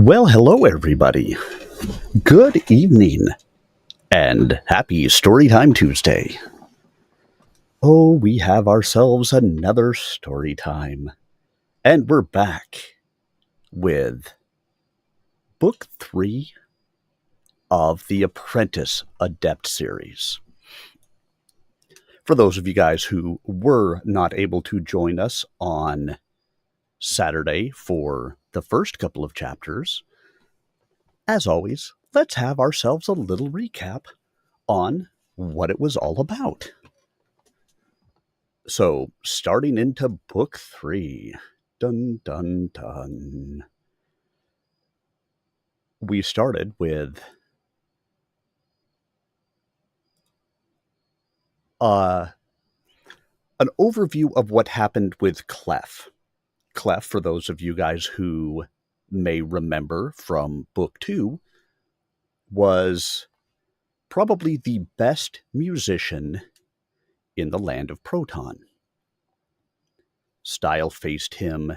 Well, hello, everybody. Good evening, and happy Storytime Tuesday. Oh, we have ourselves another story time, and we're back with Book 3 of the Apprentice Adept series. For those of you guys who were not able to join us on Saturday for the first couple of chapters, as always, let's have ourselves a little recap on what it was all about. So, starting into Book 3, dun dun dun, we started with an overview of what happened with Clef. Clef, for those of you guys who may remember from Book 2, was probably the best musician in the land of Proton. Style faced him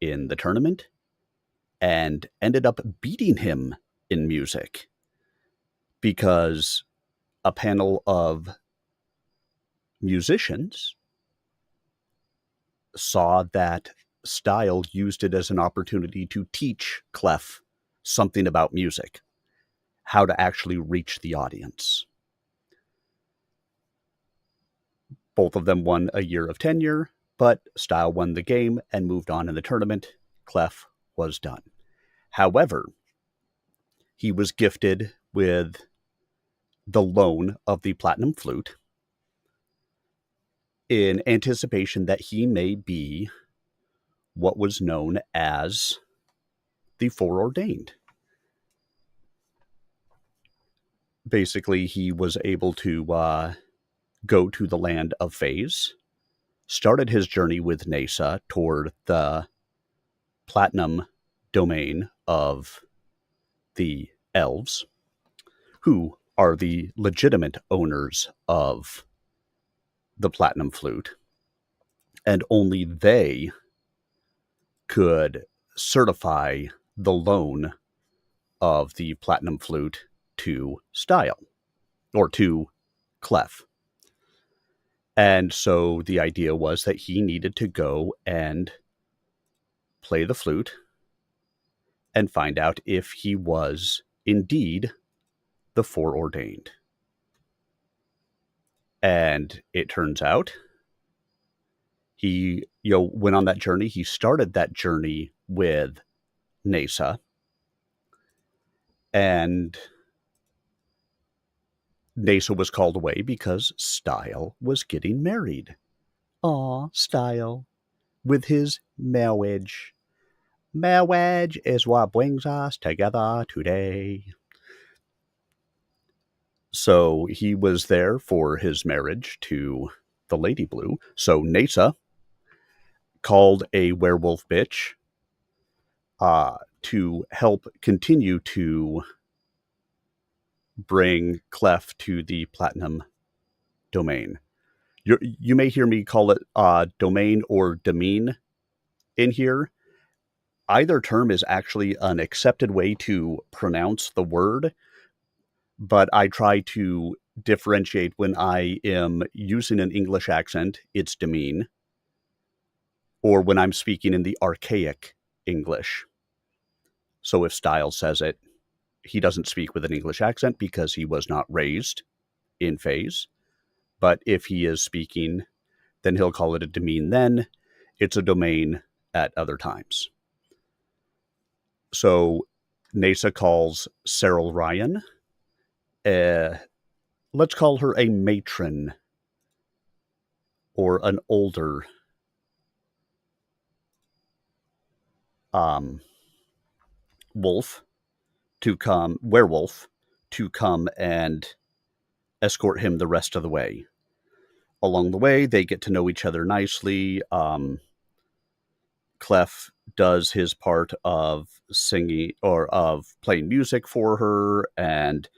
in the tournament and ended up beating him in music because a panel of musicians saw that Style used it as an opportunity to teach Clef something about music, how to actually reach the audience. Both of them won a year of tenure, but Style won the game and moved on in the tournament. Clef was done. However, he was gifted with the loan of the Platinum Flute in anticipation that he may be what was known as the Foreordained. Basically, he was able to go to the land of Phase, started his journey with Nasa toward the Platinum domain of the Elves, who are the legitimate owners of the Platinum Flute, and only they could certify the loan of the Platinum Flute to Style, or to Clef. And so the idea was that he needed to go and play the flute and find out if he was indeed the Foreordained. And it turns out he went on that journey. He started that journey with Nasa, and Nasa was called away because Style was getting married. Aw, Style, with his marriage. Marriage is what brings us together today. So he was there for his marriage to the Lady Blue. So Nasa called a werewolf bitch to help continue to bring Clef to the Platinum domain. You may hear me call it domain or demine in here. Either term is actually an accepted way to pronounce the word, but I try to differentiate when I am using an English accent, it's demine, or when I'm speaking in the archaic English. So if Style says it, he doesn't speak with an English accent because he was not raised in Phase. But if he is speaking, then he'll call it a demine then. It's a domain at other times. So Nasa calls Cyril Ryan, let's call her a matron or an older werewolf to come and escort him the rest of the way. Along the way, they get to know each other nicely. Clef does his part of singing or of playing music for her and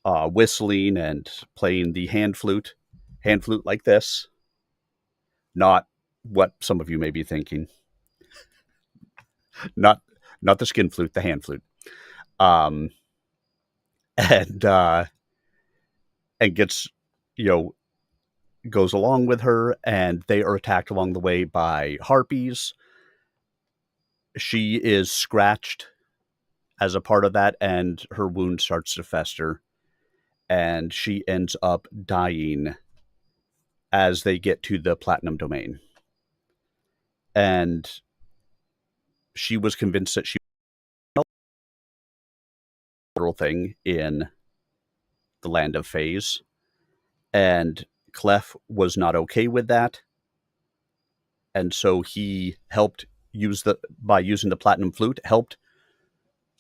whistling and playing the hand flute like this. Not what some of you may be thinking. Not Not the skin flute, the hand flute. Um, and gets, goes along with her, and they are attacked along the way by harpies. She is scratched as a part of that, and her wound starts to fester, and she ends up dying as they get to the Platinum Domain. And she was convinced that she was a thing in the land of Phase, and Clef was not okay with that, and so he helped by using the Platinum Flute, helped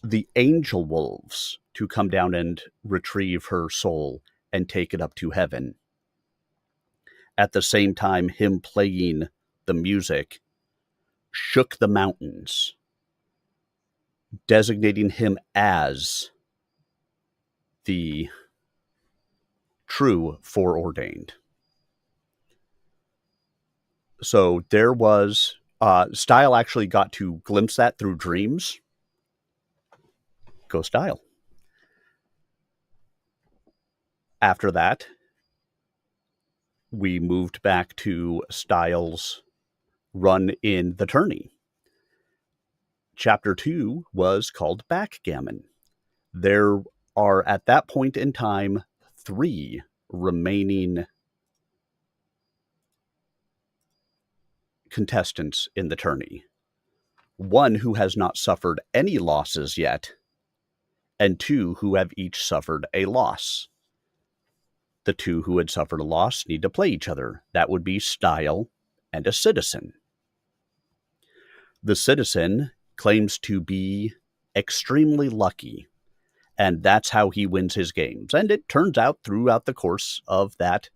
the Angel Wolves to come down and retrieve her soul and take it up to heaven. At the same time, him playing the music shook the mountains, designating him as the true foreordained. So there was, Style actually got to glimpse that through dreams. Go Style. After that, we moved back to Style's run in the tourney. Chapter 2 was called Backgammon. There are, at that point in time, 3 remaining contestants in the tourney. 1 who has not suffered any losses yet, and 2 who have each suffered a loss. The 2 who had suffered a loss need to play each other. That would be Style and a citizen. The citizen claims to be extremely lucky, and that's how he wins his games. And it turns out throughout the course of that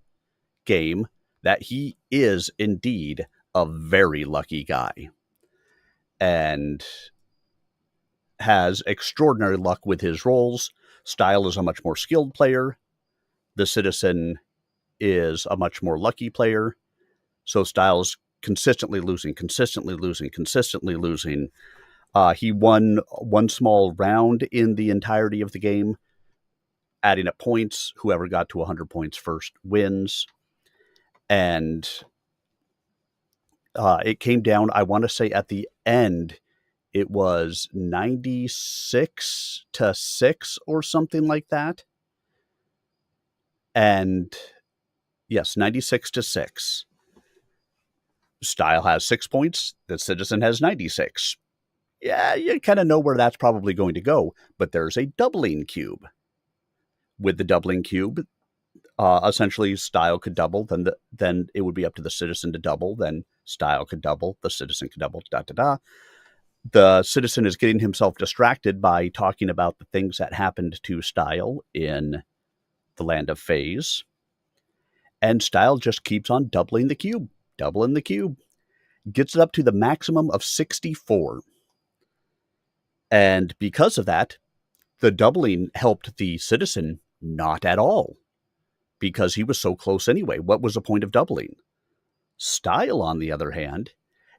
game that he is indeed a very lucky guy and has extraordinary luck with his rolls. Style is a much more skilled player. The citizen is a much more lucky player. So Style's consistently losing. He won 1 small round in the entirety of the game, adding up points. Whoever got to 100 points first wins. And it came down, I want to say at the end, it was 96-6 or something like that. And yes, 96-6. Style has 6 points. The citizen has 96. Yeah, you kind of know where that's probably going to go. But there's a doubling cube. With the doubling cube, essentially Style could double, then it would be up to the citizen to double, then Style could double, the citizen could double, The citizen is getting himself distracted by talking about the things that happened to Style in the land of Phase. And Style just keeps on doubling the cube. Gets it up to the maximum of 64. And because of that, the doubling helped the citizen not at all, because he was so close anyway. What was the point of doubling? Style, on the other hand,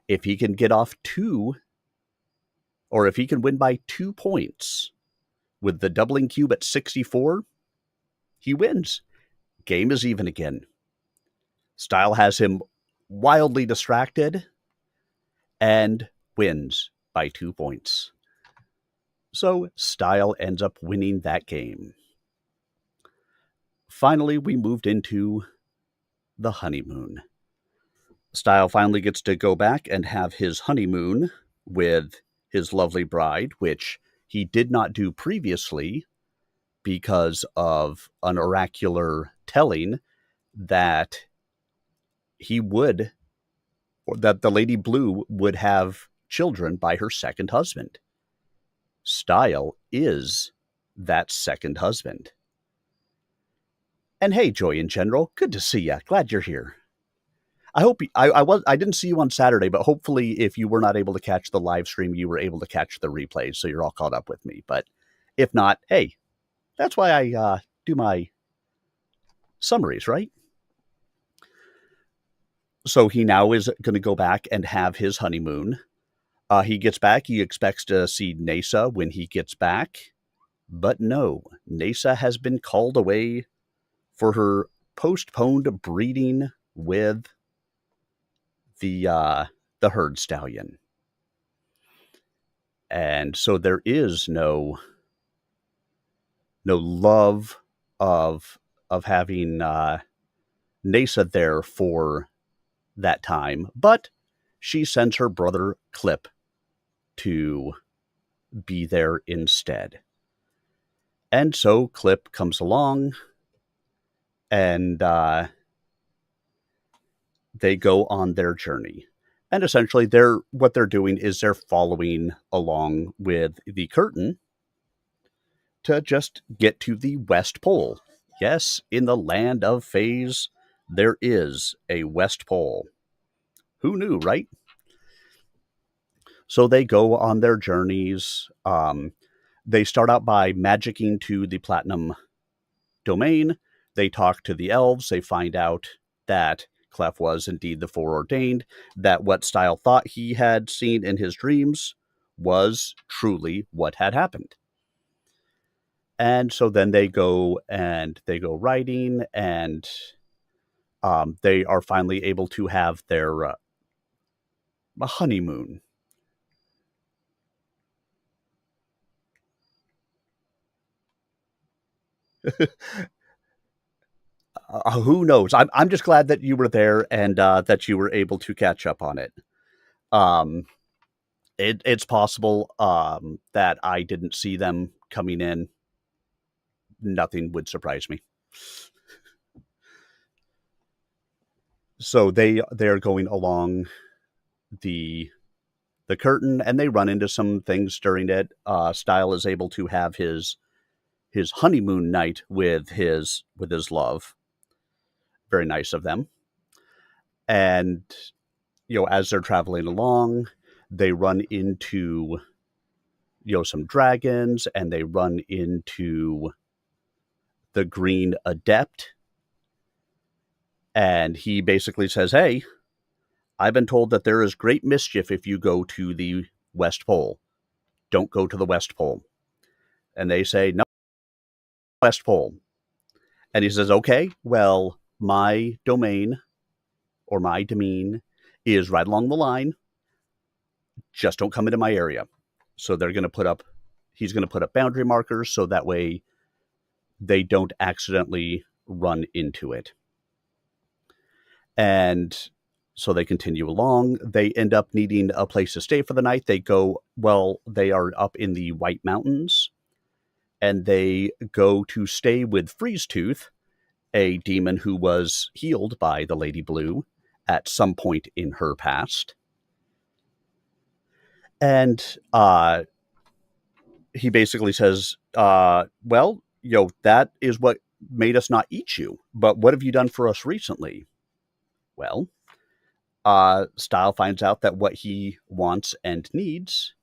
if he can get off 2, or if he can win by 2 points with the doubling cube at 64, he wins. Game is even again. Style has him wildly distracted and wins by 2 points. So Style ends up winning that game. Finally, we moved into the honeymoon. Style finally gets to go back and have his honeymoon with his lovely bride, which he did not do previously because of an oracular telling that he would, or that the Lady Blue would have children by her second husband. Style is that second husband. And hey, Joy in general, good to see ya. Glad you're here. I hope I didn't see you on Saturday, but hopefully if you were not able to catch the live stream, you were able to catch the replays, so you're all caught up with me. But if not, hey, that's why I do my summaries, right? So he now is going to go back and have his honeymoon. He gets back. He expects to see Nasa when he gets back. But no, Nasa has been called away for her postponed breeding with the herd stallion. And so there is no love of having Nasa there for that time, but she sends her brother Clip to be there instead. And so Clip comes along, and they go on their journey. And essentially, what they're doing is they're following along with the curtain to just get to the West Pole. Yes, in the land of Phase, there is a West Pole. Who knew, right? So they go on their journeys. They start out by magicking to the Platinum domain. They talk to the elves. They find out that Clef was indeed the foreordained, that what Style thought he had seen in his dreams was truly what had happened. And so then they go riding, and they are finally able to have their honeymoon. Who knows? I'm just glad that you were there and that you were able to catch up on it. Um, it's possible that I didn't see them coming in. Nothing would surprise me. So they're going along the curtain, and they run into some things during it. Style is able to have his honeymoon night with his love. Very nice of them. And as they're traveling along, they run into some dragons, and they run into the Green Adept. And he basically says, "Hey, I've been told that there is great mischief if you go to the West Pole. Don't go to the West Pole." And they say, "No, West Pole." And he says, "Okay, well, my domain or my demesne is right along the line. Just don't come into my area." So he's going to put up boundary markers so that way they don't accidentally run into it. And so they continue along. They end up needing a place to stay for the night. They are up in the White Mountains, and they go to stay with Freezetooth, a demon who was healed by the Lady Blue at some point in her past. And he basically says, well, that is what made us not eat you. But what have you done for us recently? Well, Style finds out that what he wants and needs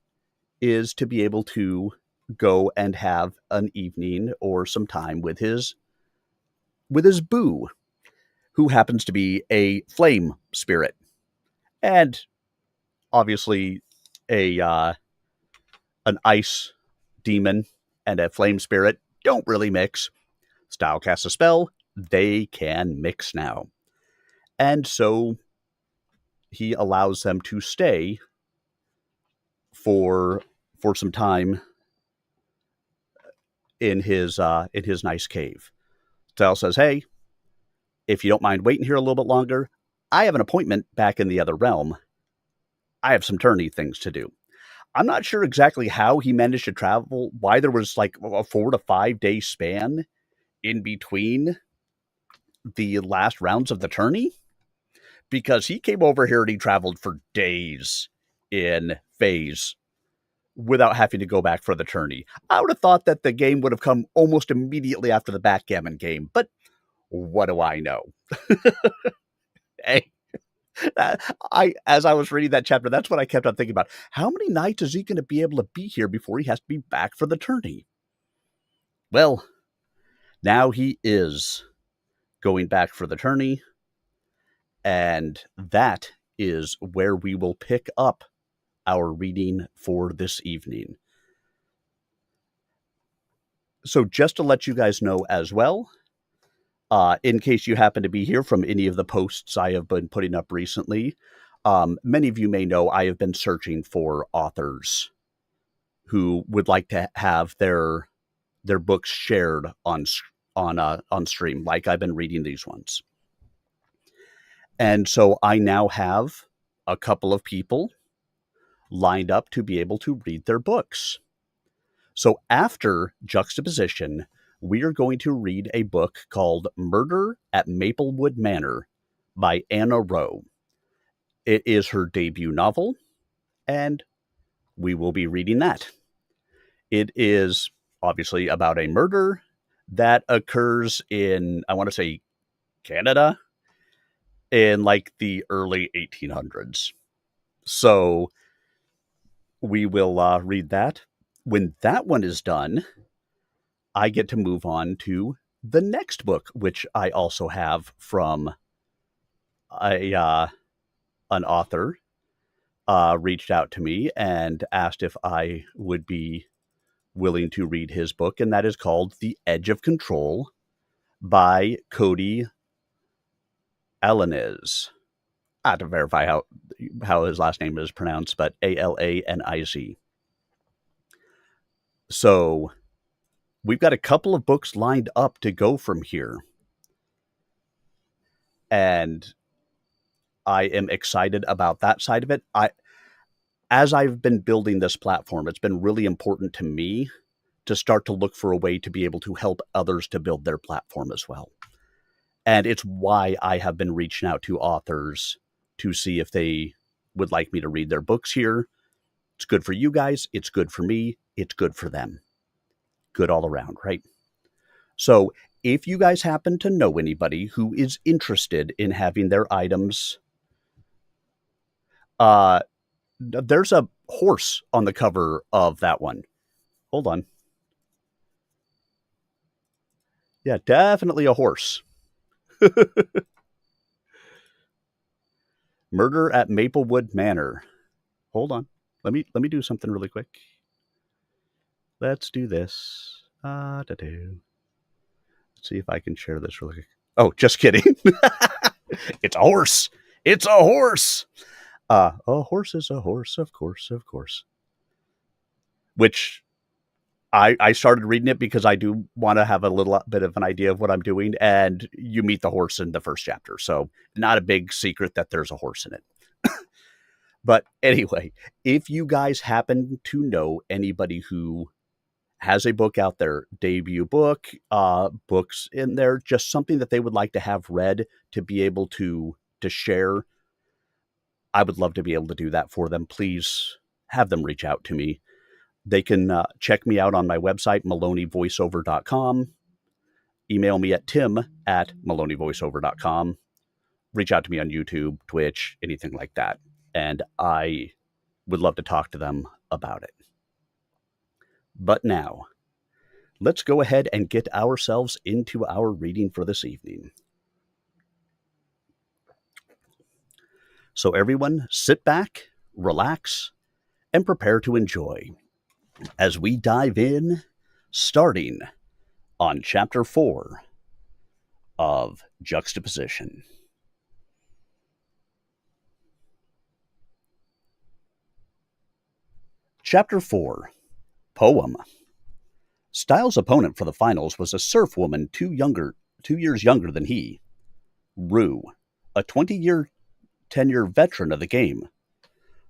is to be able to go and have an evening or some time with his boo, who happens to be a flame spirit. And obviously an ice demon and a flame spirit don't really mix. Style casts a spell, they can mix now. And so he allows them to stay for some time in his nice cave. Style says, "Hey, if you don't mind waiting here a little bit longer, I have an appointment back in the other realm. I have some tourney things to do." I'm not sure exactly how he managed to travel, why there was like a 4 to 5 day span in between the last rounds of the tourney, because he came over here and he traveled for days in Phase without having to go back for the tourney. I would have thought that the game would have come almost immediately after the backgammon game, but what do I know? Hey, as I was reading that chapter, that's what I kept on thinking about. How many nights is he going to be able to be here before he has to be back for the tourney? Well, now he is going back for the tourney, and that is where we will pick up our reading for this evening. So just to let you guys know as well, in case you happen to be here from any of the posts I have been putting up recently, many of you may know I have been searching for authors who would like to have their books shared on stream, like I've been reading these ones. And so I now have a couple of people lined up to be able to read their books. So after Juxtaposition, we are going to read a book called Murder at Maplewood Manor by Anna Rowe. It is her debut novel, and we will be reading that. It is obviously about a murder that occurs in, I want to say, Canada in like the early 1800s. So we will read that. When that one is done, I get to move on to the next book, which I also have from an author reached out to me and asked if I would be willing to read his book, and that is called The Edge of Control by Cody Alaniz. I have to verify how his last name is pronounced, but Alaniz. So we've got a couple of books lined up to go from here. And I am excited about that side of it. As I've been building this platform, it's been really important to me to start to look for a way to be able to help others to build their platform as well. And it's why I have been reaching out to authors to see if they would like me to read their books here. It's good for you guys. It's good for me. It's good for them. Good all around, right? So if you guys happen to know anybody who is interested in having their items, there's a horse on the cover of that one. Hold on. Yeah, definitely a horse. Murder at Maplewood Manor. Hold on. Let me do something really quick. Let's do this. Let's see if I can share this really quick. Oh, just kidding. It's a horse. It's a horse. A horse is a horse, of course, of course. Which I started reading it because I do want to have a little bit of an idea of what I'm doing, and you meet the horse in the first chapter. So not a big secret that there's a horse in it. But anyway, if you guys happen to know anybody who has a book out there, debut book, books in there, just something that they would like to have read to be able to share, I would love to be able to do that for them. Please have them reach out to me. They can check me out on my website, maloneyvoiceover.com. Email me at tim@maloneyvoiceover.com. Reach out to me on YouTube, Twitch, anything like that. And I would love to talk to them about it. But now, let's go ahead and get ourselves into our reading for this evening. So everyone, sit back, relax, and prepare to enjoy as we dive in, starting on Chapter 4 of Juxtaposition. Chapter 4, Poem. Styles' opponent for the finals was a surf woman 2 years younger than he. Rue, a 20-year tenure veteran of the game.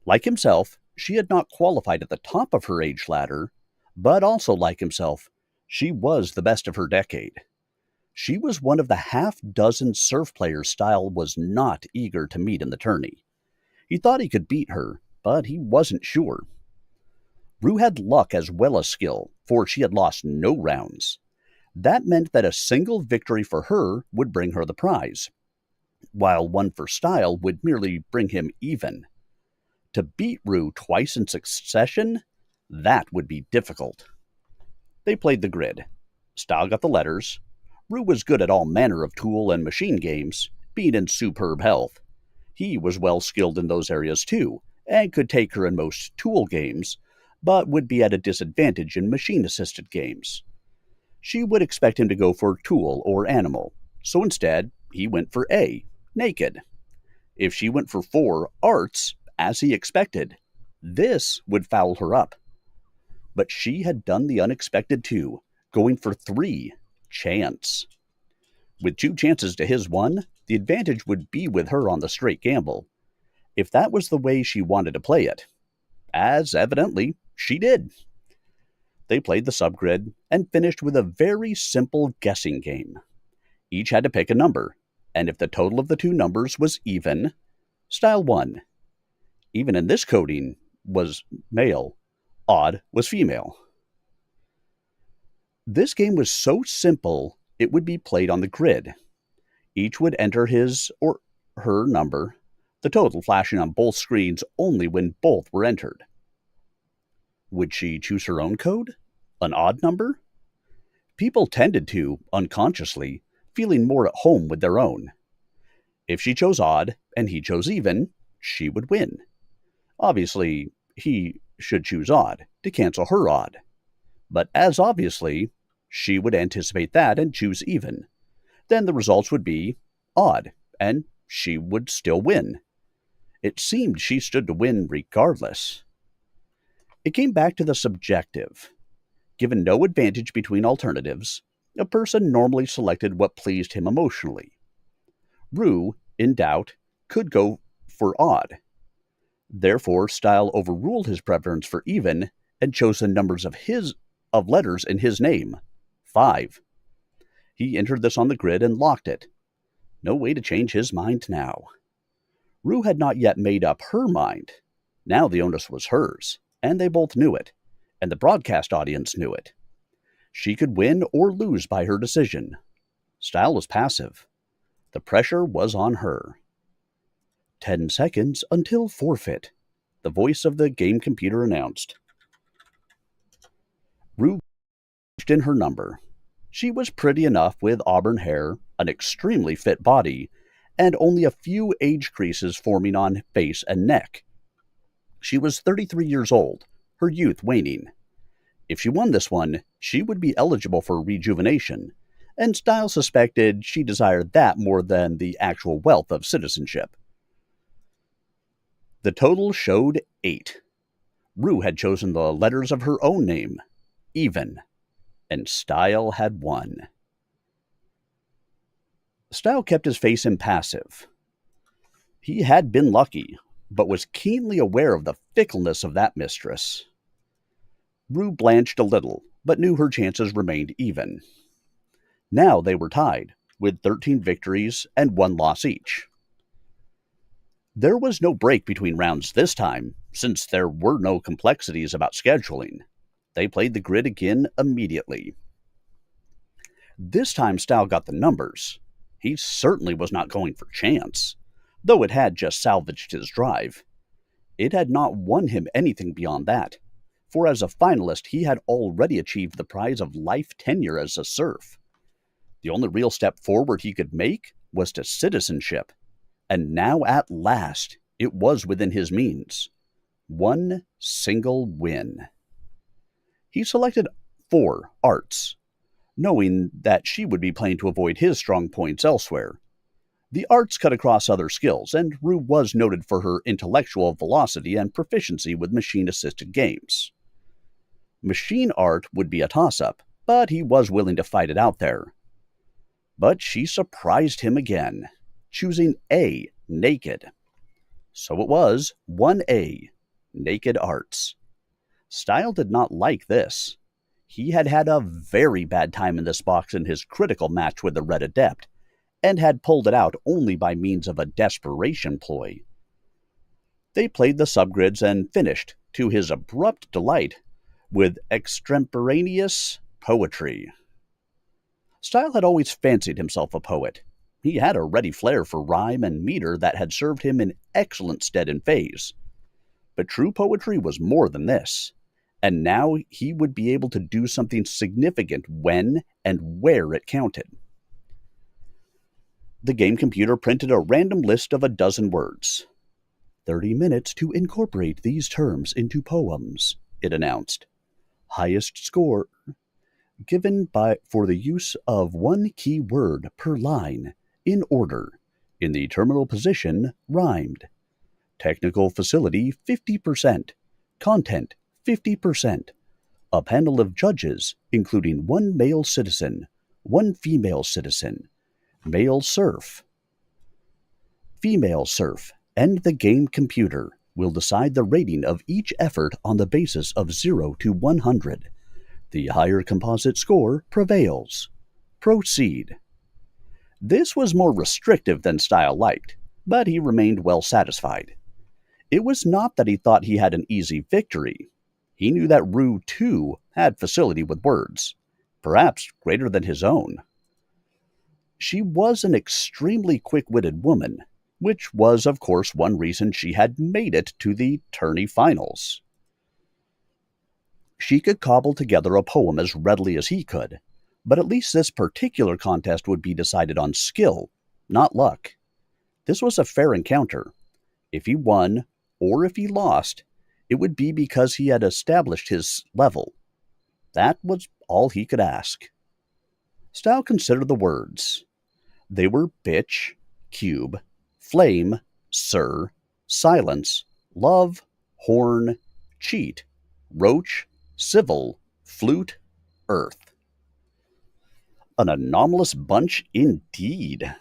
Like himself, she had not qualified at the top of her age ladder, but also like himself, she was the best of her decade. She was one of the half-dozen surf players Style was not eager to meet in the tourney. He thought he could beat her, but he wasn't sure. Rue had luck as well as skill, for she had lost no rounds. That meant that a single victory for her would bring her the prize, while one for Style would merely bring him even. To beat Rue twice in succession, that would be difficult. They played the grid. Style got the letters. Rue was good at all manner of tool and machine games, being in superb health. He was well skilled in those areas too, and could take her in most tool games, but would be at a disadvantage in machine-assisted games. She would expect him to go for tool or animal, so instead, he went for A, naked. If she went for 4, arts, as he expected, this would foul her up. But she had done the unexpected too, going for 3, chance. With 2 chances to his 1, the advantage would be with her on the straight gamble, if that was the way she wanted to play it, as evidently she did. They played the subgrid and finished with a very simple guessing game. Each had to pick a number, and if the total of the 2 numbers was even, Style won. Even in this coding was male, odd was female. This game was so simple it would be played on the grid. Each would enter his or her number, the total flashing on both screens only when both were entered. Would she choose her own code? An odd number? People tended to, unconsciously, feeling more at home with their own. If she chose odd and he chose even, she would win. Obviously, he should choose odd to cancel her odd. But as obviously, she would anticipate that and choose even. Then the results would be odd, and she would still win. It seemed she stood to win regardless. It came back to the subjective. Given no advantage between alternatives, a person normally selected what pleased him emotionally. Rue, in doubt, could go for odd. Therefore, Style overruled his preference for even and chose the numbers of letters in his name, 5. He entered this on the grid and locked it. No way to change his mind now. Rue had not yet made up her mind. Now the onus was hers, and they both knew it, and the broadcast audience knew it. She could win or lose by her decision. Style was passive. The pressure was on her. 10 seconds until forfeit, the voice of the game computer announced. Rue in her number. She was pretty enough with auburn hair, an extremely fit body, and only a few age creases forming on face and neck. She was 33 years old, her youth waning. If she won this one, she would be eligible for rejuvenation, and Style suspected she desired that more than the actual wealth of citizenship. The total showed 8. Rue had chosen the letters of her own name, even, and Style had won. Style kept his face impassive. He had been lucky, but was keenly aware of the fickleness of that mistress. Rue blanched a little, but knew her chances remained even. Now they were tied, with 13 victories and 1 loss each. There was no break between rounds this time, since there were no complexities about scheduling. They played the grid again immediately. This time Style got the numbers. He certainly was not going for chance, though it had just salvaged his drive. It had not won him anything beyond that, for as a finalist he had already achieved the prize of life tenure as a serf. The only real step forward he could make was to citizenship, and now at last it was within his means. 1 single win. He selected 4 arts, knowing that she would be playing to avoid his strong points elsewhere. The arts cut across other skills, and Rue was noted for her intellectual velocity and proficiency with machine-assisted games. Machine art would be a toss-up, but he was willing to fight it out there. But she surprised him again, choosing A, naked. So it was 1A, naked arts. Style did not like this. He had had a very bad time in this box in his critical match with the Red Adept, and had pulled it out only by means of a desperation ploy. They played the subgrids and finished, to his abrupt delight, with extemporaneous poetry. Style had always fancied himself a poet. He had a ready flair for rhyme and meter that had served him in excellent stead in phase. But true poetry was more than this, and now he would be able to do something significant when and where it counted. The game computer printed a random list of a dozen words. 30 minutes to incorporate these terms into poems, it announced. Highest score given for the use of one key word per line, in order, in the terminal position, rhymed. Technical facility 50%, content 50%. A panel of judges, including one male citizen, one female citizen, male serf, female serf, and the game computer will decide the rating of each effort on the basis of 0 to 100. The higher composite score prevails. Proceed. This was more restrictive than Style liked, but he remained well satisfied. It was not that he thought he had an easy victory. He knew that Rue, too, had facility with words, perhaps greater than his own. She was an extremely quick-witted woman, which was, of course, one reason she had made it to the tourney finals. She could cobble together a poem as readily as he could, but at least this particular contest would be decided on skill, not luck. This was a fair encounter. If he won, or if he lost, it would be because he had established his level. That was all he could ask. Style considered the words. They were bitch, cube, flame, sir, silence, love, horn, cheat, roach, civil, flute, earth. An anomalous bunch indeed.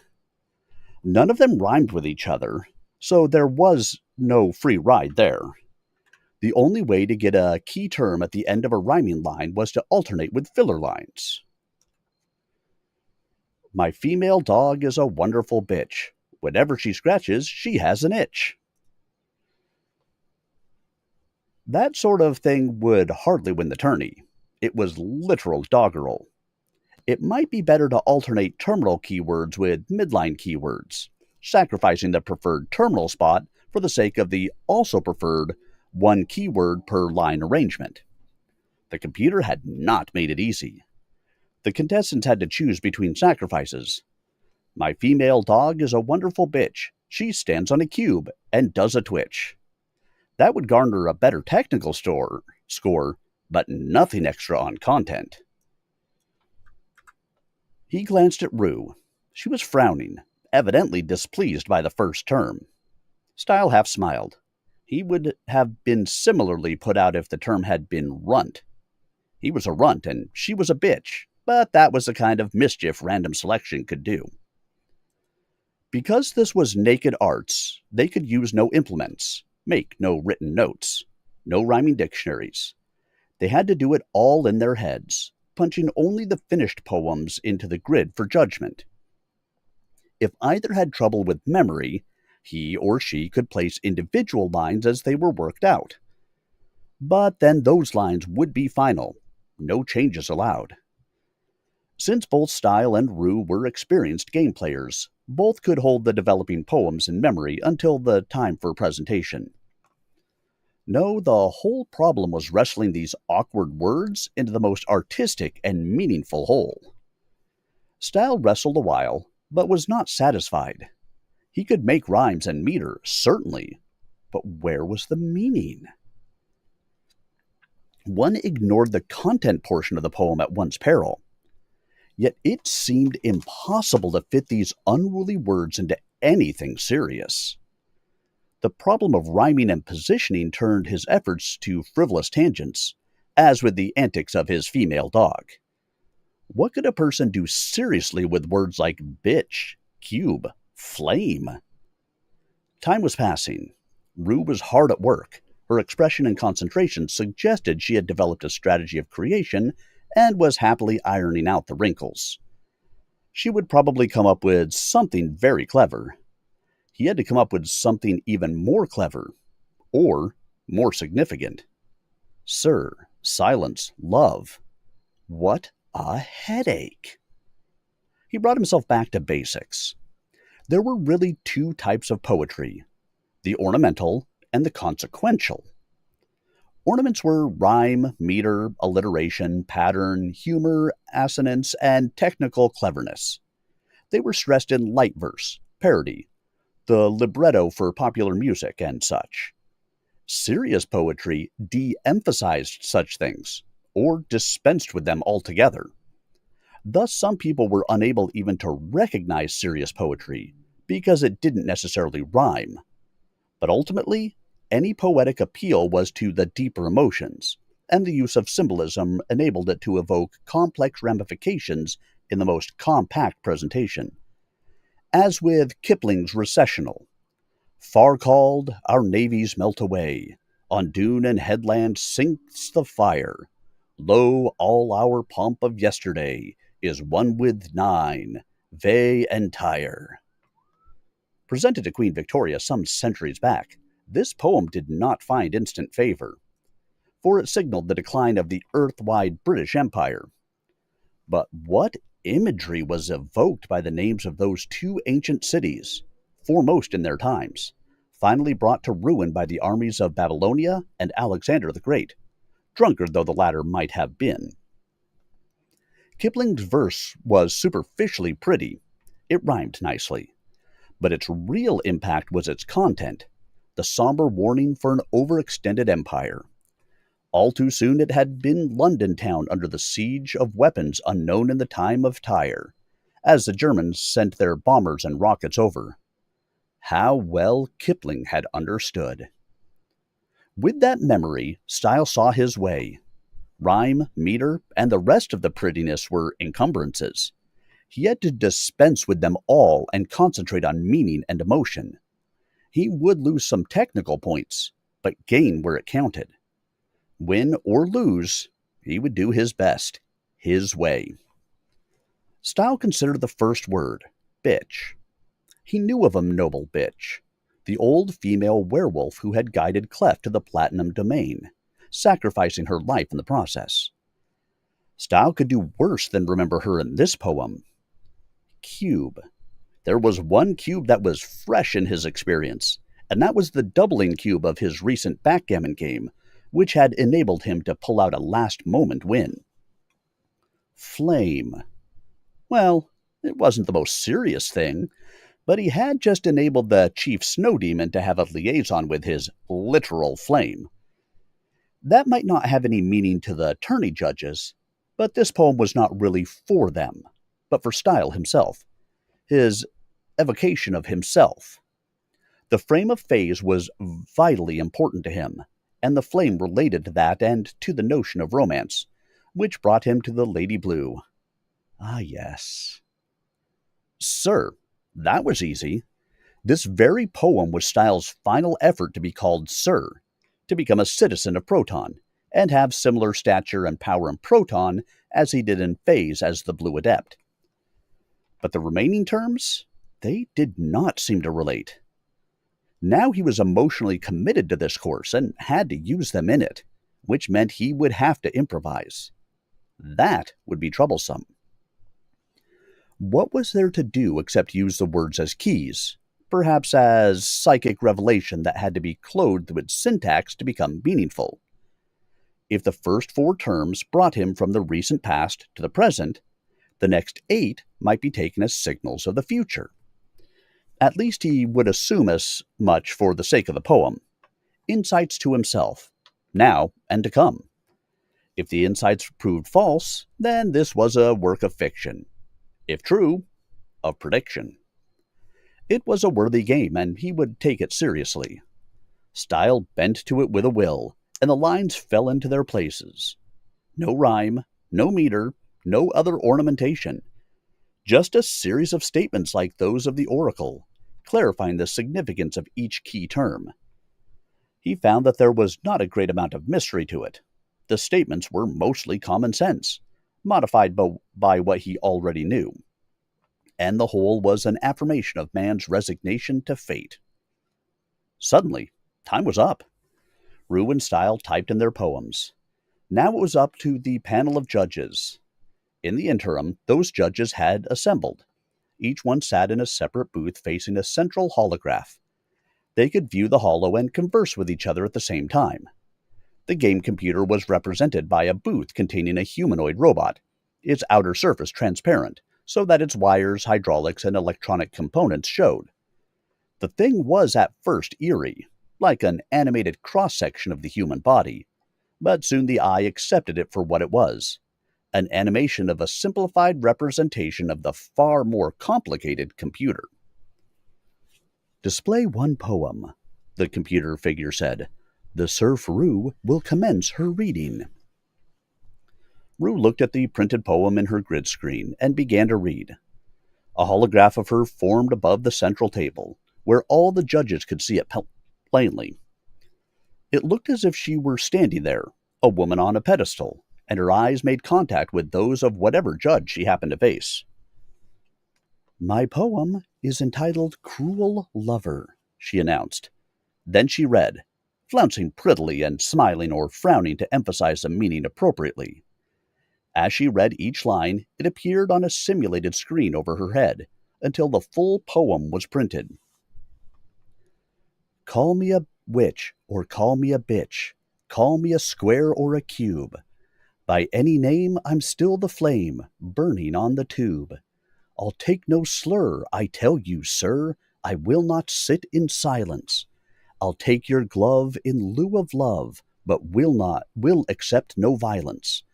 None of them rhymed with each other, so there was no free ride there. The only way to get a key term at the end of a rhyming line was to alternate with filler lines. My female dog is a wonderful bitch. Whenever she scratches, she has an itch. That sort of thing would hardly win the tourney. It was literal doggerel. It might be better to alternate terminal keywords with midline keywords, sacrificing the preferred terminal spot for the sake of the also preferred one keyword per line arrangement. The computer had not made it easy. The contestants had to choose between sacrifices. My female dog is a wonderful bitch. She stands on a cube and does a twitch. That would garner a better technical score, but nothing extra on content. He glanced at Rue. She was frowning, evidently displeased by the first term. Style half smiled. He would have been similarly put out if the term had been runt. He was a runt and she was a bitch, but that was the kind of mischief random selection could do. Because this was naked arts, they could use no implements, make no written notes, no rhyming dictionaries. They had to do it all in their heads, punching only the finished poems into the grid for judgment. If either had trouble with memory, he or she could place individual lines as they were worked out. But then those lines would be final, no changes allowed. Since both Style and Rue were experienced game players, both could hold the developing poems in memory until the time for presentation. No, the whole problem was wrestling these awkward words into the most artistic and meaningful whole. Style wrestled a while, but was not satisfied. He could make rhymes and meter, certainly, but where was the meaning? One ignored the content portion of the poem at one's peril. Yet it seemed impossible to fit these unruly words into anything serious. The problem of rhyming and positioning turned his efforts to frivolous tangents, as with the antics of his female dog. What could a person do seriously with words like bitch, cube, flame? Time was passing. Rue was hard at work. Her expression and concentration suggested she had developed a strategy of creation and was happily ironing out the wrinkles. She would probably come up with something very clever. He had to come up with something even more clever, or more significant. Sir, silence, love. What a headache. He brought himself back to basics. There were really two types of poetry, the ornamental and the consequential. Ornaments were rhyme, meter, alliteration, pattern, humor, assonance, and technical cleverness. They were stressed in light verse, parody, the libretto for popular music and such. Serious poetry de-emphasized such things, or dispensed with them altogether. Thus, some people were unable even to recognize serious poetry, because it didn't necessarily rhyme. But ultimately, any poetic appeal was to the deeper emotions, and the use of symbolism enabled it to evoke complex ramifications in the most compact presentation. As with Kipling's Recessional, "Far called, our navies melt away. On dune and headland sinks the fire. Lo, all our pomp of yesterday is one with nine, ve entire." Presented to Queen Victoria some centuries back, this poem did not find instant favor, for it signaled the decline of the earth-wide British Empire. But what imagery was evoked by the names of those two ancient cities, foremost in their times, finally brought to ruin by the armies of Babylonia and Alexander the Great, drunkard though the latter might have been. Kipling's verse was superficially pretty. It rhymed nicely. But its real impact was its content, the somber warning for an overextended empire. All too soon it had been London town under the siege of weapons unknown in the time of Tyre, as the Germans sent their bombers and rockets over. How well Kipling had understood. With that memory, style saw his way. Rhyme, meter, and the rest of the prettiness were encumbrances. He had to dispense with them all and concentrate on meaning and emotion. He would lose some technical points, but gain where it counted. Win or lose, he would do his best, his way. Style considered the first word, bitch. He knew of a noble bitch, the old female werewolf who had guided Clef to the platinum domain, sacrificing her life in the process. Style could do worse than remember her in this poem. Cube. There was one cube that was fresh in his experience, and that was the doubling cube of his recent backgammon game, which had enabled him to pull out a last-moment win. Flame. Well, it wasn't the most serious thing, but he had just enabled the chief snow demon to have a liaison with his literal flame. That might not have any meaning to the tourney judges, but this poem was not really for them, but for Style himself, his evocation of himself. The frame of phase was vitally important to him, and the flame related to that and to the notion of romance, which brought him to the Lady Blue. Ah, yes. Sir, that was easy. This very poem was Style's final effort to be called Sir, to become a citizen of Proton, and have similar stature and power in Proton as he did in phase as the Blue Adept. But the remaining terms, they did not seem to relate. Now he was emotionally committed to this course and had to use them in it, which meant he would have to improvise. That would be troublesome. What was there to do except use the words as keys, perhaps as psychic revelation that had to be clothed with syntax to become meaningful? If the first 4 terms brought him from the recent past to the present, the next 8 might be taken as signals of the future. At least he would assume as much for the sake of the poem. Insights to himself, now and to come. If the insights proved false, then this was a work of fiction. If true, of prediction. It was a worthy game, and he would take it seriously. Style bent to it with a will, and the lines fell into their places. No rhyme, no meter, no other ornamentation. Just a series of statements like those of the Oracle, clarifying the significance of each key term. He found that there was not a great amount of mystery to it. The statements were mostly common sense, modified by what he already knew. And the whole was an affirmation of man's resignation to fate. Suddenly, time was up. Rue and Style typed in their poems. Now it was up to the panel of judges. In the interim, those judges had assembled. Each one sat in a separate booth facing a central holograph. They could view the holo and converse with each other at the same time. The game computer was represented by a booth containing a humanoid robot, its outer surface transparent, so that its wires, hydraulics, and electronic components showed. The thing was at first eerie, like an animated cross-section of the human body, but soon the eye accepted it for what it was, an animation of a simplified representation of the far more complicated computer. "Display one poem," the computer figure said. "The Serf Rue will commence her reading." Rue looked at the printed poem in her grid screen and began to read. A holograph of her formed above the central table, where all the judges could see it plainly. It looked as if she were standing there, a woman on a pedestal, and her eyes made contact with those of whatever judge she happened to face. "My poem is entitled Cruel Lover," she announced. Then she read, flouncing prettily and smiling or frowning to emphasize the meaning appropriately. As she read each line, it appeared on a simulated screen over her head, until the full poem was printed. "Call me a witch or call me a bitch, call me a square or a cube. By any name I'm still the flame, burning on the tube. I'll take no slur, I tell you, sir, I will not sit in silence. I'll take your glove in lieu of love, but will accept no violence.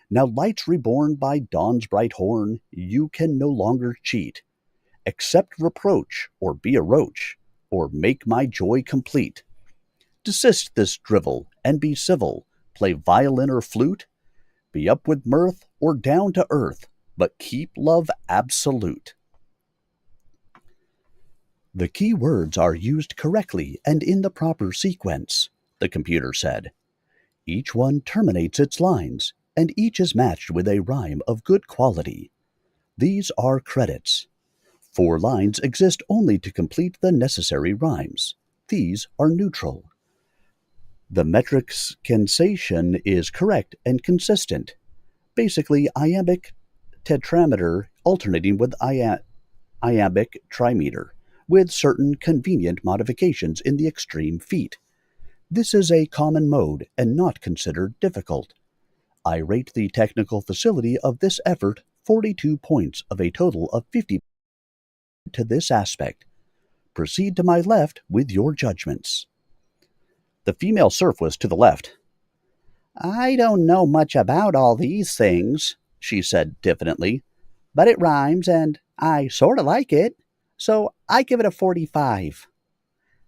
Now lights reborn by dawn's bright horn, you can no longer cheat. Accept reproach, or be a roach, or make my joy complete. Desist this drivel, and be civil, play violin or flute. Be up with mirth, or down to earth, but keep love absolute." "The key words are used correctly and in the proper sequence," the computer said. "Each one terminates its lines, and each is matched with a rhyme of good quality. These are credits. 4 lines exist only to complete the necessary rhymes. These are neutral. The metricization is correct and consistent. Basically, iambic tetrameter alternating with iambic trimeter, with certain convenient modifications in the extreme feat. This is a common mode and not considered difficult. I rate the technical facility of this effort 42 points of a total of 50 to this aspect. Proceed to my left with your judgments." The female serf was to the left. "I don't know much about all these things," she said diffidently, "but it rhymes, and I sort of like it, so I give it a 45.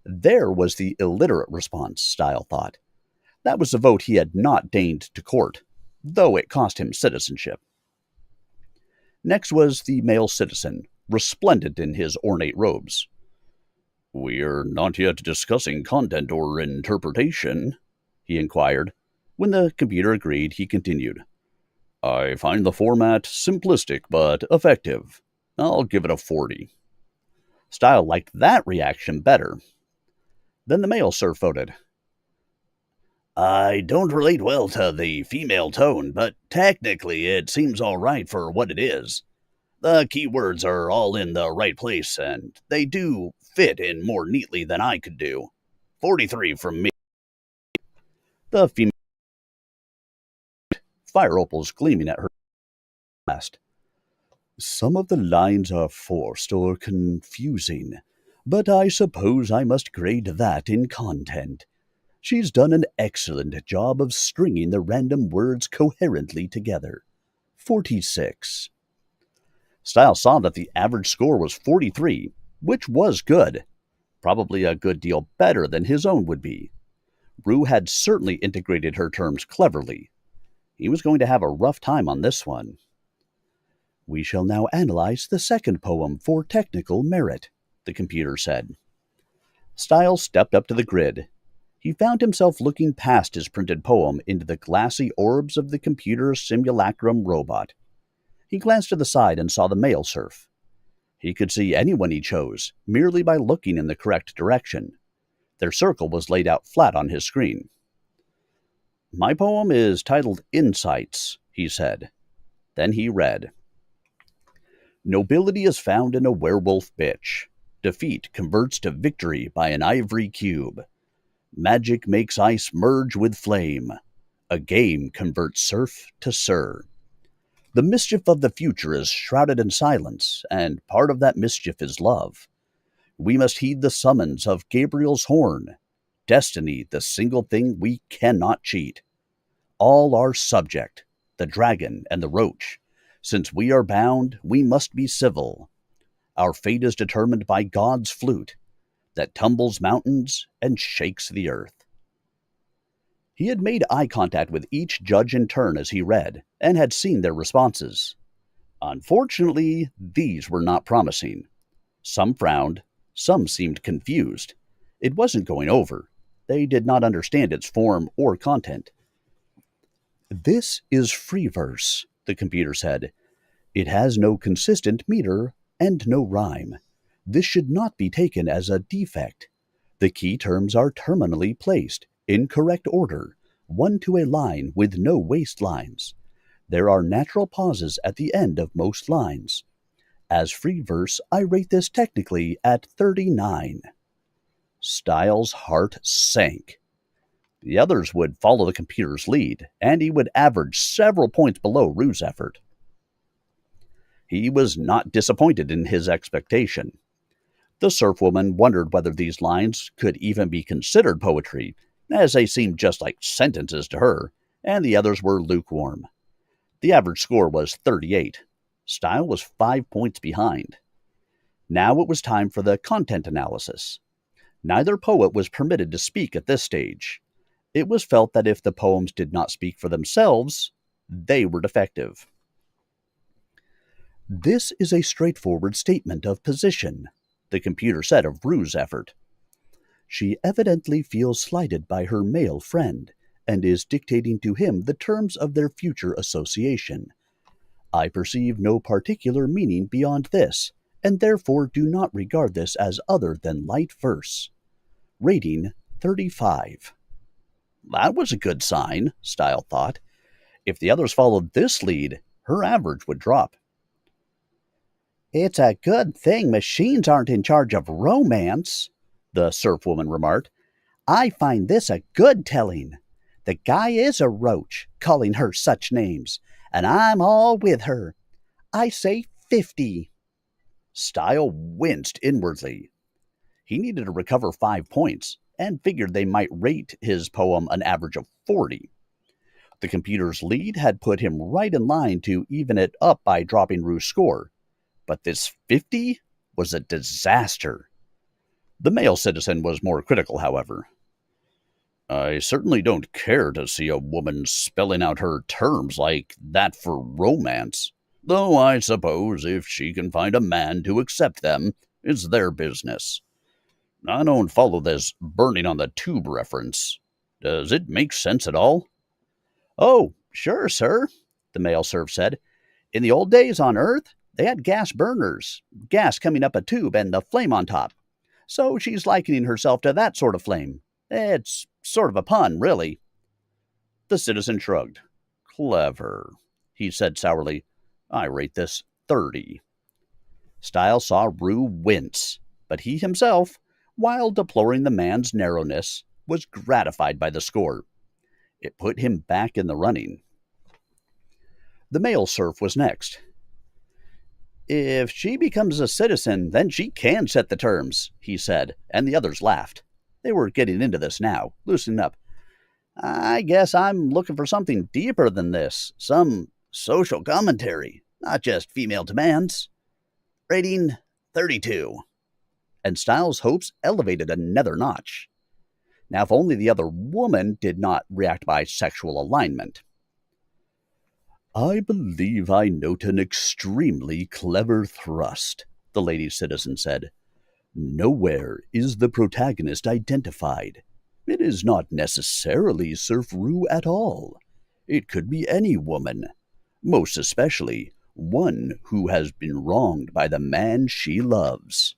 There was the illiterate response, Style thought. That was the vote he had not deigned to court, though it cost him citizenship. Next was the male citizen, resplendent in his ornate robes. "We're not yet discussing content or interpretation," he inquired. When the computer agreed, he continued. "I find the format simplistic but effective. I'll give it a 40. Style liked that reaction better. Then the male serf voted. "I don't relate well to the female tone, but technically it seems all right for what it is. The keywords are all in the right place, and they do fit in more neatly than I could do. 43 from me." The female, fire opals gleaming at her last. "Some of the lines are forced or confusing, but I suppose I must grade that in content. She's done an excellent job of stringing the random words coherently together. 46. Style saw that the average score was 43, which was good. Probably a good deal better than his own would be. Rue had certainly integrated her terms cleverly. He was going to have a rough time on this one. "We shall now analyze the second poem for technical merit," the computer said. Style stepped up to the grid. He found himself looking past his printed poem into the glassy orbs of the computer simulacrum robot. He glanced to the side and saw the male serf. He could see anyone he chose, merely by looking in the correct direction. Their circle was laid out flat on his screen. "My poem is titled Insights," he said. Then he read, "Nobility is found in a werewolf bitch. Defeat converts to victory by an ivory cube. Magic makes ice merge with flame. A game converts serf to sir. The mischief of the future is shrouded in silence, and part of that mischief is love. We must heed the summons of Gabriel's horn. Destiny, the single thing we cannot cheat. All are subject, the dragon and the roach. Since we are bound, we must be civil. Our fate is determined by God's flute that tumbles mountains and shakes the earth. He had made eye contact with each judge in turn as he read, and had seen their responses. Unfortunately, these were not promising. Some frowned, some seemed confused. It wasn't going over. They did not understand its form or content. This is free verse, the computer said. It has no consistent meter and no rhyme. This should not be taken as a defect. The key terms are terminally placed, in correct order, one to a line with no waste lines. There are natural pauses at the end of most lines. As free verse, I rate this technically at 39. Styles' heart sank. The others would follow the computer's lead, and he would average several points below Rue's effort. He was not disappointed in his expectation. The surf woman wondered whether these lines could even be considered poetry, as they seemed just like sentences to her, and the others were lukewarm. The average score was 38. Style was 5 points behind. Now it was time for the content analysis. Neither poet was permitted to speak at this stage. It was felt that if the poems did not speak for themselves, they were defective. This is a straightforward statement of position, the computer said of Rue's effort. She evidently feels slighted by her male friend, and is dictating to him the terms of their future association. I perceive no particular meaning beyond this, and therefore do not regard this as other than light verse. Rating 35. That was a good sign, Style thought. If the others followed this lead, her average would drop. It's a good thing machines aren't in charge of romance, the surf woman remarked. I find this a good telling. The guy is a roach, calling her such names, and I'm all with her. I say 50. Style winced inwardly. He needed to recover 5 points, and figured they might rate his poem an average of 40. The computer's lead had put him right in line to even it up by dropping Rue's score, but this 50 was a disaster. The male citizen was more critical, however. I certainly don't care to see a woman spelling out her terms like that for romance, though I suppose if she can find a man to accept them, it's their business. I don't follow this burning on the tube reference. Does it make sense at all? Oh, sure, sir, the male serf said. In the old days on Earth, they had gas burners, gas coming up a tube and the flame on top. So she's likening herself to that sort of flame. It's sort of a pun, really. The citizen shrugged. Clever, he said sourly. I rate this 30. Style saw Rue wince, but he himself, while deploring the man's narrowness, was gratified by the score. It put him back in the running. The male serf was next. If she becomes a citizen, then she can set the terms, he said, and the others laughed. They were getting into this now, loosening up. I guess I'm looking for something deeper than this, some social commentary, not just female demands. Rating 32. And Styles' hopes elevated another notch. Now, if only the other woman did not react by sexual alignment. I believe I note an extremely clever thrust, the lady citizen said. Nowhere is the protagonist identified. It is not necessarily Surf Rue at all. It could be any woman, most especially one who has been wronged by the man she loves.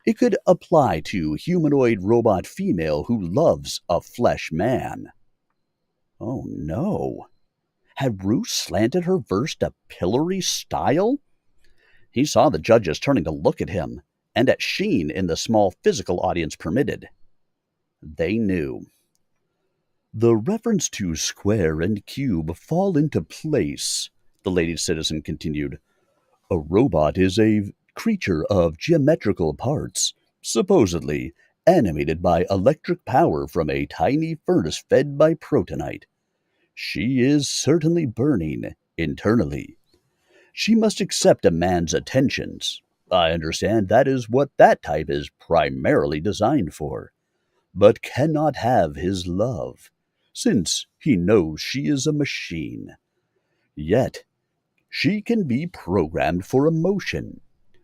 It could apply to humanoid robot female who loves a flesh man. Oh no. Had Rue slanted her verse to pillory Style? He saw the judges turning to look at him, and at Sheen in the small physical audience permitted. They knew. The reference to square and cube fall into place, the lady citizen continued. A robot is a creature of geometrical parts, supposedly animated by electric power from a tiny furnace fed by protonite. She is certainly burning internally. She must accept a man's attentions. I understand that is what that type is primarily designed for, but cannot have his love, since he knows she is a machine. Yet, she can be programmed for emotion.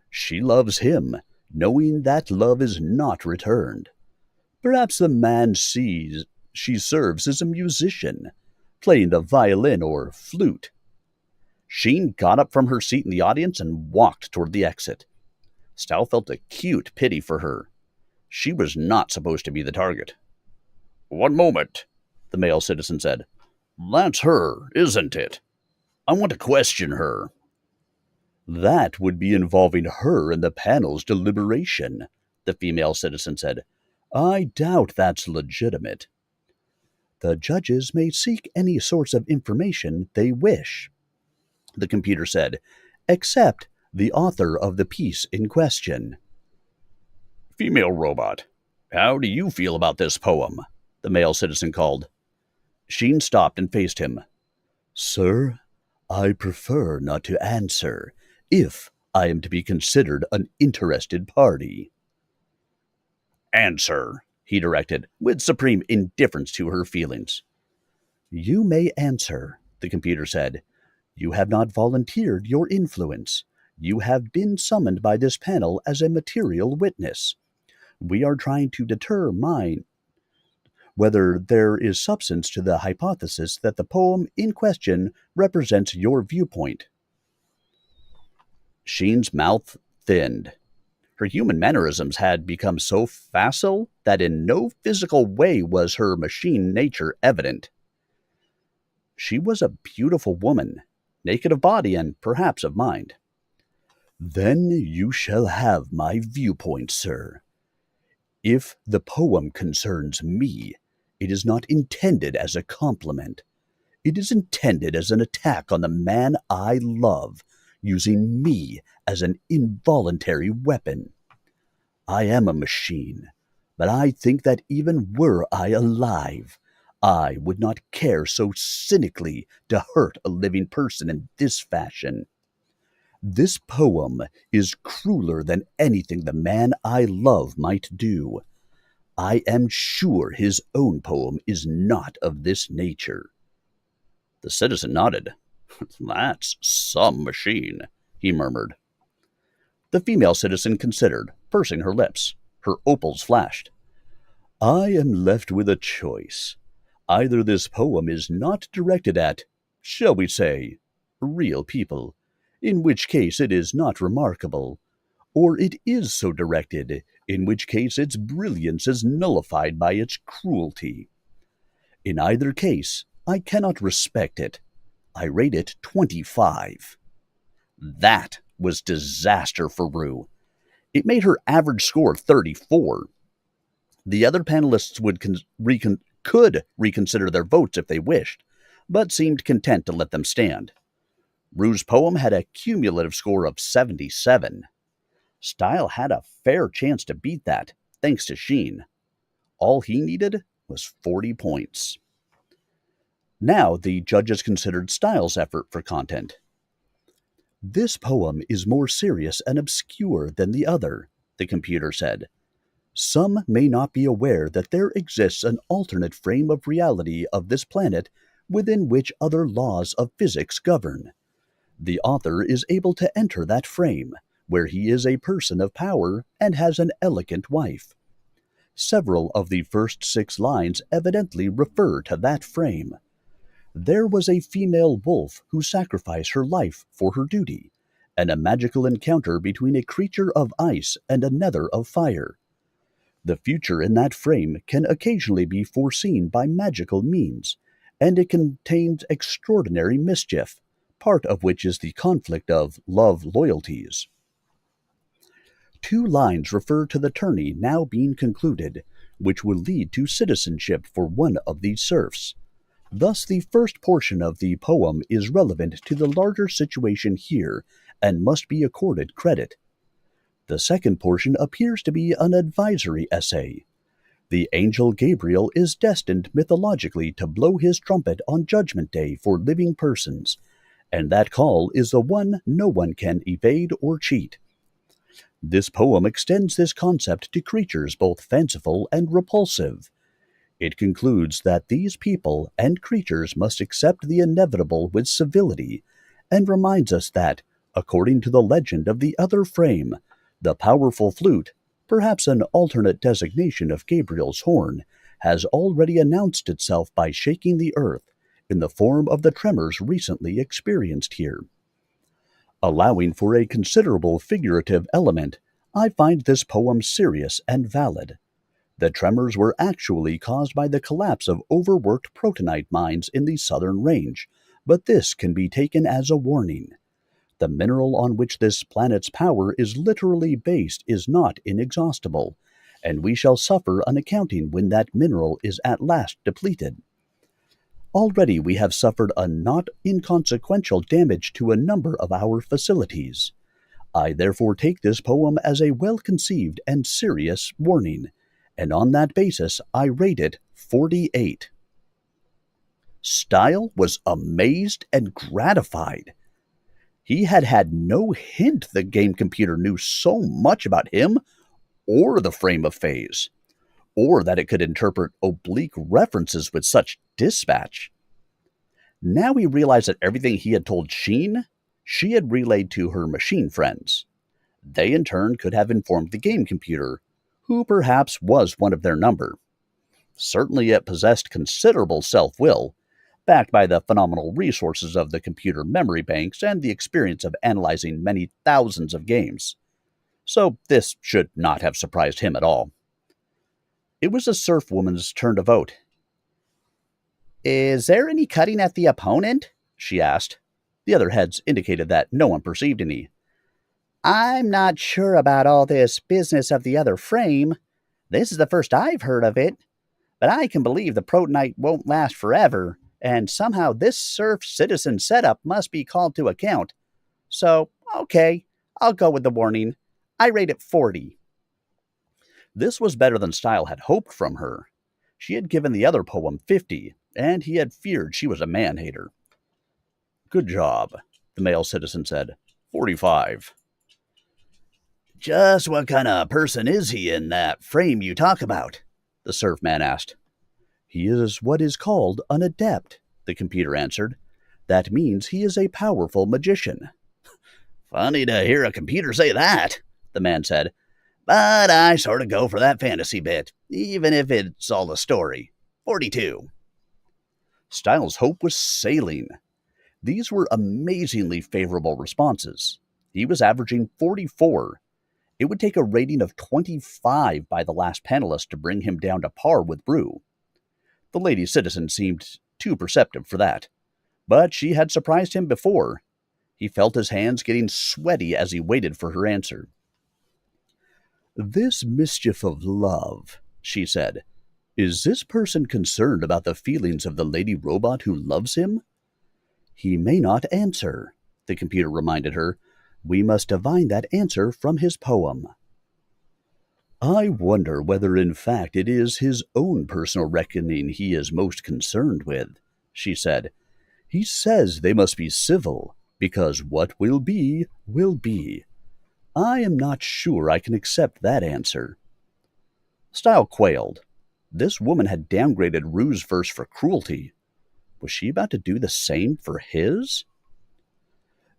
She loves him, knowing that love is not returned. Perhaps the man sees she serves as a musician, playing the violin or flute. Sheen got up from her seat in the audience and walked toward the exit. Style felt acute pity for her. She was not supposed to be the target. "One moment," the male citizen said. "That's her, isn't it? I want to question her." "That would be involving her in the panel's deliberation," the female citizen said. "I doubt that's legitimate." "The judges may seek any source of information they wish," the computer said, "except the author of the piece in question." "Female robot, how do you feel about this poem?" the male citizen called. Sheen stopped and faced him. "Sir, I prefer not to answer, if I am to be considered an interested party." "Answer," he directed, with supreme indifference to her feelings. "You may answer," the computer said. "You have not volunteered your influence. You have been summoned by this panel as a material witness. We are trying to determine whether there is substance to the hypothesis that the poem in question represents your viewpoint." Sheen's mouth thinned. Her human mannerisms had become so facile that in no physical way was her machine nature evident. She was a beautiful woman, naked of body and perhaps of mind. "Then you shall have my viewpoint, sir. If the poem concerns me, it is not intended as a compliment. It is intended as an attack on the man I love, using me as an involuntary weapon. I am a machine, but I think that even were I alive, I would not care so cynically to hurt a living person in this fashion. This poem is crueler than anything the man I love might do. I am sure his own poem is not of this nature." The citizen nodded. "That's some machine," he murmured. The female citizen considered, pursing her lips. Her opals flashed. "I am left with a choice. Either this poem is not directed at, shall we say, real people, in which case it is not remarkable, or it is so directed, in which case its brilliance is nullified by its cruelty. In either case, I cannot respect it. I rate it 25. That was disaster for Rue. It made her average score 34. The other panelists could reconsider their votes if they wished, but seemed content to let them stand. Rue's poem had a cumulative score of 77. Style had a fair chance to beat that, thanks to Sheen. All he needed was 40 points. Now the judges considered Style's effort for content. "This poem is more serious and obscure than the other," the computer said. "Some may not be aware that there exists an alternate frame of reality of this planet within which other laws of physics govern. The author is able to enter that frame, where he is a person of power and has an elegant wife. Several of the first 6 lines evidently refer to that frame. There was a female wolf who sacrificed her life for her duty, and a magical encounter between a creature of ice and a nether of fire. The future in that frame can occasionally be foreseen by magical means, and it contains extraordinary mischief, part of which is the conflict of love-loyalties. 2 lines refer to the tourney now being concluded, which will lead to citizenship for one of these serfs. Thus the first portion of the poem is relevant to the larger situation here and must be accorded credit. The second portion appears to be an advisory essay. The angel Gabriel is destined mythologically to blow his trumpet on Judgment Day for living persons, and that call is the one no one can evade or cheat. This poem extends this concept to creatures both fanciful and repulsive. It concludes that these people and creatures must accept the inevitable with civility, and reminds us that, according to the legend of the other frame, the powerful flute, perhaps an alternate designation of Gabriel's horn, has already announced itself by shaking the earth in the form of the tremors recently experienced here. Allowing for a considerable figurative element, I find this poem serious and valid. The tremors were actually caused by the collapse of overworked protonite mines in the southern range, but this can be taken as a warning. The mineral on which this planet's power is literally based is not inexhaustible, and we shall suffer an accounting when that mineral is at last depleted. Already we have suffered a not inconsequential damage to a number of our facilities. I therefore take this poem as a well-conceived and serious warning, and on that basis I rate it 48. Style was amazed and gratified. He had had no hint the game computer knew so much about him, or the frame of phase, or that it could interpret oblique references with such dispatch. Now he realized that everything he had told Sheen, she had relayed to her machine friends. They in turn could have informed the game computer, who perhaps was one of their number. Certainly it possessed considerable self-will, backed by the phenomenal resources of the computer memory banks and the experience of analyzing many thousands of games. So this should not have surprised him at all. It was a serf woman's turn to vote. "Is there any cutting at the opponent?" she asked. The other heads indicated that no one perceived any. "I'm not sure about all this business of the other frame. This is the first I've heard of it. But I can believe the protonite won't last forever, and somehow this serf citizen setup must be called to account. So, okay, I'll go with the warning. I rate it 40. This was better than Style had hoped from her. She had given the other poem 50, and he had feared she was a man-hater. "Good job," the male citizen said. 45. "Just what kind of person is he in that frame you talk about?" the serf man asked. "He is what is called an adept," the computer answered. "That means he is a powerful magician." "Funny to hear a computer say that," the man said. "But I sort of go for that fantasy bit, even if it's all a story. 42. Styles' hope was sailing. These were amazingly favorable responses. He was averaging 44. It would take a rating of 25 by the last panelist to bring him down to par with Brew. The lady citizen seemed too perceptive for that, but she had surprised him before. He felt his hands getting sweaty as he waited for her answer. "This mischief of love," she said. "Is this person concerned about the feelings of the lady robot who loves him?" "He may not answer," the computer reminded her. "We must divine that answer from his poem." "I wonder whether in fact it is his own personal reckoning he is most concerned with," she said. "He says they must be civil, because what will be, will be. I am not sure I can accept that answer." Style quailed. This woman had downgraded Rue's verse for cruelty. Was she about to do the same for his?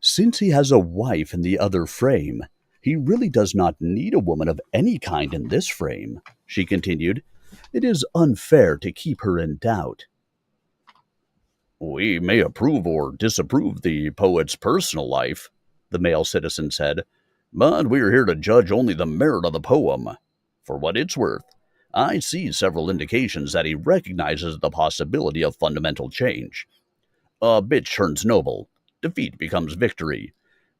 "Since he has a wife in the other frame, he really does not need a woman of any kind in this frame," she continued. "It is unfair to keep her in doubt." "We may approve or disapprove the poet's personal life," the male citizen said, "but we're here to judge only the merit of the poem. For what it's worth, I see several indications that he recognizes the possibility of fundamental change. A bitch turns noble. Defeat becomes victory.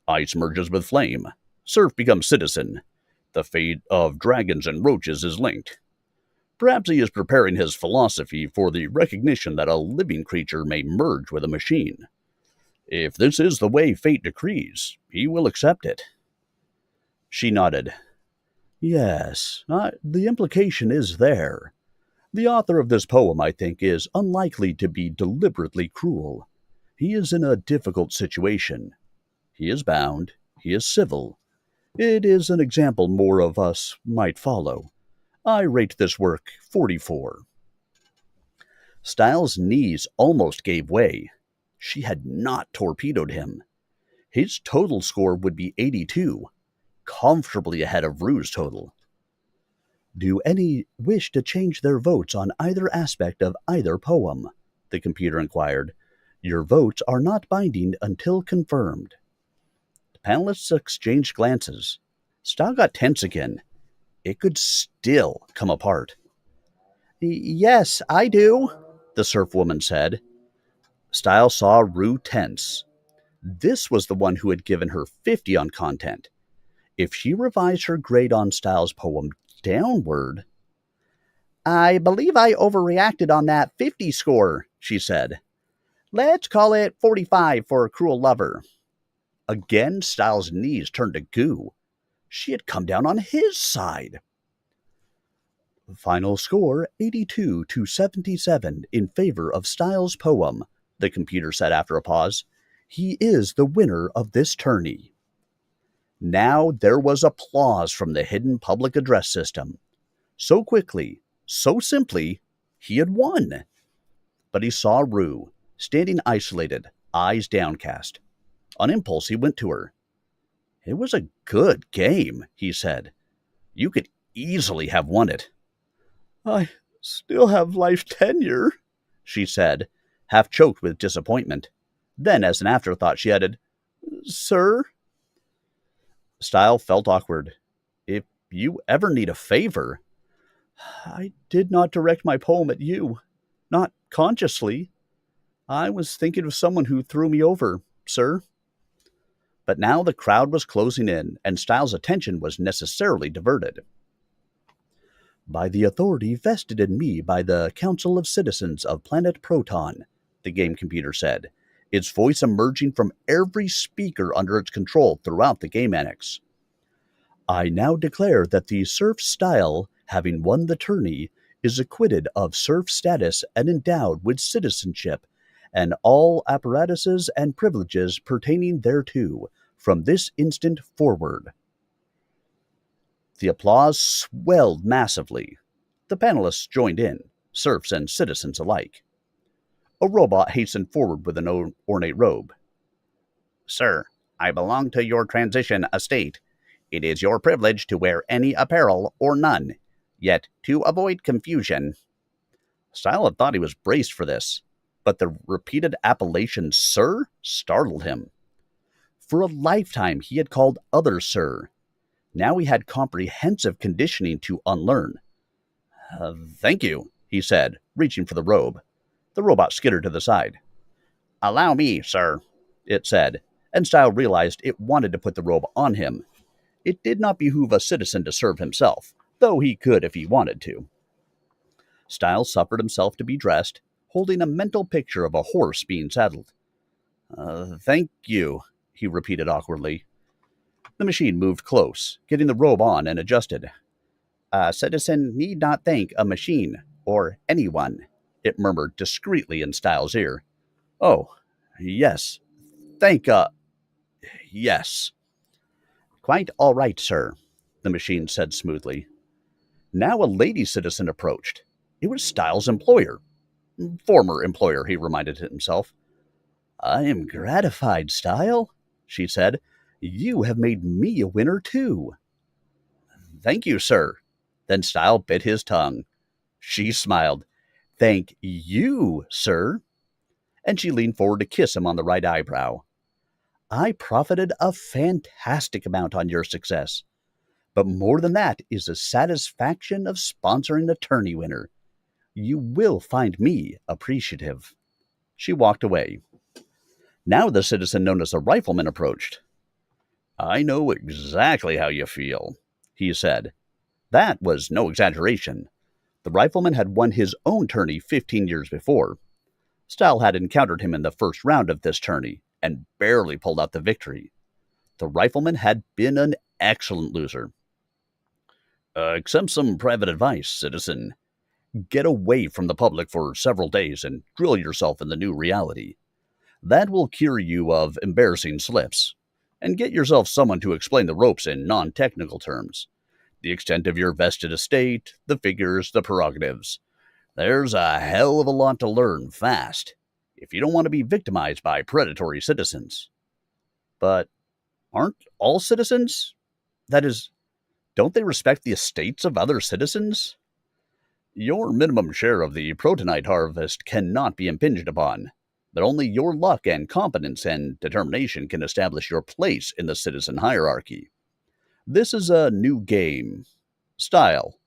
Ice merges with flame. Serf becomes citizen. The fate of dragons and roaches is linked. Perhaps he is preparing his philosophy for the recognition that a living creature may merge with a machine. If this is the way fate decrees, he will accept it." She nodded. Yes, the implication is there. The author of this poem, I think, is unlikely to be deliberately cruel. He is in a difficult situation. He is bound. He is civil. It is an example more of us might follow. I rate this work 44. Styles' knees almost gave way. She had not torpedoed him. His total score would be 82, comfortably ahead of Rue's total. Do any wish to change their votes on either aspect of either poem? The computer inquired. Your votes are not binding until confirmed. The panelists exchanged glances. Style got tense again. It could still come apart. Yes, I do, the surf woman said. Style saw Rue tense. This was the one who had given her 50 on content. If she revised her grade on Styles' poem downward... I believe I overreacted on that 50 score, she said. Let's call it 45 for Cruel Lover. Again, Styles' knees turned to goo. She had come down on his side. Final score 82 to 77 in favor of Styles' poem, the computer said after a pause. He is the winner of this tourney. Now there was applause from the hidden public address system. So quickly, so simply, he had won. But he saw Rue, standing isolated, eyes downcast. On impulse, he went to her. It was a good game, he said. You could easily have won it. I still have life tenure, she said, half choked with disappointment. Then, as an afterthought, she added, Sir? Style felt awkward. If you ever need a favor... I did not direct my poem at you. Not consciously. I was thinking of someone who threw me over, sir. But now the crowd was closing in, and Styles' attention was necessarily diverted. By the authority vested in me by the Council of Citizens of Planet Proton, the game computer said, its voice emerging from every speaker under its control throughout the game annex. I now declare that the Surf Style, having won the tourney, is acquitted of Surf status and endowed with citizenship, and all apparatuses and privileges pertaining thereto, from this instant forward. The applause swelled massively. The panelists joined in, serfs and citizens alike. A robot hastened forward with an ornate robe. Sir, I belong to your transition estate. It is your privilege to wear any apparel or none, yet to avoid confusion. Style had thought he was braced for this, but the repeated appellation Sir startled him. For a lifetime he had called others Sir. Now he had comprehensive conditioning to unlearn. Thank you, he said, reaching for the robe. The robot skittered to the side. Allow me, sir, it said, and Style realized it wanted to put the robe on him. It did not behoove a citizen to serve himself, though he could if he wanted to. Style suffered himself to be dressed, holding a mental picture of a horse being saddled. Thank you, he repeated awkwardly. The machine moved close, getting the robe on and adjusted. A citizen need not thank a machine, or anyone, it murmured discreetly in Styles' ear. Oh, yes. Yes. Quite all right, sir, the machine said smoothly. Now a lady citizen approached. It was Styles' employer. Former employer, he reminded himself. I am gratified, Style, she said. You have made me a winner, too. Thank you, sir. Then Style bit his tongue. She smiled. Thank you, sir. And she leaned forward to kiss him on the right eyebrow. I profited a fantastic amount on your success. But more than that is the satisfaction of sponsoring a tourney winner. You will find me appreciative. She walked away. Now the citizen known as the rifleman approached. I know exactly how you feel, he said. That was no exaggeration. The rifleman had won his own tourney 15 years before. Style had encountered him in the first round of this tourney and barely pulled out the victory. The rifleman had been an excellent loser. Accept some private advice, citizen. Get away from the public for several days and drill yourself in the new reality. That will cure you of embarrassing slips. And get yourself someone to explain the ropes in non-technical terms. The extent of your vested estate, the figures, the prerogatives. There's a hell of a lot to learn fast, if you don't want to be victimized by predatory citizens. But aren't all citizens? That is, don't they respect the estates of other citizens? Your minimum share of the protonite harvest cannot be impinged upon, but only your luck and competence and determination can establish your place in the citizen hierarchy. This is a new game. Style.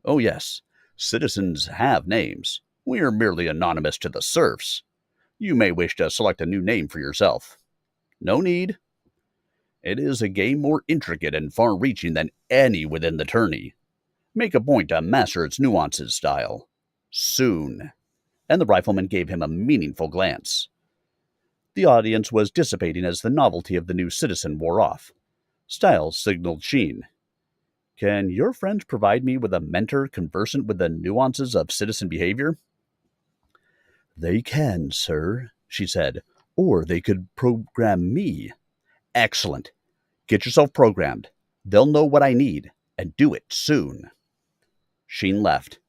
Oh yes, citizens have names. We are merely anonymous to the serfs. You may wish to select a new name for yourself. No need. It is a game more intricate and far-reaching than any within the tourney. Make a point to master its nuances, Style. Soon. And the rifleman gave him a meaningful glance. The audience was dissipating as the novelty of the new citizen wore off. Style signaled Sheen. Can your friends provide me with a mentor conversant with the nuances of citizen behavior? They can, sir, she said, or they could program me. Excellent. Get yourself programmed. They'll know what I need, and do it soon. Sheen left.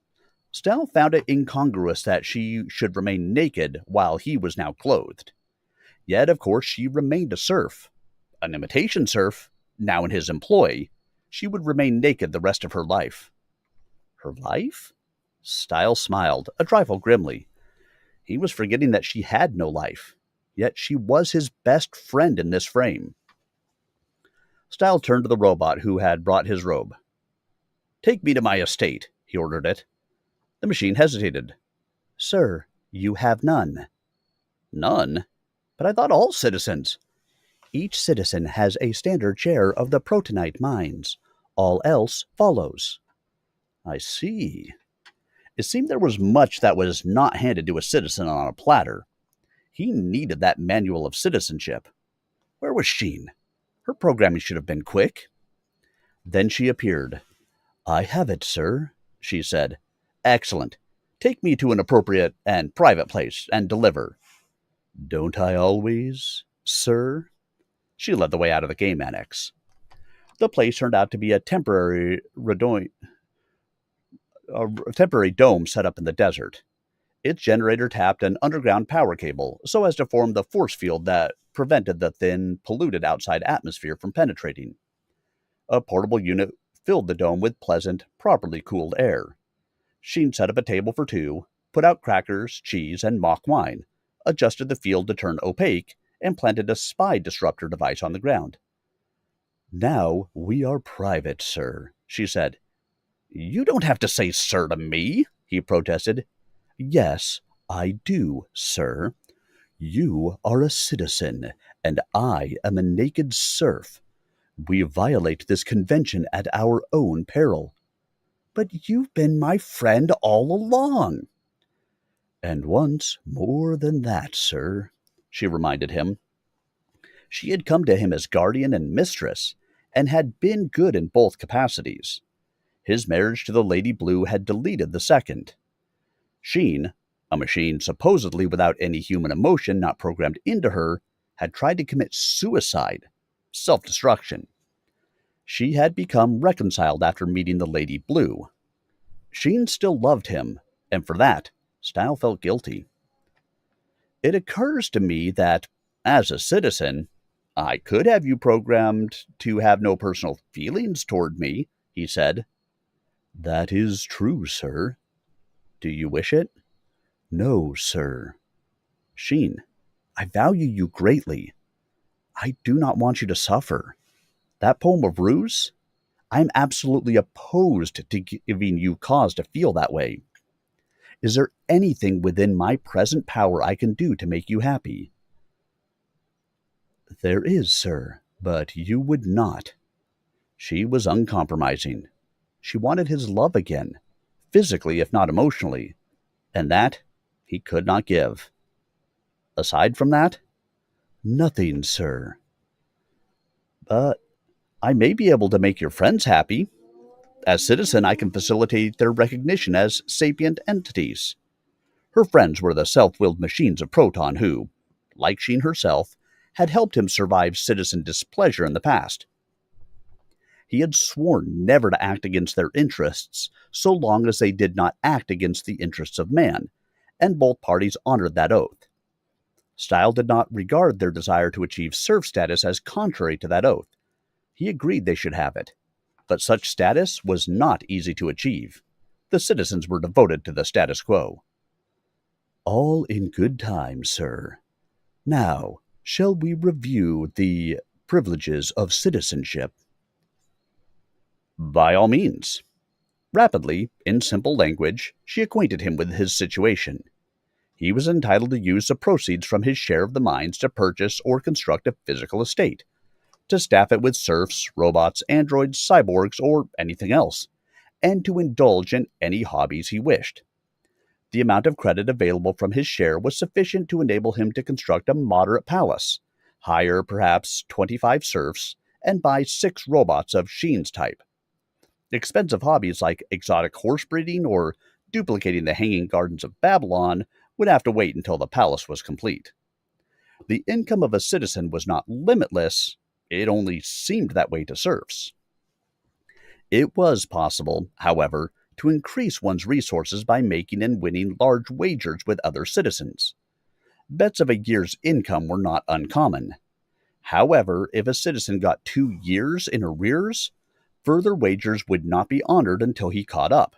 Style found it incongruous that she should remain naked while he was now clothed. Yet, of course, she remained a serf. An imitation serf, now in his employ. She would remain naked the rest of her life. Her life? Style smiled, a trifle grimly. He was forgetting that she had no life, yet she was his best friend in this frame. Style turned to the robot who had brought his robe. Take me to my estate, he ordered it. The machine hesitated. Sir, you have none. None? But I thought all citizens. Each citizen has a standard share of the protonite mines. All else follows. I see. It seemed there was much that was not handed to a citizen on a platter. He needed that manual of citizenship. Where was Sheen? Her programming should have been quick. Then she appeared. I have it, sir, she said. Excellent. Take me to an appropriate and private place and deliver. Don't I always, sir? She led the way out of the game annex. The place turned out to be a temporary dome set up in the desert. Its generator tapped an underground power cable so as to form the force field that prevented the thin, polluted outside atmosphere from penetrating. A portable unit filled the dome with pleasant, properly cooled air. Sheen set up a table for two, put out crackers, cheese, and mock wine, adjusted the field to turn opaque, and planted a spy disruptor device on the ground. Now we are private, sir, she said. You don't have to say sir to me, he protested. Yes, I do, sir. You are a citizen, and I am a naked serf. We violate this convention at our own peril. But you've been my friend all along. And once more than that, sir, she reminded him. She had come to him as guardian and mistress, and had been good in both capacities. His marriage to the Lady Blue had deleted the second. Sheen, a machine supposedly without any human emotion not programmed into her, had tried to commit suicide, self-destruction. She had become reconciled after meeting the Lady Blue. Sheen still loved him, and for that, Style felt guilty. It occurs to me that, as a citizen, I could have you programmed to have no personal feelings toward me, he said. That is true, sir. Do you wish it? No, sir. Sheen, I value you greatly. I do not want you to suffer. That poem of Ruse? I am absolutely opposed to giving you cause to feel that way. Is there anything within my present power I can do to make you happy? There is, sir, but you would not. She was uncompromising. She wanted his love again, physically if not emotionally, and that he could not give. Aside from that, nothing, sir. But I may be able to make your friends happy. As citizen, I can facilitate their recognition as sapient entities. Her friends were the self-willed machines of Proton who, like Sheen herself, had helped him survive citizen displeasure in the past. He had sworn never to act against their interests so long as they did not act against the interests of man, and both parties honored that oath. Style did not regard their desire to achieve serf status as contrary to that oath. He agreed they should have it, but such status was not easy to achieve. The citizens were devoted to the status quo. All in good time, sir. Now, shall we review the privileges of citizenship? By all means. Rapidly, in simple language, she acquainted him with his situation. He was entitled to use the proceeds from his share of the mines to purchase or construct a physical estate, to staff it with serfs, robots, androids, cyborgs, or anything else, and to indulge in any hobbies he wished. The amount of credit available from his share was sufficient to enable him to construct a moderate palace, hire perhaps 25 serfs, and buy 6 robots of Sheen's type. Expensive hobbies like exotic horse breeding or duplicating the Hanging Gardens of Babylon would have to wait until the palace was complete. The income of a citizen was not limitless, it only seemed that way to serfs. It was possible, however, to increase one's resources by making and winning large wagers with other citizens. Bets of a year's income were not uncommon. However, if a citizen got 2 years in arrears, further wagers would not be honored until he caught up.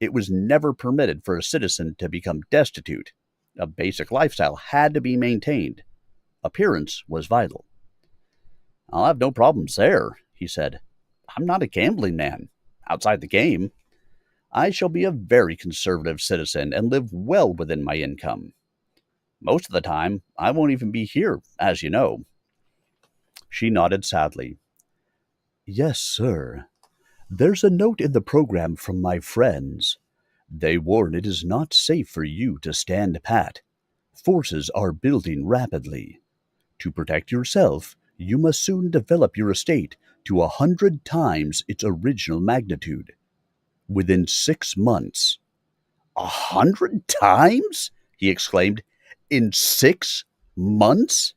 It was never permitted for a citizen to become destitute. A basic lifestyle had to be maintained. Appearance was vital. I'll have no problems there, he said. I'm not a gambling man. Outside the game, I shall be a very conservative citizen and live well within my income. Most of the time, I won't even be here, as you know. She nodded sadly. Yes, sir. There's a note in the program from my friends. They warn it is not safe for you to stand pat. Forces are building rapidly. To protect yourself, you must soon develop your estate to 100 times its original magnitude. Within 6 months. 100 times? He exclaimed. In 6 months?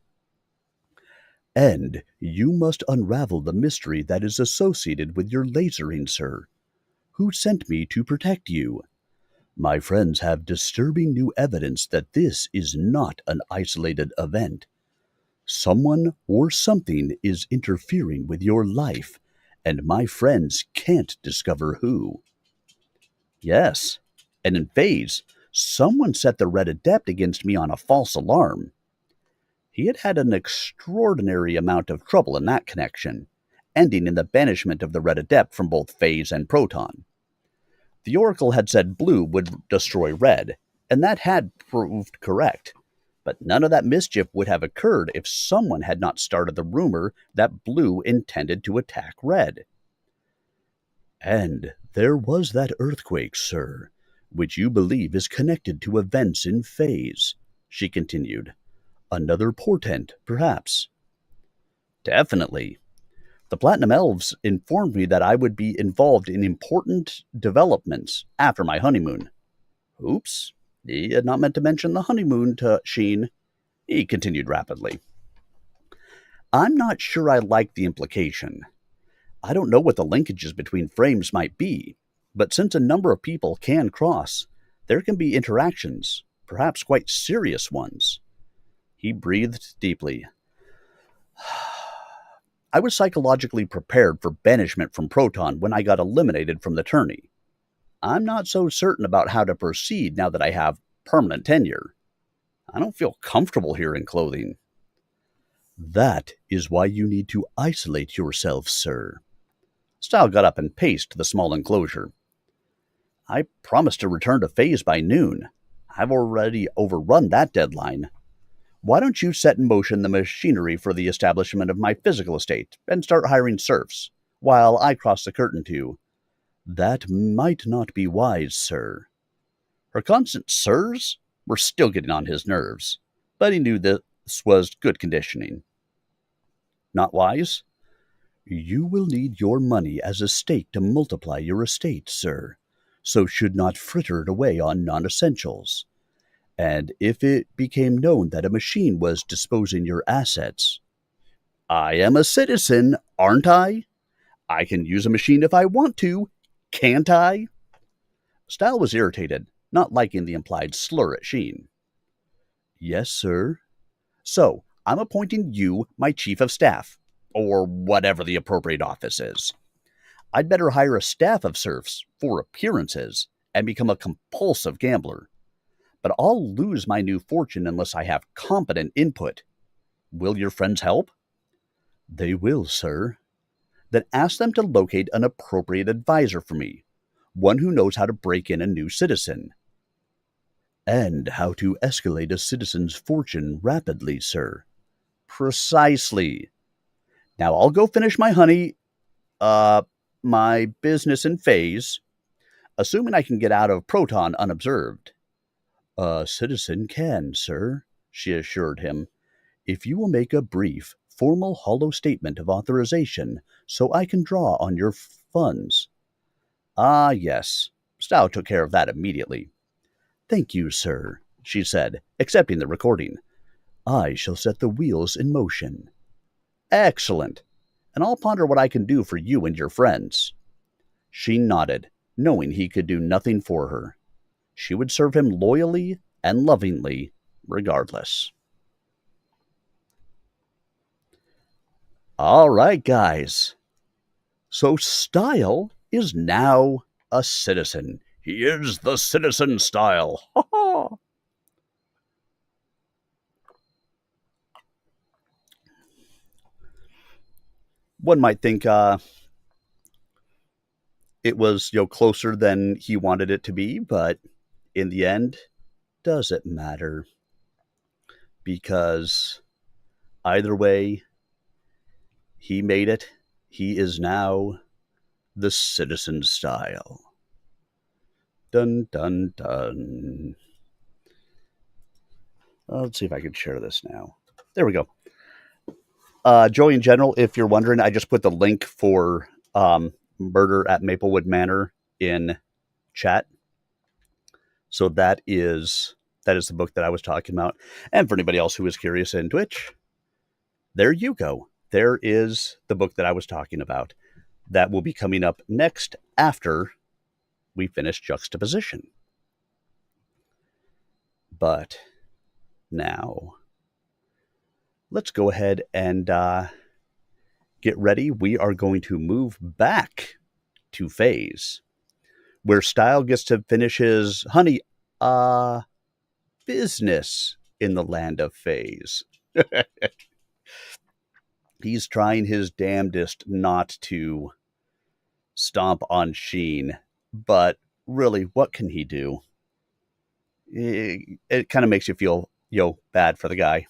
And you must unravel the mystery that is associated with your lasering, sir. Who sent me to protect you? My friends have disturbing new evidence that this is not an isolated event. Someone or something is interfering with your life, and my friends can't discover who. Yes, and in phase, someone set the Red Adept against me on a false alarm. He had had an extraordinary amount of trouble in that connection, ending in the banishment of the Red Adept from both Phase and Proton. The Oracle had said Blue would destroy Red, and that had proved correct. But none of that mischief would have occurred if someone had not started the rumor that Blue intended to attack Red. And there was that earthquake, sir, which you believe is connected to events in Phase, she continued. Another portent, perhaps. Definitely. The Platinum Elves informed me that I would be involved in important developments after my honeymoon. Oops, he had not meant to mention the honeymoon to Sheen. He continued rapidly. I'm not sure I like the implication. I don't know what the linkages between frames might be, but since a number of people can cross, there can be interactions, perhaps quite serious ones. He breathed deeply. I was psychologically prepared for banishment from Proton when I got eliminated from the tourney. I'm not so certain about how to proceed now that I have permanent tenure. I don't feel comfortable here in clothing. That is why you need to isolate yourself, sir. Style got up and paced to the small enclosure. I promised to return to Phase by noon. I've already overrun that deadline. Why don't you set in motion the machinery for the establishment of my physical estate and start hiring serfs, while I cross the curtain to... That might not be wise, sir. Her constant sirs were still getting on his nerves, but he knew this was good conditioning. Not wise? You will need your money as a stake to multiply your estate, sir, so should not fritter it away on non-essentials. And if it became known that a machine was disposing your assets, I am a citizen, aren't I? I can use a machine if I want to, can't I? Style was irritated, not liking the implied slur at Sheen. Yes, sir. So, I'm appointing you my chief of staff, or whatever the appropriate office is. I'd better hire a staff of serfs for appearances and become a compulsive gambler. But I'll lose my new fortune unless I have competent input. Will your friends help? They will, sir. Then ask them to locate an appropriate advisor for me, one who knows how to break in a new citizen. And how to escalate a citizen's fortune rapidly, sir. Precisely. Now I'll go finish my my business in phase, assuming I can get out of Proton unobserved. A citizen can, sir, she assured him, if you will make a brief, formal hollow statement of authorization so I can draw on your funds. Ah, yes. Stow took care of that immediately. Thank you, sir, she said, accepting the recording. I shall set the wheels in motion. Excellent. And I'll ponder what I can do for you and your friends. She nodded, knowing he could do nothing for her. She would serve him loyally and lovingly, regardless. All right, guys. So Style is now a citizen. He is the citizen Style. Ha ha! One might think it was closer than he wanted it to be, but in the end, does it matter? Because either way, he made it. He is now the citizen Style. Dun, dun, dun. Let's see if I can share this now. There we go. Joey in general, if you're wondering, I just put the link for Murder at Maplewood Manor in chat. So that is the book that I was talking about. And for anybody else who is curious in Twitch, there you go. There is the book that I was talking about. That will be coming up next after we finish Juxtaposition. But now, let's go ahead and get ready. We are going to move back to phase, where Style gets to finish his business in the land of phase. He's trying his damnedest not to stomp on Sheen, but really, what can he do? It kind of makes you feel, bad for the guy.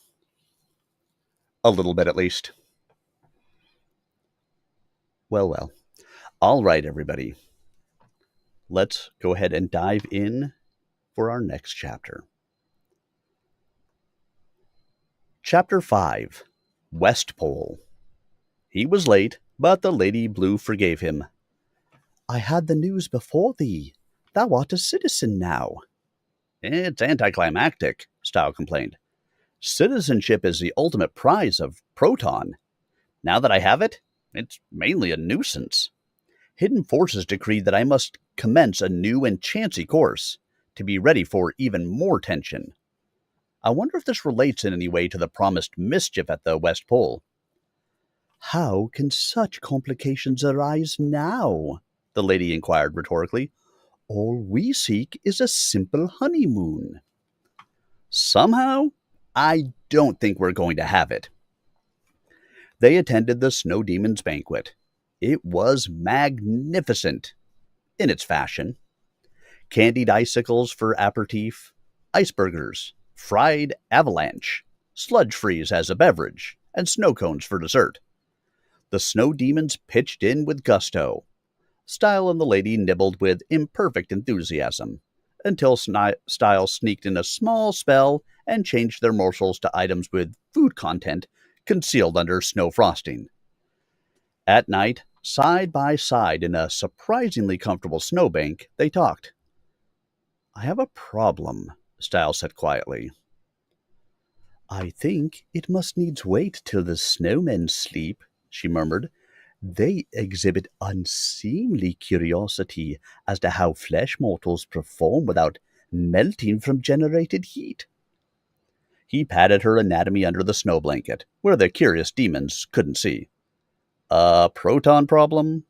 A little bit, at least. Well. All right, everybody. Let's go ahead and dive in for our next chapter. Chapter 5, West Pole. He was late, but the Lady Blue forgave him. I had the news before thee. Thou art a citizen now. It's anticlimactic, Style complained. Citizenship is the ultimate prize of Proton. Now that I have it, it's mainly a nuisance. Hidden Forces decreed that I must commence a new and chancy course to be ready for even more tension. I wonder if this relates in any way to the promised mischief at the West Pole. How can such complications arise now? The lady inquired rhetorically. All we seek is a simple honeymoon. Somehow, I don't think we're going to have it. They attended the Snow Demon's banquet. It was magnificent in its fashion. Candied icicles for aperitif, iceburgers, fried avalanche, sludge freeze as a beverage, and snow cones for dessert. The Snow Demons pitched in with gusto. Style and the lady nibbled with imperfect enthusiasm, until Style sneaked in a small spell and changed their morsels to items with food content concealed under snow frosting. At night, side by side in a surprisingly comfortable snowbank, they talked. I have a problem, Styles said quietly. I think it must needs wait till the snowmen sleep, she murmured. They exhibit unseemly curiosity as to how flesh mortals perform without melting from generated heat. He patted her anatomy under the snow blanket, where the curious demons couldn't see. A proton problem?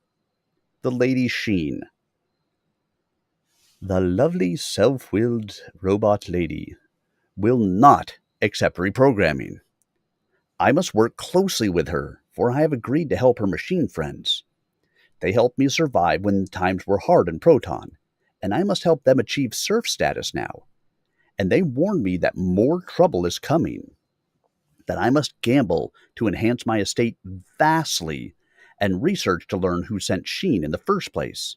The Lady Sheen. The lovely self-willed robot lady will not accept reprogramming. I must work closely with her, for I have agreed to help her machine friends. They helped me survive when times were hard in Proton, and I must help them achieve serf status now. And they warned me that more trouble is coming, that I must gamble to enhance my estate vastly and research to learn who sent Sheen in the first place.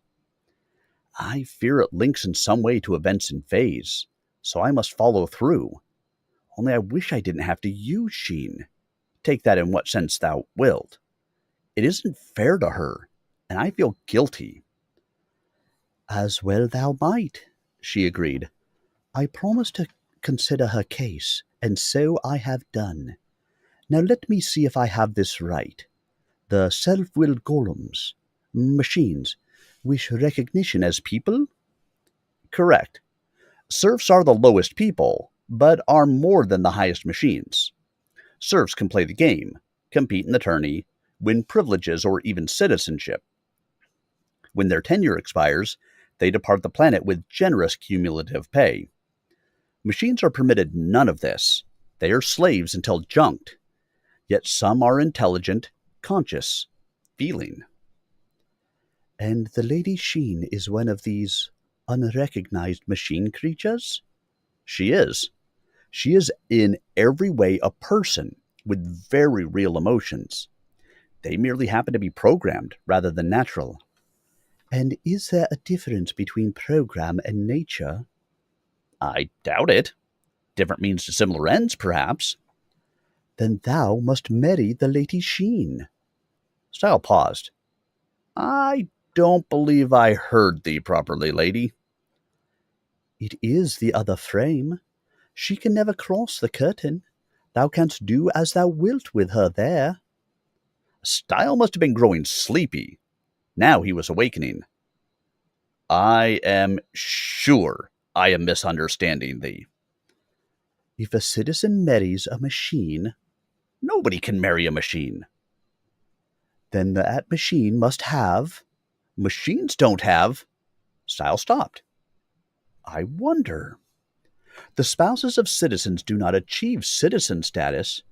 I fear it links in some way to events in Phase, so I must follow through. Only I wish I didn't have to use Sheen. Take that in what sense thou wilt. It isn't fair to her, and I feel guilty. As well thou might, she agreed. I promised to consider her case, and so I have done. Now let me see if I have this right. The self-willed golems, machines, wish recognition as people? Correct. Serfs are the lowest people, but are more than the highest machines. Serfs can play the game, compete in the tourney, win privileges or even citizenship. When their tenure expires, they depart the planet with generous cumulative pay. Machines are permitted none of this. They are slaves until junked. Yet some are intelligent, conscious, feeling. And the Lady Sheen is one of these unrecognized machine creatures? She is. She is in every way a person with very real emotions. They merely happen to be programmed rather than natural. And is there a difference between program and nature? I doubt it. Different means to similar ends, perhaps. Then thou must marry the Lady Sheen. Style paused. I don't believe I heard thee properly, lady. It is the other frame. She can never cross the curtain. Thou canst do as thou wilt with her there. Style must have been growing sleepy. Now he was awakening. I am sure I am misunderstanding thee. If a citizen marries a machine, nobody can marry a machine. Then that machine must have. Machines don't have. Style stopped. I wonder. The spouses of citizens do not achieve citizen status,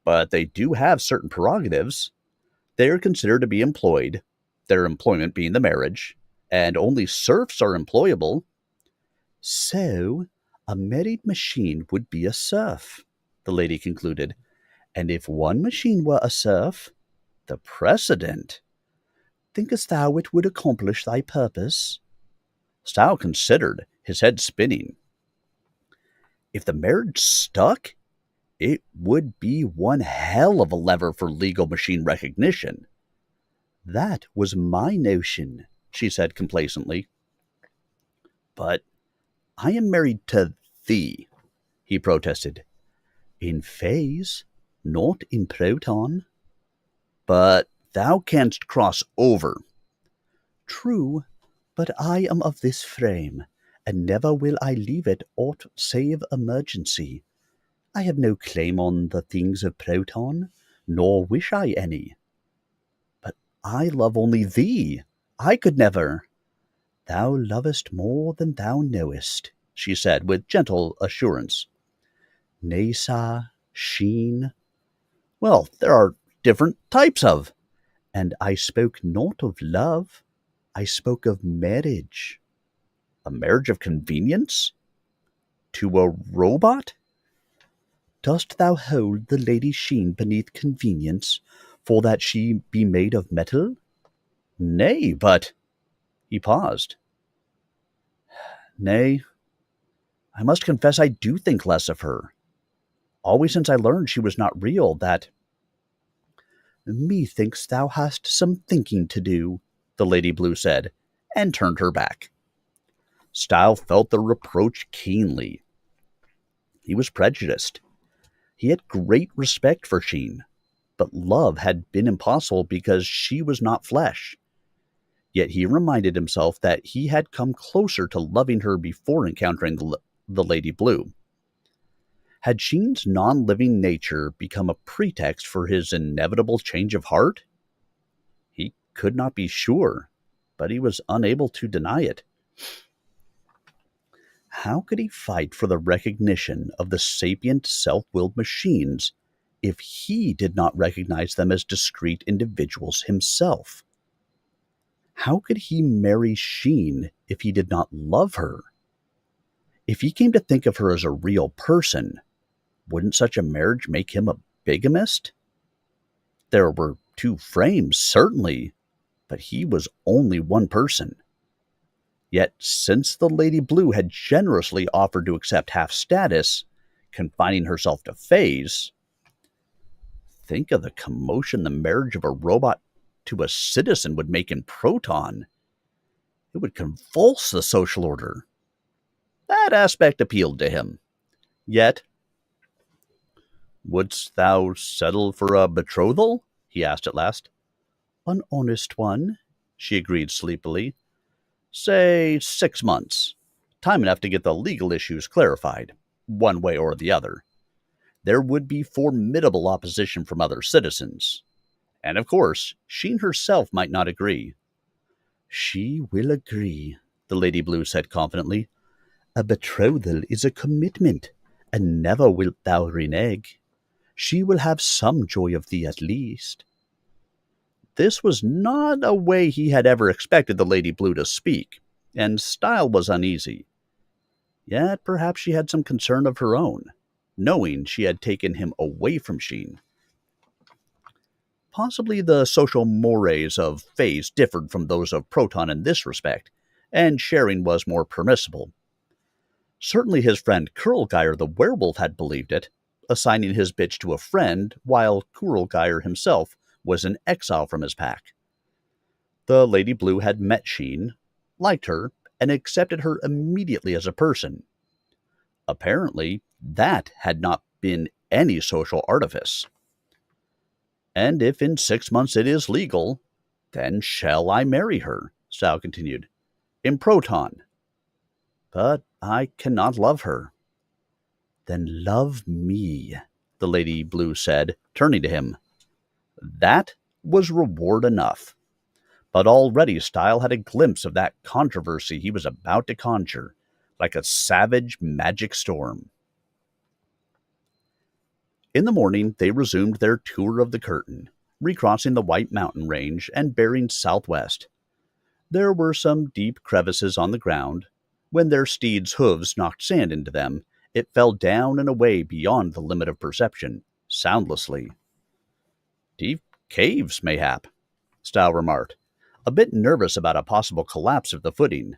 but they do have certain prerogatives. They are considered to be employed, their employment being the marriage, and only serfs are employable. So, a married machine would be a serf, the lady concluded. And if one machine were a serf, the precedent. Thinkest thou it would accomplish thy purpose? Style considered, his head spinning. If the marriage stuck, it would be one hell of a lever for legal machine recognition. That was my notion, she said complacently. But I am married to thee, he protested. In phase, not in proton. But thou canst cross over. True, but I am of this frame, and never will I leave it aught save emergency. I have no claim on the things of Proton, nor wish I any. But I love only thee. I could never. Thou lovest more than thou knowest, she said with gentle assurance. Nesa, Sheen. Well, there are different types of. And I spoke not of love. I spoke of marriage. A marriage of convenience? To a robot? Dost thou hold the Lady Sheen beneath convenience, for that she be made of metal? Nay, but... He paused. Nay, I must confess I do think less of her. Always since I learned she was not real, that... "Methinks thou hast some thinking to do," the Lady Blue said, and turned her back. Style felt the reproach keenly. He was prejudiced. He had great respect for Sheen, but love had been impossible because she was not flesh. Yet he reminded himself that he had come closer to loving her before encountering the Lady Blue. Had Sheen's non-living nature become a pretext for his inevitable change of heart? He could not be sure, but he was unable to deny it. How could he fight for the recognition of the sapient, self-willed machines if he did not recognize them as discrete individuals himself? How could he marry Sheen if he did not love her? If he came to think of her as a real person, wouldn't such a marriage make him a bigamist? There were two frames, certainly, but he was only one person. Yet, since the Lady Blue had generously offered to accept half status, confining herself to phase, think of the commotion the marriage of a robot to a citizen would make in Proton. It would convulse the social order. That aspect appealed to him. Yet, "Wouldst thou settle for a betrothal?" he asked at last. "An honest one," she agreed sleepily. "Say 6 months. Time enough to get the legal issues clarified, one way or the other. There would be formidable opposition from other citizens. And of course, Sheen herself might not agree." "She will agree," the Lady Blue said confidently. "A betrothal is a commitment, and never wilt thou renege. She will have some joy of thee at least." This was not a way he had ever expected the Lady Blue to speak, and Style was uneasy. Yet perhaps she had some concern of her own, knowing she had taken him away from Sheen. Possibly the social mores of Phase differed from those of Proton in this respect, and sharing was more permissible. Certainly his friend Kurlgeir the werewolf had believed it, assigning his bitch to a friend, while Kurlgeir himself was in exile from his pack. The Lady Blue had met Sheen, liked her, and accepted her immediately as a person. Apparently, that had not been any social artifice. "And if in 6 months it is legal, then shall I marry her," Style continued, "in Proton. But I cannot love her." "Then love me," the Lady Blue said, turning to him. That was reward enough. But already Style had a glimpse of that controversy he was about to conjure, like a savage magic storm. In the morning, they resumed their tour of the curtain, recrossing the White Mountain Range and bearing southwest. There were some deep crevices on the ground. When their steeds' hooves knocked sand into them, it fell down and away beyond the limit of perception, soundlessly. "Deep caves, mayhap," Style remarked, a bit nervous about a possible collapse of the footing.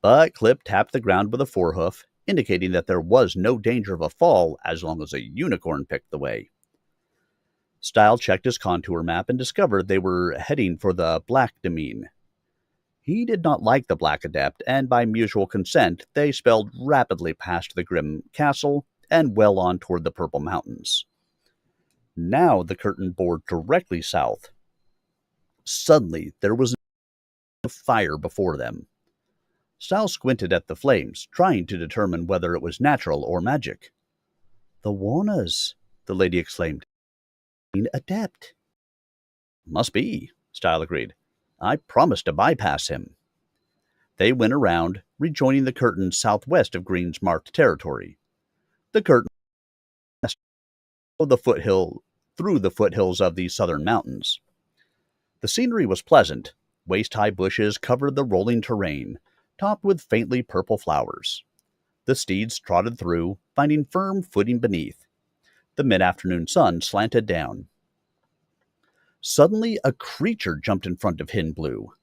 But Clip tapped the ground with a forehoof, indicating that there was no danger of a fall as long as a unicorn picked the way. Style checked his contour map and discovered they were heading for the Black Demesne. He did not like the Black Adept, and by mutual consent, they spelled rapidly past the grim castle and well on toward the Purple Mountains. Now the curtain bore directly south. Suddenly, there was a fire before them. Style squinted at the flames, trying to determine whether it was natural or magic. "The Warners," the lady exclaimed. "Adept." "Must be," Style agreed. "I promised to bypass him." They went around, rejoining the curtain southwest of Green's marked territory. The curtain through the foothills of the southern mountains. The scenery was pleasant. Waist-high bushes covered the rolling terrain, topped with faintly purple flowers. The steeds trotted through, finding firm footing beneath. The mid-afternoon sun slanted down. Suddenly, a creature jumped in front of Hin Blue.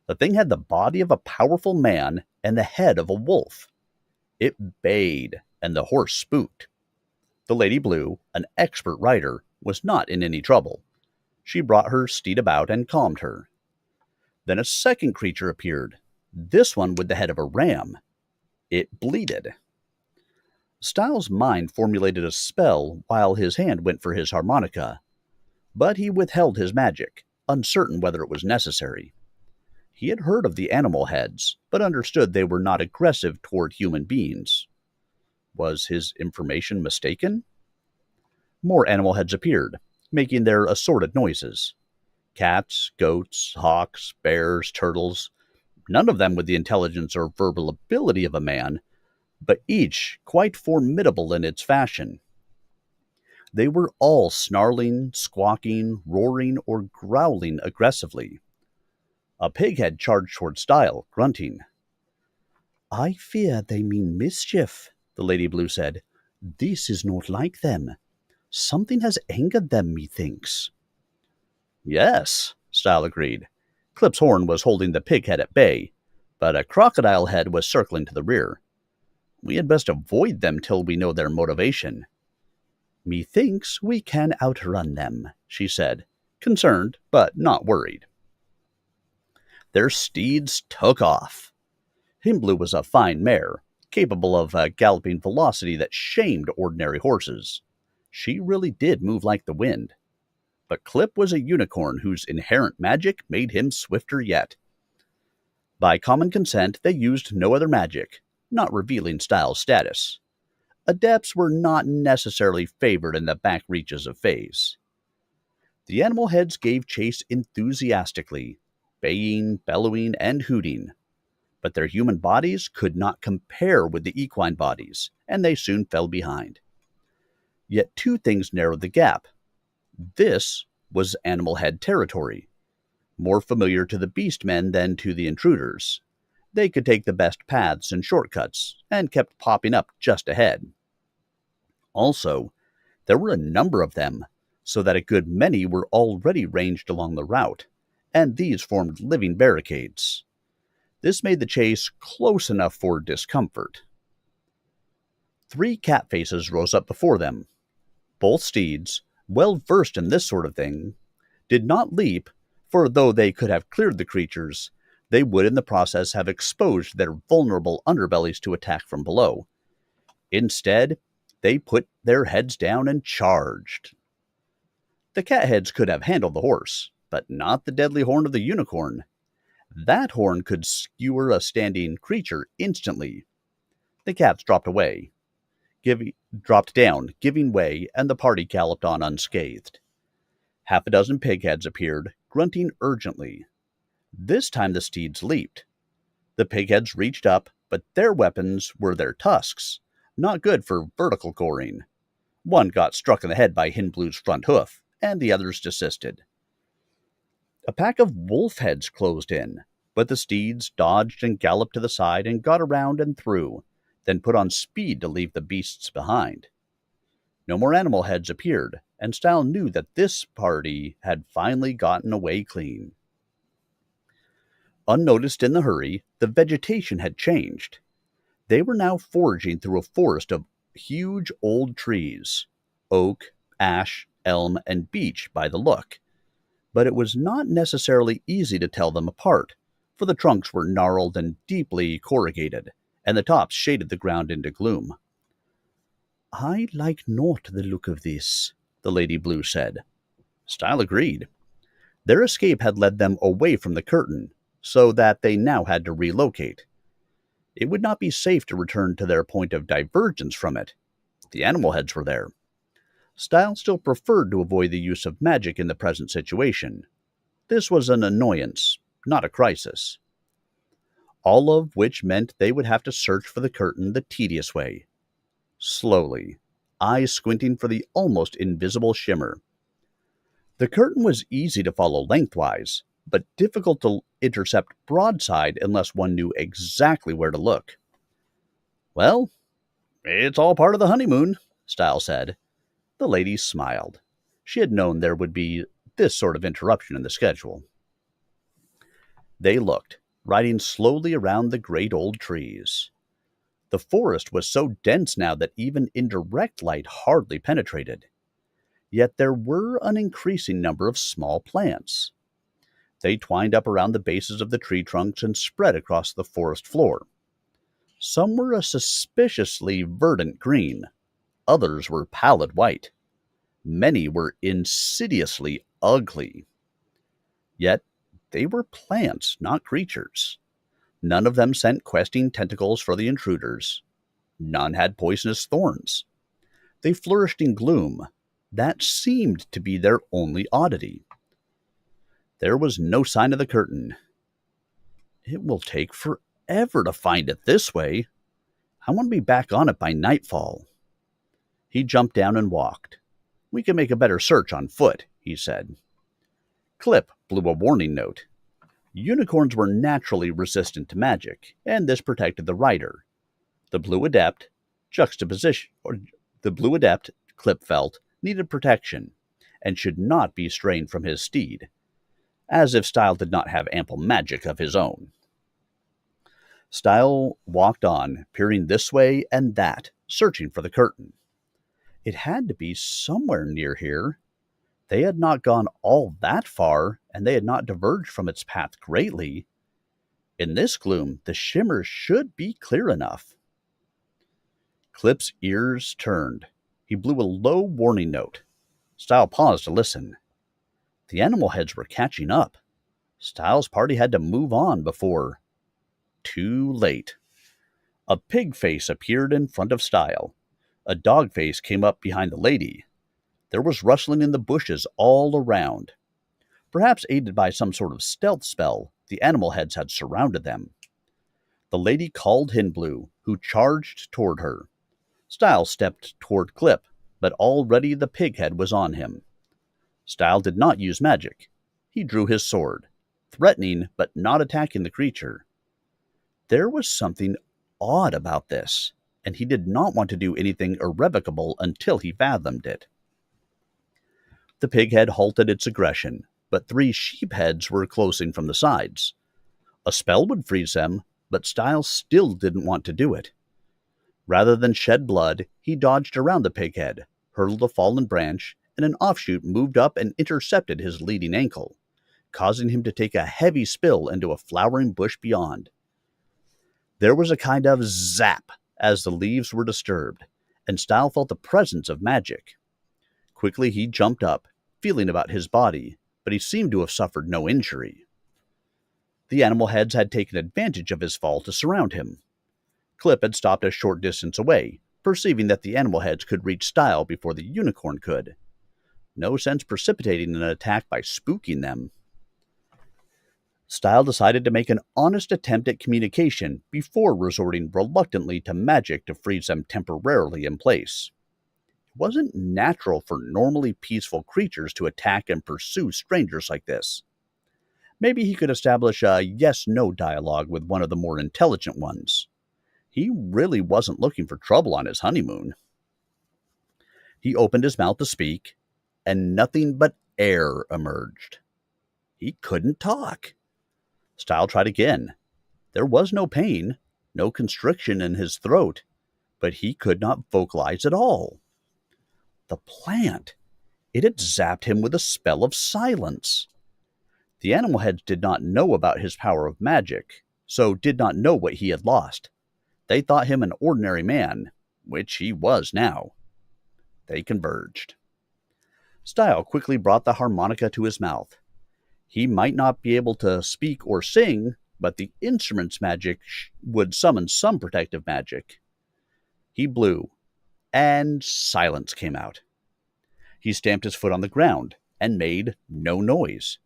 The thing had the body of a powerful man and the head of a wolf. It bayed, and the horse spooked. The Lady Blue, an expert rider, was not in any trouble. She brought her steed about and calmed her. Then a second creature appeared, this one with the head of a ram. It bleated. Styles' mind formulated a spell while his hand went for his harmonica, but he withheld his magic, uncertain whether it was necessary. He had heard of the animal heads, but understood they were not aggressive toward human beings. Was his information mistaken? More animal heads appeared, making their assorted noises. Cats, goats, hawks, bears, turtles, none of them with the intelligence or verbal ability of a man, but each quite formidable in its fashion. They were all snarling, squawking, roaring, or growling aggressively. A pighead charged toward Style, grunting. "I fear they mean mischief," the Lady Blue said. "This is not like them. Something has angered them, methinks." "Yes," Style agreed. Clip's horn was holding the pighead at bay, but a crocodile head was circling to the rear. "We had best avoid them till we know their motivation." "Methinks we can outrun them," she said, concerned but not worried. Their steeds took off. Himblue was a fine mare, capable of a galloping velocity that shamed ordinary horses. She really did move like the wind. But Clip was a unicorn whose inherent magic made him swifter yet. By common consent, they used no other magic, not revealing Styles' status. Adepts were not necessarily favored in the back reaches of Phase. The animal heads gave chase enthusiastically, baying, bellowing, and hooting. But their human bodies could not compare with the equine bodies, and they soon fell behind. Yet two things narrowed the gap. This was animal head territory, more familiar to the beastmen than to the intruders. They could take the best paths and shortcuts, and kept popping up just ahead. Also, there were a number of them, so that a good many were already ranged along the route, and these formed living barricades. This made the chase close enough for discomfort. 3 cat faces rose up before them. Both steeds, well versed in this sort of thing, did not leap, for though they could have cleared the creatures, they would in the process have exposed their vulnerable underbellies to attack from below. Instead, they put their heads down and charged. The cat heads could have handled the horse, but not the deadly horn of the unicorn. That horn could skewer a standing creature instantly. The cats dropped down, giving way, and the party galloped on unscathed. Half a dozen pigheads appeared, grunting urgently. This time the steeds leaped. The pigheads reached up, but their weapons were their tusks, not good for vertical goring. One got struck in the head by Hindblue's front hoof, and the others desisted. A pack of wolf heads closed in, but the steeds dodged and galloped to the side and got around and through, then put on speed to leave the beasts behind. No more animal heads appeared, and Style knew that this party had finally gotten away clean. Unnoticed in the hurry, the vegetation had changed. They were now foraging through a forest of huge old trees, oak, ash, elm, and beech by the look. But it was not necessarily easy to tell them apart, for the trunks were gnarled and deeply corrugated, and the tops shaded the ground into gloom. "I like not the look of this," the Lady Blue said. Style agreed. Their escape had led them away from the curtain, so that they now had to relocate. It would not be safe to return to their point of divergence from it. The animal heads were there. Style still preferred to avoid the use of magic in the present situation. This was an annoyance, not a crisis. All of which meant they would have to search for the curtain the tedious way. Slowly, eyes squinting for the almost invisible shimmer. The curtain was easy to follow lengthwise, but difficult to intercept broadside unless one knew exactly where to look. "Well, it's all part of the honeymoon," Style said. The lady smiled. She had known there would be this sort of interruption in the schedule. They looked, riding slowly around the great old trees. The forest was so dense now that even indirect light hardly penetrated. Yet there were an increasing number of small plants. They twined up around the bases of the tree trunks and spread across the forest floor. Some were a suspiciously verdant green. Others were pallid white. Many were insidiously ugly. Yet they were plants, not creatures. None of them sent questing tentacles for the intruders. None had poisonous thorns. They flourished in gloom. That seemed to be their only oddity. There was no sign of the curtain. It will take forever to find it this way. I want to be back on it by nightfall. He jumped down and walked. We can make a better search on foot, he said. Clip blew a warning note. Unicorns were naturally resistant to magic, and this protected the rider. The blue adept, Clip felt, needed protection, and should not be strained from his steed, as if Style did not have ample magic of his own. Style walked on, peering this way and that, searching for the curtain. It had to be somewhere near here. They had not gone all that far, and they had not diverged from its path greatly. In this gloom, the shimmer should be clear enough. Clip's ears turned. He blew a low warning note. Style paused to listen. The animal heads were catching up. Style's party had to move on before... Too late. A pig face appeared in front of Style. A dog face came up behind the lady. There was rustling in the bushes all around. Perhaps aided by some sort of stealth spell, the animal heads had surrounded them. The lady called Hindblue, who charged toward her. Style stepped toward Clip, but already the pig head was on him. Style did not use magic. He drew his sword, threatening but not attacking the creature. There was something odd about this, and he did not want to do anything irrevocable until he fathomed it. The pig head halted its aggression, but 3 sheep heads were closing from the sides. A spell would freeze them, but Style still didn't want to do it. Rather than shed blood, he dodged around the pig head, hurled a fallen branch, and an offshoot moved up and intercepted his leading ankle, causing him to take a heavy spill into a flowering bush beyond. There was a kind of zap as the leaves were disturbed, and Style felt the presence of magic. Quickly he jumped up, feeling about his body, but he seemed to have suffered no injury. The animal heads had taken advantage of his fall to surround him. Clip had stopped a short distance away, perceiving that the animal heads could reach Style before the unicorn could. No sense precipitating an attack by spooking them. Style decided to make an honest attempt at communication before resorting reluctantly to magic to freeze them temporarily in place. It wasn't natural for normally peaceful creatures to attack and pursue strangers like this. Maybe he could establish a yes-no dialogue with one of the more intelligent ones. He really wasn't looking for trouble on his honeymoon. He opened his mouth to speak, and nothing but air emerged. He couldn't talk. Style tried again. There was no pain, no constriction in his throat, but he could not vocalize at all. The plant! It had zapped him with a spell of silence. The animal heads did not know about his power of magic, so did not know what he had lost. They thought him an ordinary man, which he was now. They converged. Style quickly brought the harmonica to his mouth. He might not be able to speak or sing, but the instrument's magic would summon some protective magic. He blew, and silence came out. He stamped his foot on the ground and made no noise.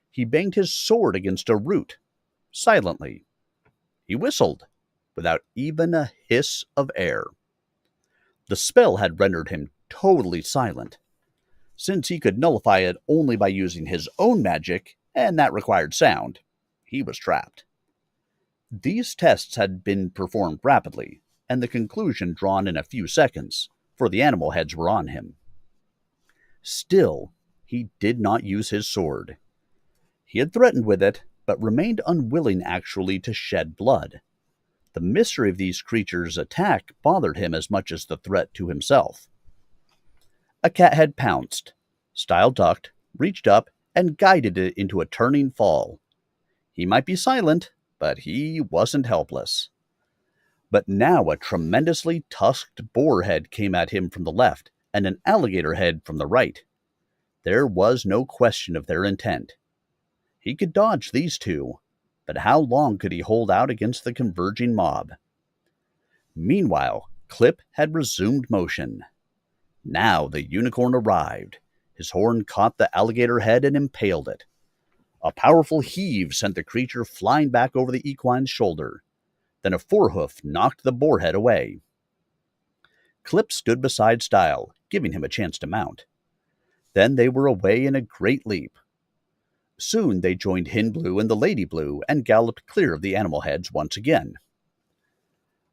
He banged his sword against a root, silently. He whistled, without even a hiss of air. The spell had rendered him totally silent. Since he could nullify it only by using his own magic, and that required sound, he was trapped. These tests had been performed rapidly, and the conclusion drawn in a few seconds, for the animal heads were on him. Still, he did not use his sword. He had threatened with it, but remained unwilling actually to shed blood. The mystery of these creatures' attack bothered him as much as the threat to himself. A cat had pounced. Style ducked, reached up, and guided it into a turning fall. He might be silent, but he wasn't helpless. But now a tremendously tusked boar head came at him from the left, and an alligator head from the right. There was no question of their intent. He could dodge these two, but how long could he hold out against the converging mob? Meanwhile, Clip had resumed motion. Now the unicorn arrived. His horn caught the alligator head and impaled it. A powerful heave sent the creature flying back over the equine's shoulder. Then a forehoof knocked the boar head away. Clip stood beside Style, giving him a chance to mount. Then they were away in a great leap. Soon they joined Hin Blue and the Lady Blue and galloped clear of the animal heads once again.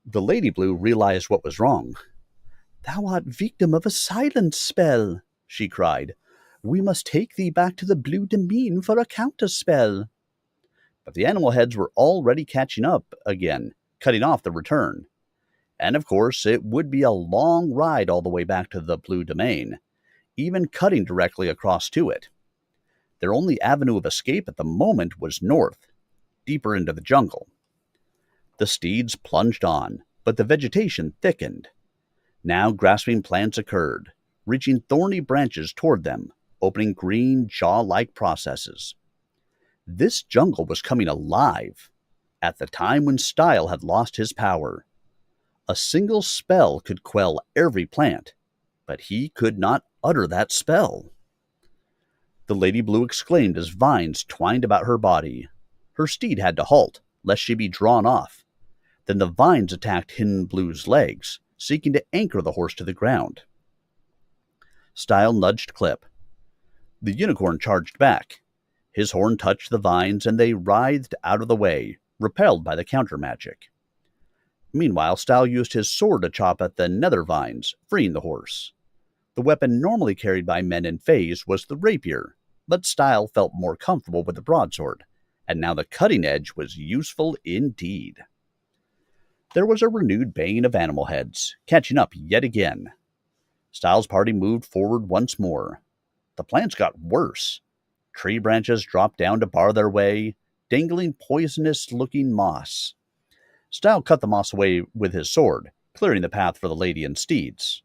The Lady Blue realized what was wrong. "Thou art victim of a silence spell," she cried. "We must take thee back to the Blue Demesne for a counterspell." But the animal heads were already catching up again, cutting off the return. And of course, it would be a long ride all the way back to the Blue Domain, even cutting directly across to it. Their only avenue of escape at the moment was north, deeper into the jungle. The steeds plunged on, but the vegetation thickened. Now grasping plants occurred, reaching thorny branches toward them, opening green, jaw-like processes. This jungle was coming alive, at the time when Style had lost his power. A single spell could quell every plant, but he could not utter that spell. The Lady Blue exclaimed as vines twined about her body. Her steed had to halt, lest she be drawn off. Then the vines attacked Hin Blue's legs, seeking to anchor the horse to the ground. Style nudged Clip. The unicorn charged back. His horn touched the vines, and they writhed out of the way, repelled by the counter-magic. Meanwhile, Style used his sword to chop at the nether vines, freeing the horse. The weapon normally carried by men in Fays was the rapier, but Style felt more comfortable with the broadsword, and now the cutting edge was useful indeed. There was a renewed baying of animal heads, catching up yet again. Style's party moved forward once more. The plants got worse. Tree branches dropped down to bar their way, dangling poisonous-looking moss. Style cut the moss away with his sword, clearing the path for the lady and steeds.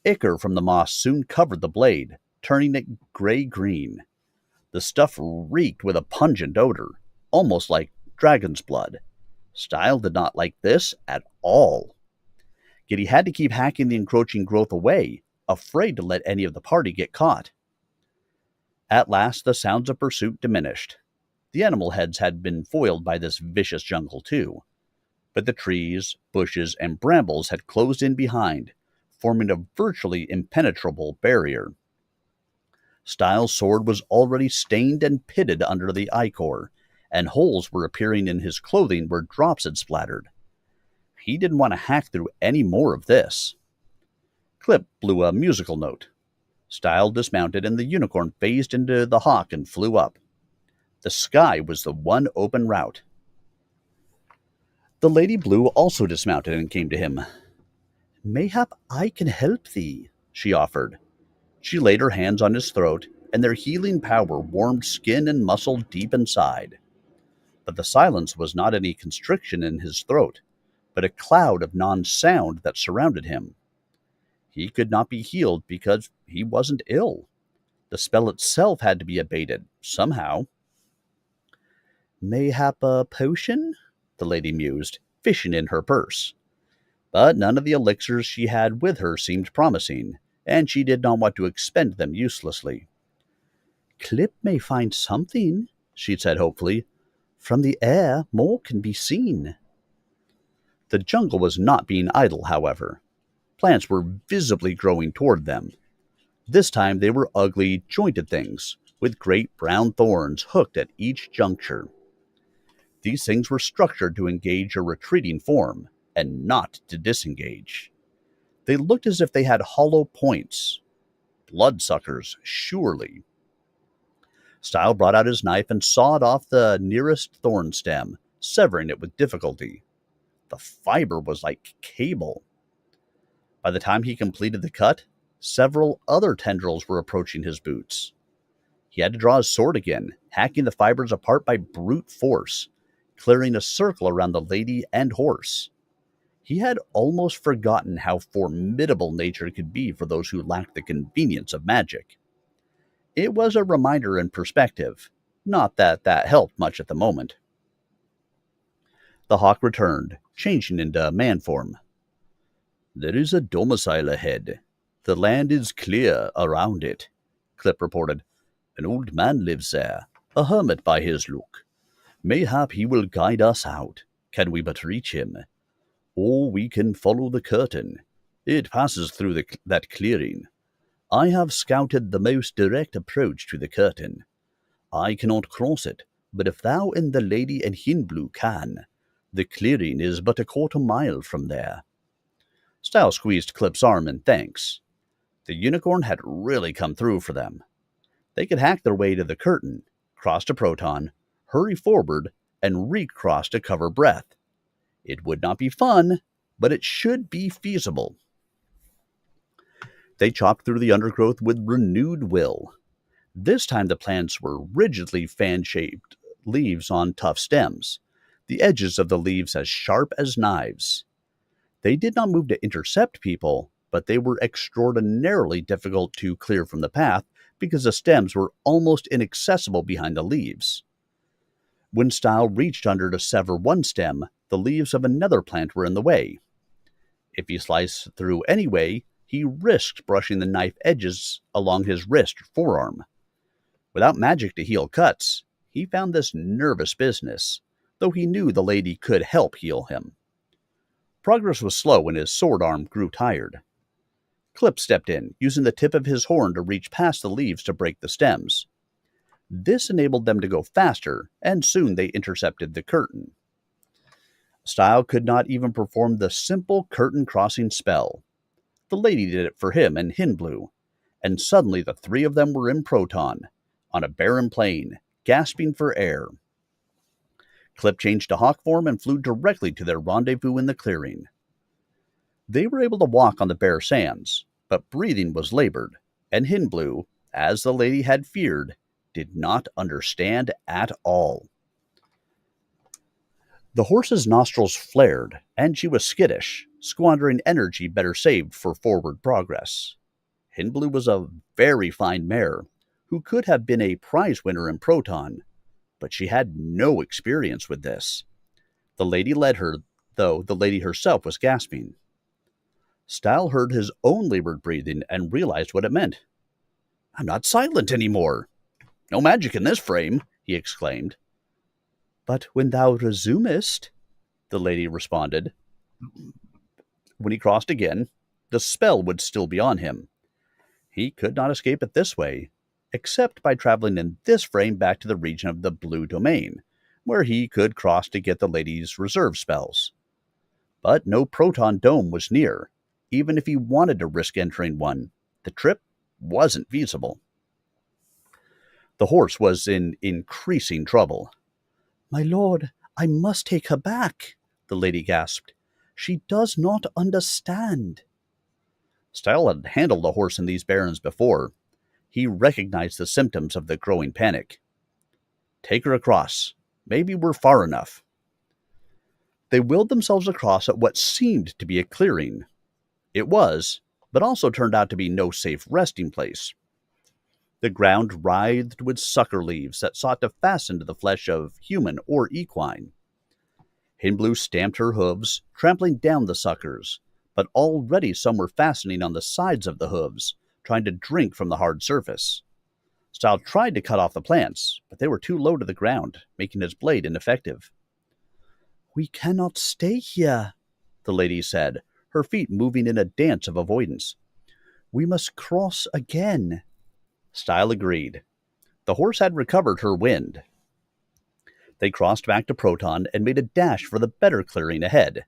Ichor from the moss soon covered the blade, turning it gray-green. The stuff reeked with a pungent odor, almost like dragon's blood. Style did not like this at all. Yet he had to keep hacking the encroaching growth away, afraid to let any of the party get caught. At last, the sounds of pursuit diminished. The animal heads had been foiled by this vicious jungle too, but the trees, bushes, and brambles had closed in behind, forming a virtually impenetrable barrier. Style's sword was already stained and pitted under the ichor, and holes were appearing in his clothing where drops had splattered. He didn't want to hack through any more of this. Clip blew a musical note. Style dismounted, and the unicorn phased into the hawk and flew up. The sky was the one open route. The Lady Blue also dismounted and came to him. "Mayhap I can help thee," she offered. She laid her hands on his throat, and their healing power warmed skin and muscle deep inside. But the silence was not any constriction in his throat, but a cloud of non-sound that surrounded him. He could not be healed because he wasn't ill. The spell itself had to be abated, somehow. "Mayhap a potion?" the lady mused, fishing in her purse. But none of the elixirs she had with her seemed promising, and she did not want to expend them uselessly. "Clip may find something," she said hopefully. "From the air, more can be seen." The jungle was not being idle, however. Plants were visibly growing toward them. This time they were ugly, jointed things, with great brown thorns hooked at each juncture. These things were structured to engage a retreating form, and not to disengage. They looked as if they had hollow points. Bloodsuckers, surely. Style brought out his knife and sawed off the nearest thorn stem, severing it with difficulty. The fiber was like cable. By the time he completed the cut, Several other tendrils were approaching his boots. He had to draw his sword again, hacking the fibers apart by brute force, clearing a circle around the lady and horse. He had almost forgotten how formidable nature could be for those who lacked the convenience of magic. It was a reminder in perspective, not that that helped much at the moment. The hawk returned, changing into man form. "There is a domicile ahead. The land is clear around it," Clip reported. "An old man lives there, a hermit by his look. Mayhap he will guide us out, can we but reach him. Or we can follow the curtain. It passes through that clearing. I have scouted the most direct approach to the curtain. I cannot cross it, but if thou and the lady and Hinblue can, the clearing is but a quarter-mile from there." Style squeezed Clip's arm in thanks. The unicorn had really come through for them. They could hack their way to the curtain, cross to Proton, hurry forward, and recross to cover breath. It would not be fun, but it should be feasible. They chopped through the undergrowth with renewed will. This time the plants were rigidly fan-shaped leaves on tough stems, the edges of the leaves as sharp as knives. They did not move to intercept people, but they were extraordinarily difficult to clear from the path because the stems were almost inaccessible behind the leaves. When Style reached under to sever one stem, the leaves of another plant were in the way. If he sliced through anyway, he risked brushing the knife edges along his wrist or forearm. Without magic to heal cuts, he found this nervous business, though he knew the lady could help heal him. Progress was slow when his sword arm grew tired. Clip stepped in, using the tip of his horn to reach past the leaves to break the stems. This enabled them to go faster, and soon they intercepted the curtain. Style could not even perform the simple curtain-crossing spell. The lady did it for him and Hinblue, and suddenly the three of them were in Proton, on a barren plain, gasping for air. Clip changed to hawk form and flew directly to their rendezvous in the clearing. They were able to walk on the bare sands, but breathing was labored, and Hinblue, as the lady had feared, did not understand at all. The horse's nostrils flared, and she was skittish, squandering energy better saved for forward progress. Hinblue was a very fine mare, who could have been a prize winner in Proton, but she had no experience with this. The lady led her, though the lady herself was gasping. Style heard his own labored breathing and realized what it meant. "I'm not silent anymore. No magic in this frame," he exclaimed. "But when thou resumest," the lady responded. When he crossed again, the spell would still be on him. He could not escape it this way, except by traveling in this frame back to the region of the blue domain, where he could cross to get the lady's reserve spells. But no Proton dome was near. Even if he wanted to risk entering one, the trip wasn't feasible. The horse was in increasing trouble. "My lord, I must take her back," the lady gasped. "She does not understand." Style had handled a horse in these barrens before. He recognized the symptoms of the growing panic. "Take her across. Maybe we're far enough." They willed themselves across at what seemed to be a clearing. It was, but also turned out to be no safe resting place. The ground writhed with sucker leaves that sought to fasten to the flesh of human or equine. Hinblue stamped her hooves, trampling down the suckers, but already some were fastening on the sides of the hooves, trying to drink from the hard surface. Style tried to cut off the plants, but they were too low to the ground, making his blade ineffective. "We cannot stay here," the lady said, her feet moving in a dance of avoidance. "We must cross again." Style agreed. The horse had recovered her wind. They crossed back to Proton and made a dash for the better clearing ahead.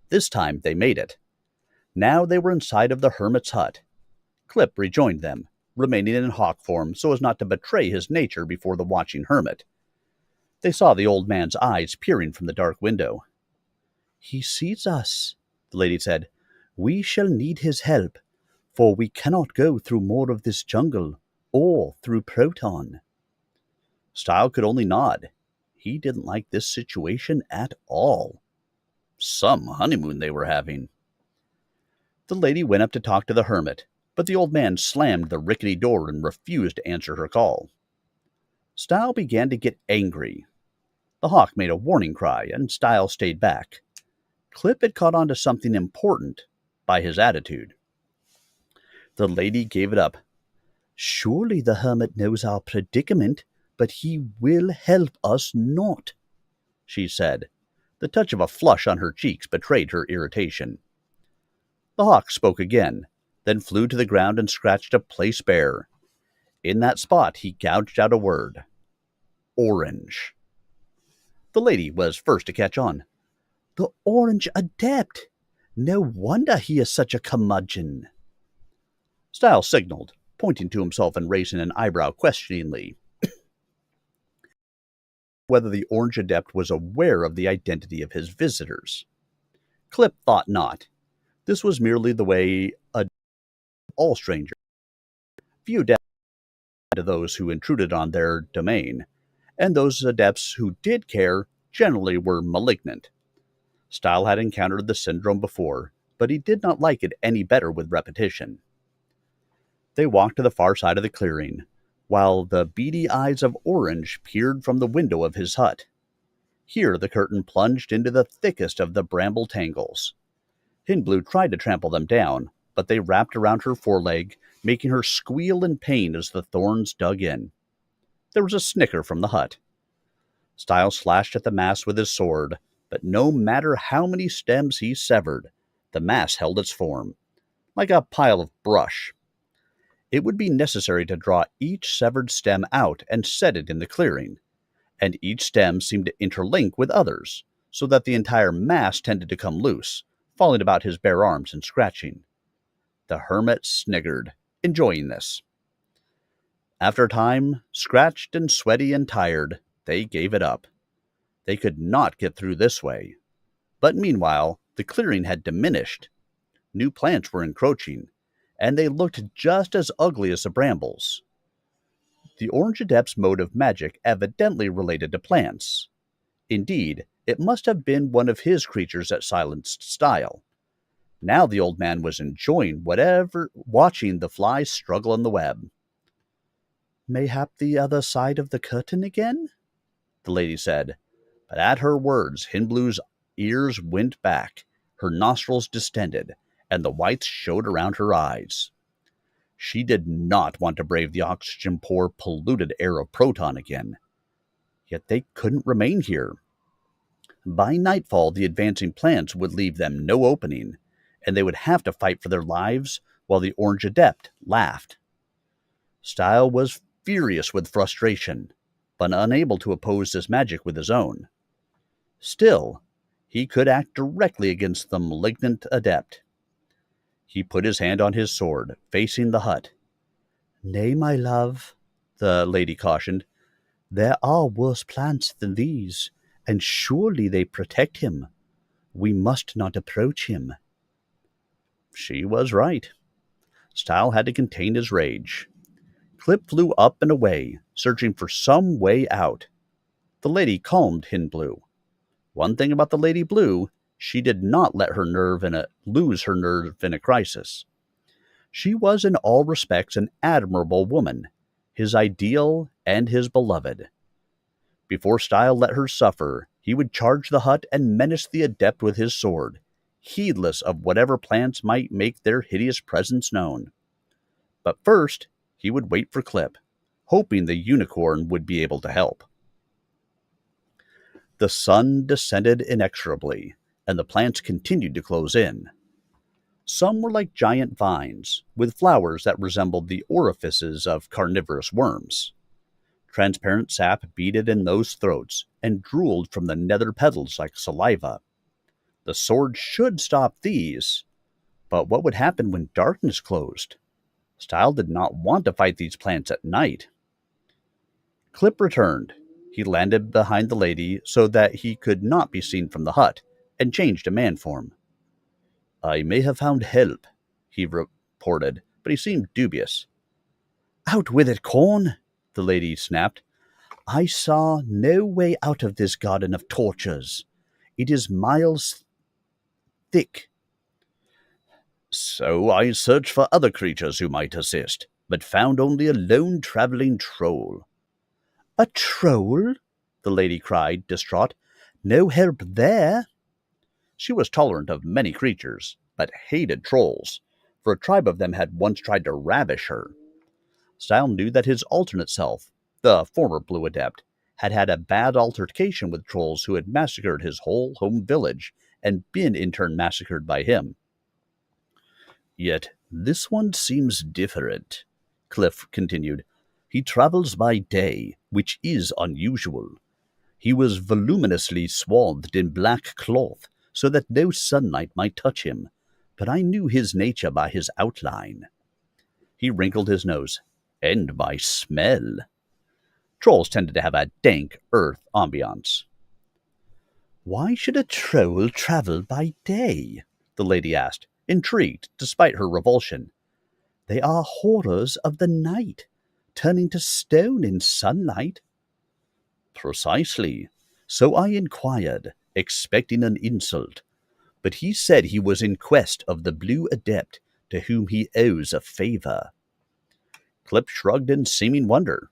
This time they made it. Now they were inside of the hermit's hut. Clip rejoined them, remaining in hawk form so as not to betray his nature before the watching hermit. They saw the old man's eyes peering from the dark window. "He sees us," the lady said. "We shall need his help. for we cannot go through more of this jungle or through Proton. Style could only nod. He didn't like this situation at all. Some honeymoon they were having. The lady went up to talk to the hermit, but the old man slammed the rickety door and refused to answer her call. Style began to get angry. The hawk made a warning cry, and Style stayed back. Clip had caught on to something important by his attitude. The lady gave it up. Surely the hermit knows our predicament, but he will help us not, she said. The touch of a flush on her cheeks betrayed her irritation. The hawk spoke again, then flew to the ground and scratched a place bare. In that spot he gouged out a word. Orange. The lady was first to catch on. The Orange Adept! No wonder he is such a curmudgeon. Style signaled, pointing to himself and raising an eyebrow questioningly. Whether the Orange Adept was aware of the identity of his visitors. Clip thought not. This was merely the way all strangers viewed to those who intruded on their domain, and those adepts who did care generally were malignant. Style had encountered the syndrome before, but he did not like it any better with repetition. They walked to the far side of the clearing, while the beady eyes of Orange peered from the window of his hut. Here the curtain plunged into the thickest of the bramble tangles. Hinblue tried to trample them down, but they wrapped around her foreleg, making her squeal in pain as the thorns dug in. There was a snicker from the hut. Style slashed at the mass with his sword, but no matter how many stems he severed, the mass held its form, like a pile of brush. It would be necessary to draw each severed stem out and set it in the clearing, and each stem seemed to interlink with others, so that the entire mass tended to come loose, falling about his bare arms and scratching. The hermit sniggered, enjoying this. After a time, scratched and sweaty and tired, they gave it up. They could not get through this way. But meanwhile, the clearing had diminished. New plants were encroaching, and they looked just as ugly as the brambles. The Orange Adept's mode of magic evidently related to plants. Indeed, it must have been one of his creatures that silenced Style. Now the old man was enjoying watching the flies struggle in the web. Mayhap the other side of the curtain again? The lady said, but at her words Hinblue's ears went back, her nostrils distended, and the whites showed around her eyes. She did not want to brave the oxygen-poor, polluted air of Proton again. Yet they couldn't remain here. By nightfall, the advancing plants would leave them no opening, and they would have to fight for their lives while the Orange Adept laughed. Style was furious with frustration, but unable to oppose this magic with his own. Still, he could act directly against the malignant adept. He put his hand on his sword, facing the hut. Nay, my love, the lady cautioned. There are worse plants than these, and surely they protect him. We must not approach him. She was right. Style had to contain his rage. Clip flew up and away, searching for some way out. The lady calmed Hinblue. One thing about the Lady Blue, she did not let her lose her nerve in a crisis. She was in all respects an admirable woman, his ideal and his beloved. Before Style let her suffer, he would charge the hut and menace the adept with his sword, heedless of whatever plants might make their hideous presence known. But first, he would wait for Clip, hoping the unicorn would be able to help. The sun descended inexorably, and the plants continued to close in. Some were like giant vines, with flowers that resembled the orifices of carnivorous worms. Transparent sap beaded in those throats and drooled from the nether petals like saliva. The sword should stop these, but what would happen when darkness closed? Style did not want to fight these plants at night. Clip returned. He landed behind the lady so that he could not be seen from the hut, and changed to man form. I may have found help, he reported, but he seemed dubious. "Out with it, Corn," the lady snapped. "I saw no way out of this garden of tortures. It is miles thick." "So I searched for other creatures who might assist, but found only a lone traveling troll." "A troll?" the lady cried, distraught. "No help there." She was tolerant of many creatures, but hated trolls, for a tribe of them had once tried to ravish her. Style knew that his alternate self, the former Blue Adept, had had a bad altercation with trolls who had massacred his whole home village and been in turn massacred by him. "Yet this one seems different," Cliff continued. "He travels by day, which is unusual. He was voluminously swathed in black cloth, so that no sunlight might touch him, but I knew his nature by his outline." He wrinkled his nose. "And by smell." Trolls tended to have a dank earth ambiance. "Why should a troll travel by day?" the lady asked, intrigued despite her revulsion. "They are horrors of the night, turning to stone in sunlight." "Precisely. So I inquired, expecting an insult. But he said he was in quest of the Blue Adept, to whom he owes a favor." Clip shrugged in seeming wonder.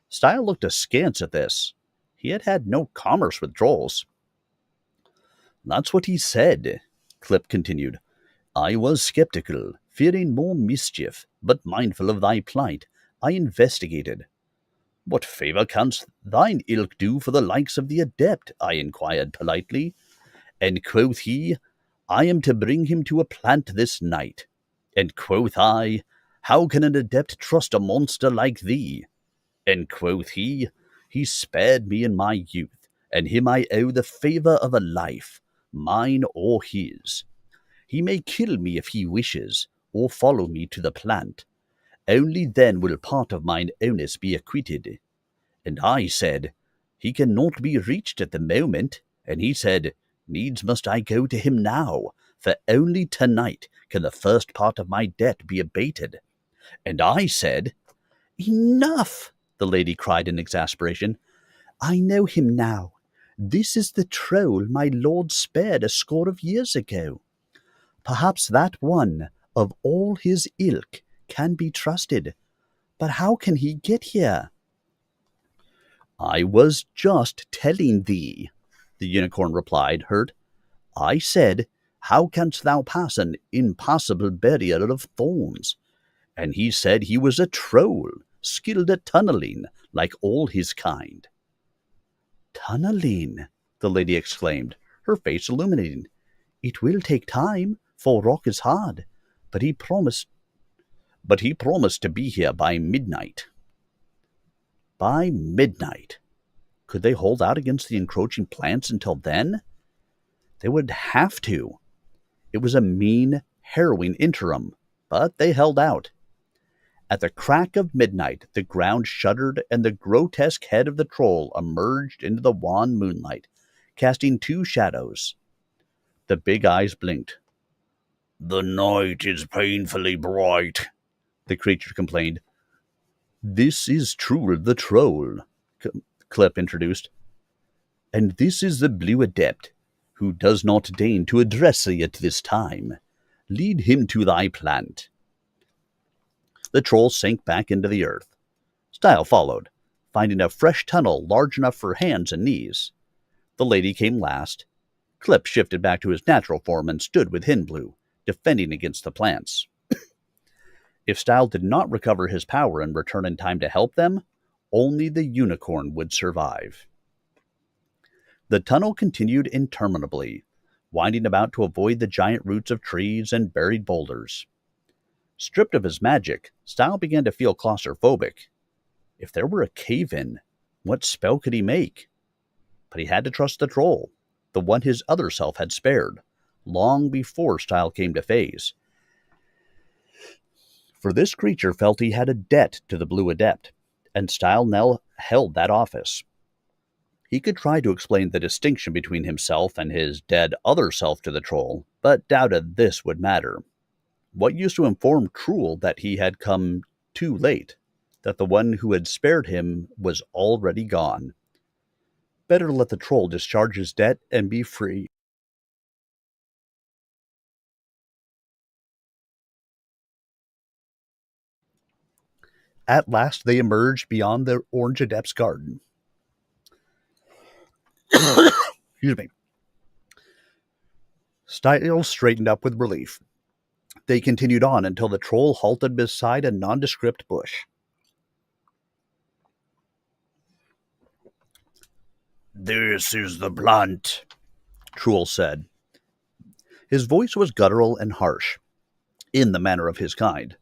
Style looked askance at this. He had had no commerce with trolls. "That's what he said," Clip continued. "I was skeptical, fearing more mischief, but mindful of thy plight, I investigated." "What favour canst thine ilk do for the likes of the Adept?" I inquired politely. And quoth he, "I am to bring him to a plant this night." And quoth I, "How can an Adept trust a monster like thee?" And quoth he spared me in my youth, and him I owe the favour of a life, mine or his. He may kill me if he wishes, or follow me to the plant. Only then will part of mine onus be acquitted. And I said, "He cannot be reached at the moment." And he said, "Needs must I go to him now, for only tonight can the first part of my debt be abated." And I said, "Enough!" the lady cried in exasperation. "I know him now. This is the troll my lord spared a score of years ago. Perhaps that one, of all his ilk, can be trusted. But how can he get here?" "I was just telling thee," the unicorn replied, hurt. "I said, How canst thou pass an impassable barrier of thorns?' And he said he was a troll, skilled at tunneling, like all his kind." "Tunneling," the lady exclaimed, her face illuminating. "It will take time, for rock is hard, but he promised to be here by midnight." By midnight? Could they hold out against the encroaching plants until then? They would have to. It was a mean, harrowing interim, but they held out. At the crack of midnight, the ground shuddered, and the grotesque head of the troll emerged into the wan moonlight, casting two shadows. The big eyes blinked. "The night is painfully bright," the creature complained. "This is True the Troll," Clip introduced. "And this is the Blue Adept, who does not deign to address thee at this time. Lead him to thy plant." The troll sank back into the earth. Style followed, finding a fresh tunnel large enough for hands and knees. The lady came last. Clip shifted back to his natural form and stood with Hinblue, defending against the plants. If Style did not recover his power and return in time to help them, only the unicorn would survive. The tunnel continued interminably, winding about to avoid the giant roots of trees and buried boulders. Stripped of his magic, Style began to feel claustrophobic. If there were a cave-in, what spell could he make? But he had to trust the troll, the one his other self had spared, long before Style came to phase. For this creature felt he had a debt to the Blue Adept, and Style now held that office. He could try to explain the distinction between himself and his dead other self to the troll, but doubted this would matter. What used to inform Truel that he had come too late, that the one who had spared him was already gone? Better let the troll discharge his debt and be free. At last they emerged beyond the Orange Adept's garden. Excuse me. Styles straightened up with relief. They continued on until the troll halted beside a nondescript bush. "This is the plant," Truel said. His voice was guttural and harsh, in the manner of his kind.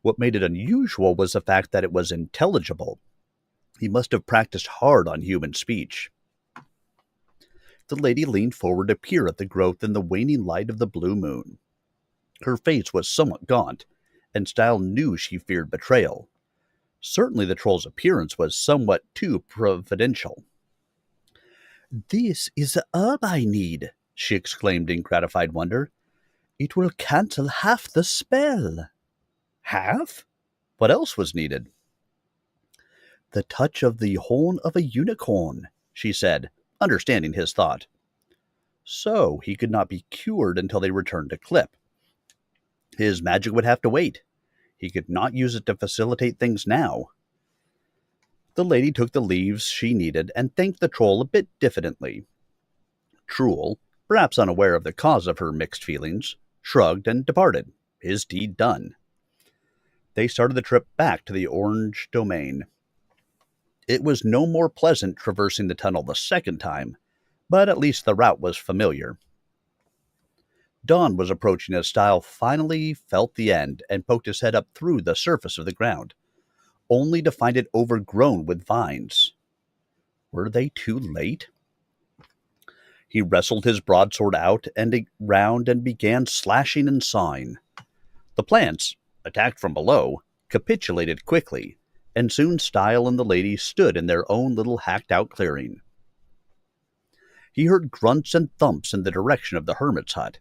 What made it unusual was the fact that it was intelligible. He must have practiced hard on human speech. The lady leaned forward to peer at the growth in the waning light of the blue moon. Her face was somewhat gaunt, and Style knew she feared betrayal. Certainly the troll's appearance was somewhat too providential. "This is the herb I need," she exclaimed in gratified wonder. "It will cancel half the spell." Half? What else was needed? "The touch of the horn of a unicorn," she said, understanding his thought. So he could not be cured until they returned to Clip. His magic would have to wait. He could not use it to facilitate things now. The lady took the leaves she needed and thanked the troll a bit diffidently. Truel, perhaps unaware of the cause of her mixed feelings, shrugged and departed, his deed done. They started the trip back to the Orange Domain. It was no more pleasant traversing the tunnel the second time, but at least the route was familiar. Dawn was approaching as Style finally felt the end and poked his head up through the surface of the ground, only to find it overgrown with vines. Were they too late? He wrestled his broadsword out and round and began slashing and sawing. The plants, attacked from below, capitulated quickly, and soon Style and the lady stood in their own little hacked-out clearing. He heard grunts and thumps in the direction of the hermit's hut.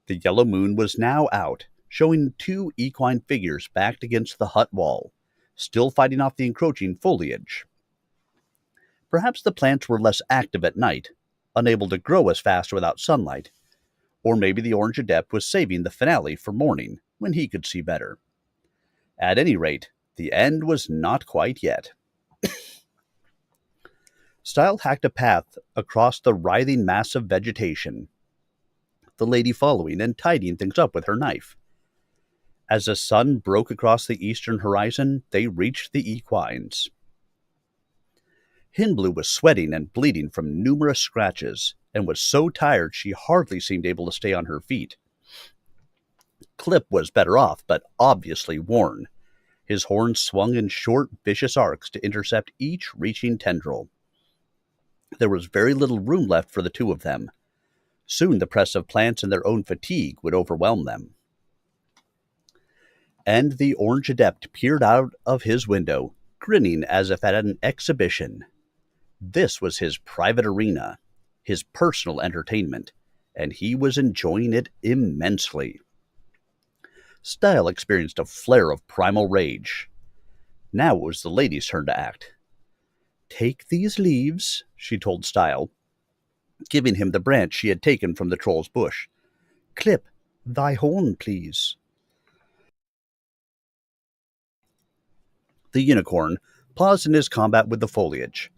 The yellow moon was now out, showing two equine figures backed against the hut wall, still fighting off the encroaching foliage. Perhaps the plants were less active at night, unable to grow as fast without sunlight, or maybe the Orange Adept was saving the finale for morning, when he could see better. At any rate, the end was not quite yet. Style hacked a path across the writhing mass of vegetation, the lady following and tidying things up with her knife. As the sun broke across the eastern horizon, they reached the equines. Hinblue was sweating and bleeding from numerous scratches, and was so tired she hardly seemed able to stay on her feet. Clip was better off, but obviously worn. His horns swung in short, vicious arcs to intercept each reaching tendril. There was very little room left for the two of them. Soon the press of plants and their own fatigue would overwhelm them. And the Orange Adept peered out of his window, grinning as if at an exhibition. This was his private arena, his personal entertainment, and he was enjoying it immensely. Style experienced a flare of primal rage. Now it was the lady's turn to act. "Take these leaves," she told Style, giving him the branch she had taken from the troll's bush. "Clip, thy horn, please." The unicorn paused in his combat with the foliage.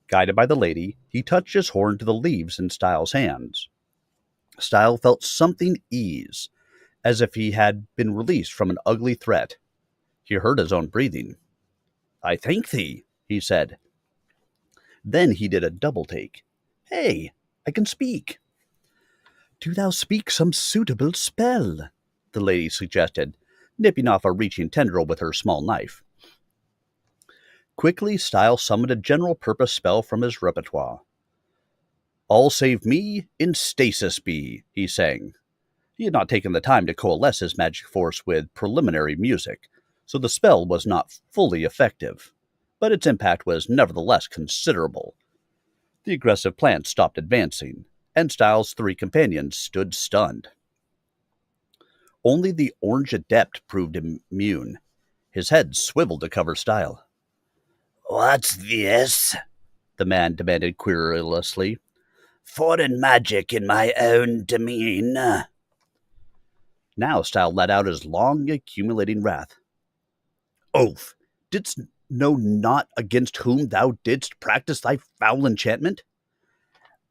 Guided by the lady, he touched his horn to the leaves in Style's hands. Style felt something ease, as if he had been released from an ugly threat. He heard his own breathing. "I thank thee," he said. Then he did a double take. "Hey, I can speak." "Do thou speak some suitable spell," the lady suggested, nipping off a reaching tendril with her small knife. Quickly, Style summoned a general-purpose spell from his repertoire. "All save me in stasis be," he sang. He had not taken the time to coalesce his magic force with preliminary music, so the spell was not fully effective, but its impact was nevertheless considerable. The aggressive plants stopped advancing, and Styles' three companions stood stunned. Only the Orange Adept proved immune. His head swiveled to cover Style. "What's this?" the man demanded querulously. "Foreign magic in my own domain." Now Style let out his long accumulating wrath. Oath, didst know not against whom thou didst practice thy foul enchantment?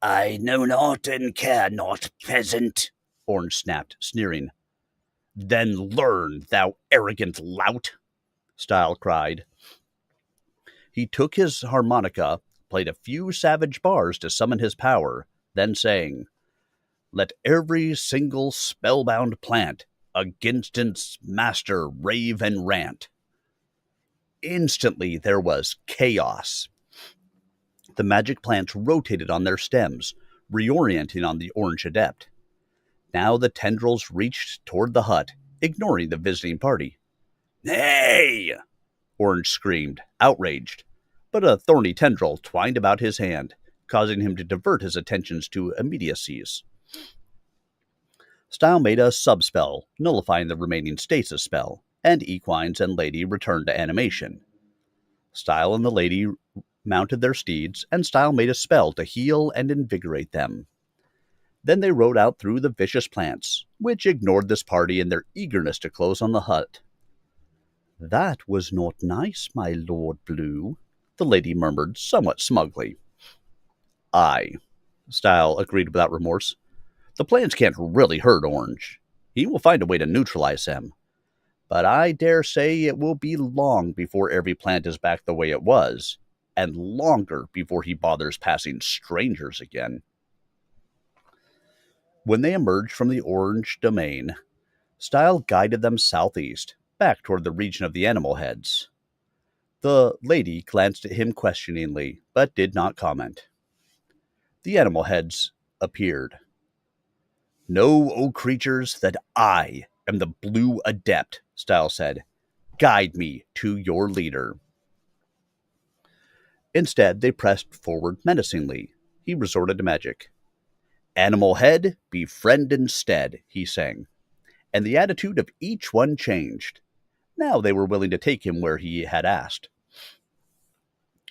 "I know not and care not, peasant," Orange snapped, sneering. Then learn, thou arrogant lout, Style cried. He took his harmonica, played a few savage bars to summon his power, then sang, Let every single spellbound plant against its master rave and rant. Instantly there was chaos. The magic plants rotated on their stems, reorienting on the Orange Adept. Now the tendrils reached toward the hut, ignoring the visiting party. "Hey!" Orange screamed, outraged, but a thorny tendril twined about his hand, causing him to divert his attentions to immediacies. Style made a subspell, nullifying the remaining stasis spell, and Equines and Lady returned to animation. Style and the Lady mounted their steeds, and Style made a spell to heal and invigorate them. Then they rode out through the vicious plants, which ignored this party in their eagerness to close on the hut. That was not nice, my Lord Blue, the Lady murmured somewhat smugly. Aye, Style agreed without remorse. The plants can't really hurt Orange. He will find a way to neutralize them. But I dare say it will be long before every plant is back the way it was, and longer before he bothers passing strangers again. When they emerged from the Orange domain, Style guided them southeast, back toward the region of the animal heads. The Lady glanced at him questioningly, but did not comment. The animal heads appeared. Know, O creatures, that I am the Blue Adept, Style said. Guide me to your leader. Instead, they pressed forward menacingly. He resorted to magic. Animal head, befriend instead, he sang. And the attitude of each one changed. Now they were willing to take him where he had asked.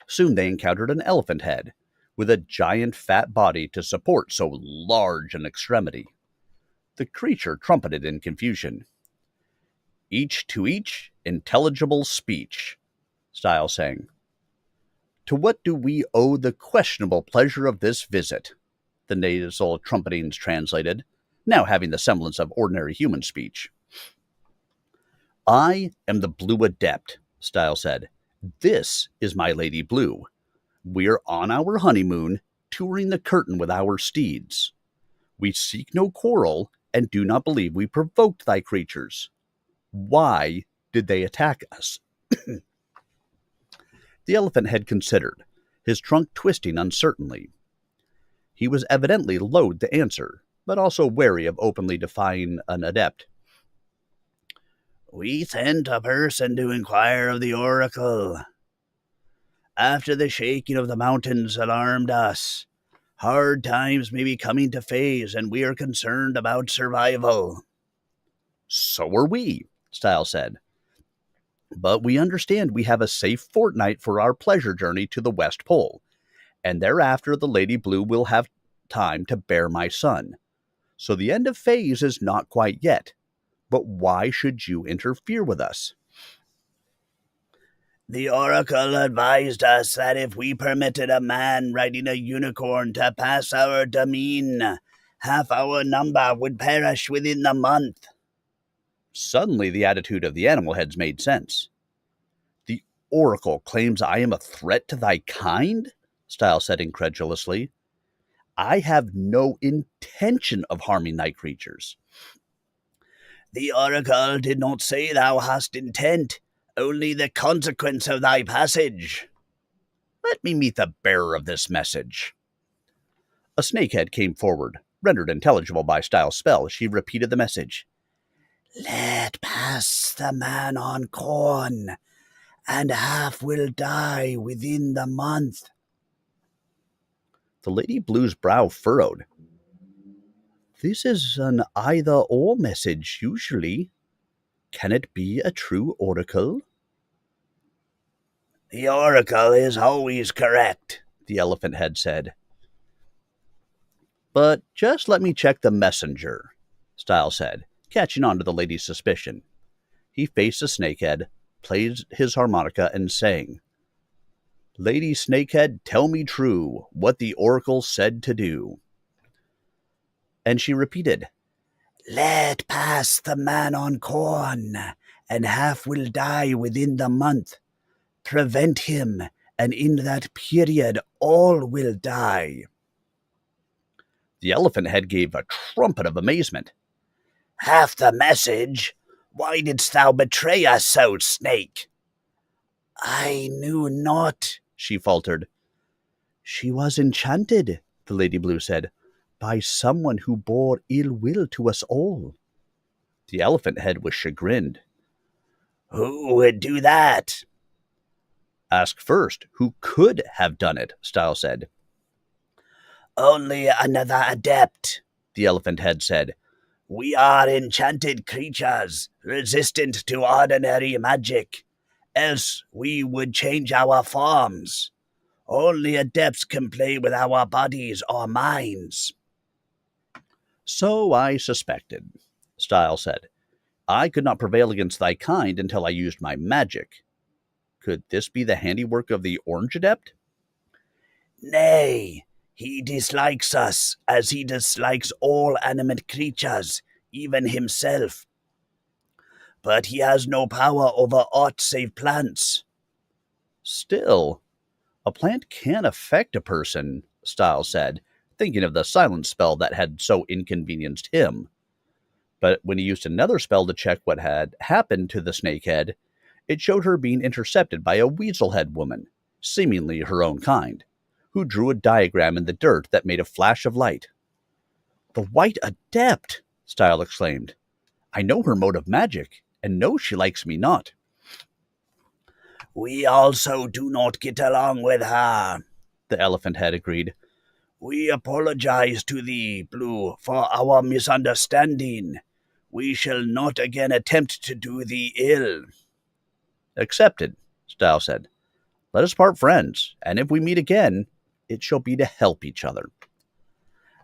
Soon they encountered an elephant head, with a giant fat body to support so large an extremity. The creature trumpeted in confusion. Each to each, intelligible speech, Style sang. To what do we owe the questionable pleasure of this visit? The nasal trumpetings translated, now having the semblance of ordinary human speech. I am the Blue Adept, Style said. This is my Lady Blue. We're on our honeymoon, touring the curtain with our steeds. We seek no quarrel, and do not believe we provoked thy creatures. Why did they attack us? The elephant head considered, his trunk twisting uncertainly. He was evidently loath to answer, but also wary of openly defying an adept. "We sent a person to inquire of the oracle. After the shaking of the mountains alarmed us, hard times may be coming to phase, and we are concerned about survival." So are we, Style said. But we understand we have a safe fortnight for our pleasure journey to the West Pole, and thereafter the Lady Blue will have time to bear my son. So the end of phase is not quite yet. But why should you interfere with us? "The oracle advised us that if we permitted a man riding a unicorn to pass our domain, half our number would perish within the month." Suddenly the attitude of the animal heads made sense. The oracle claims I am a threat to thy kind? Style said incredulously. I have no intention of harming thy creatures. "The oracle did not say thou hast intent, only the consequence of thy passage." Let me meet the bearer of this message. A snakehead came forward, rendered intelligible by Style's spell. She repeated the message. "Let pass the man on corn, and half will die within the month." The Lady Blue's brow furrowed. This is an either-or message, usually. Can it be a true oracle? The oracle is always correct, The elephant head said. But just let me check the messenger, Style said, catching on to the lady's suspicion. He faced the snakehead, played his harmonica, and sang, Lady Snakehead, tell me true what the oracle said to do. And she repeated, Let pass the man on corn, and half will die within the month. Prevent him, and in that period all will die. The elephant head gave a trumpet of amazement. Half the message? Why didst thou betray us so, snake? I knew not, she faltered. She was enchanted, the Lady Blue said, by someone who bore ill will to us all. The elephant head was chagrined. Who would do that? Ask first who could have done it, Style said. Only another adept, the elephant head said. We are enchanted creatures, resistant to ordinary magic. Else we would change our forms. Only adepts can play with our bodies or minds. So I suspected, Style said. I could not prevail against thy kind until I used my magic. Could this be the handiwork of the Orange Adept? Nay, he dislikes us as he dislikes all animate creatures, even himself. But he has no power over aught save plants. Still, a plant can affect a person, Style said, thinking of the silence spell that had so inconvenienced him. But when he used another spell to check what had happened to the snakehead, it showed her being intercepted by a weaselhead woman, seemingly her own kind, who drew a diagram in the dirt that made a flash of light. The White Adept, Style exclaimed. I know her mode of magic, and know she likes me not. We also do not get along with her, the elephant head agreed. We apologize to thee, Blue, for our misunderstanding. We shall not again attempt to do thee ill. Accepted, Style said. Let us part friends, and if we meet again, it shall be to help each other.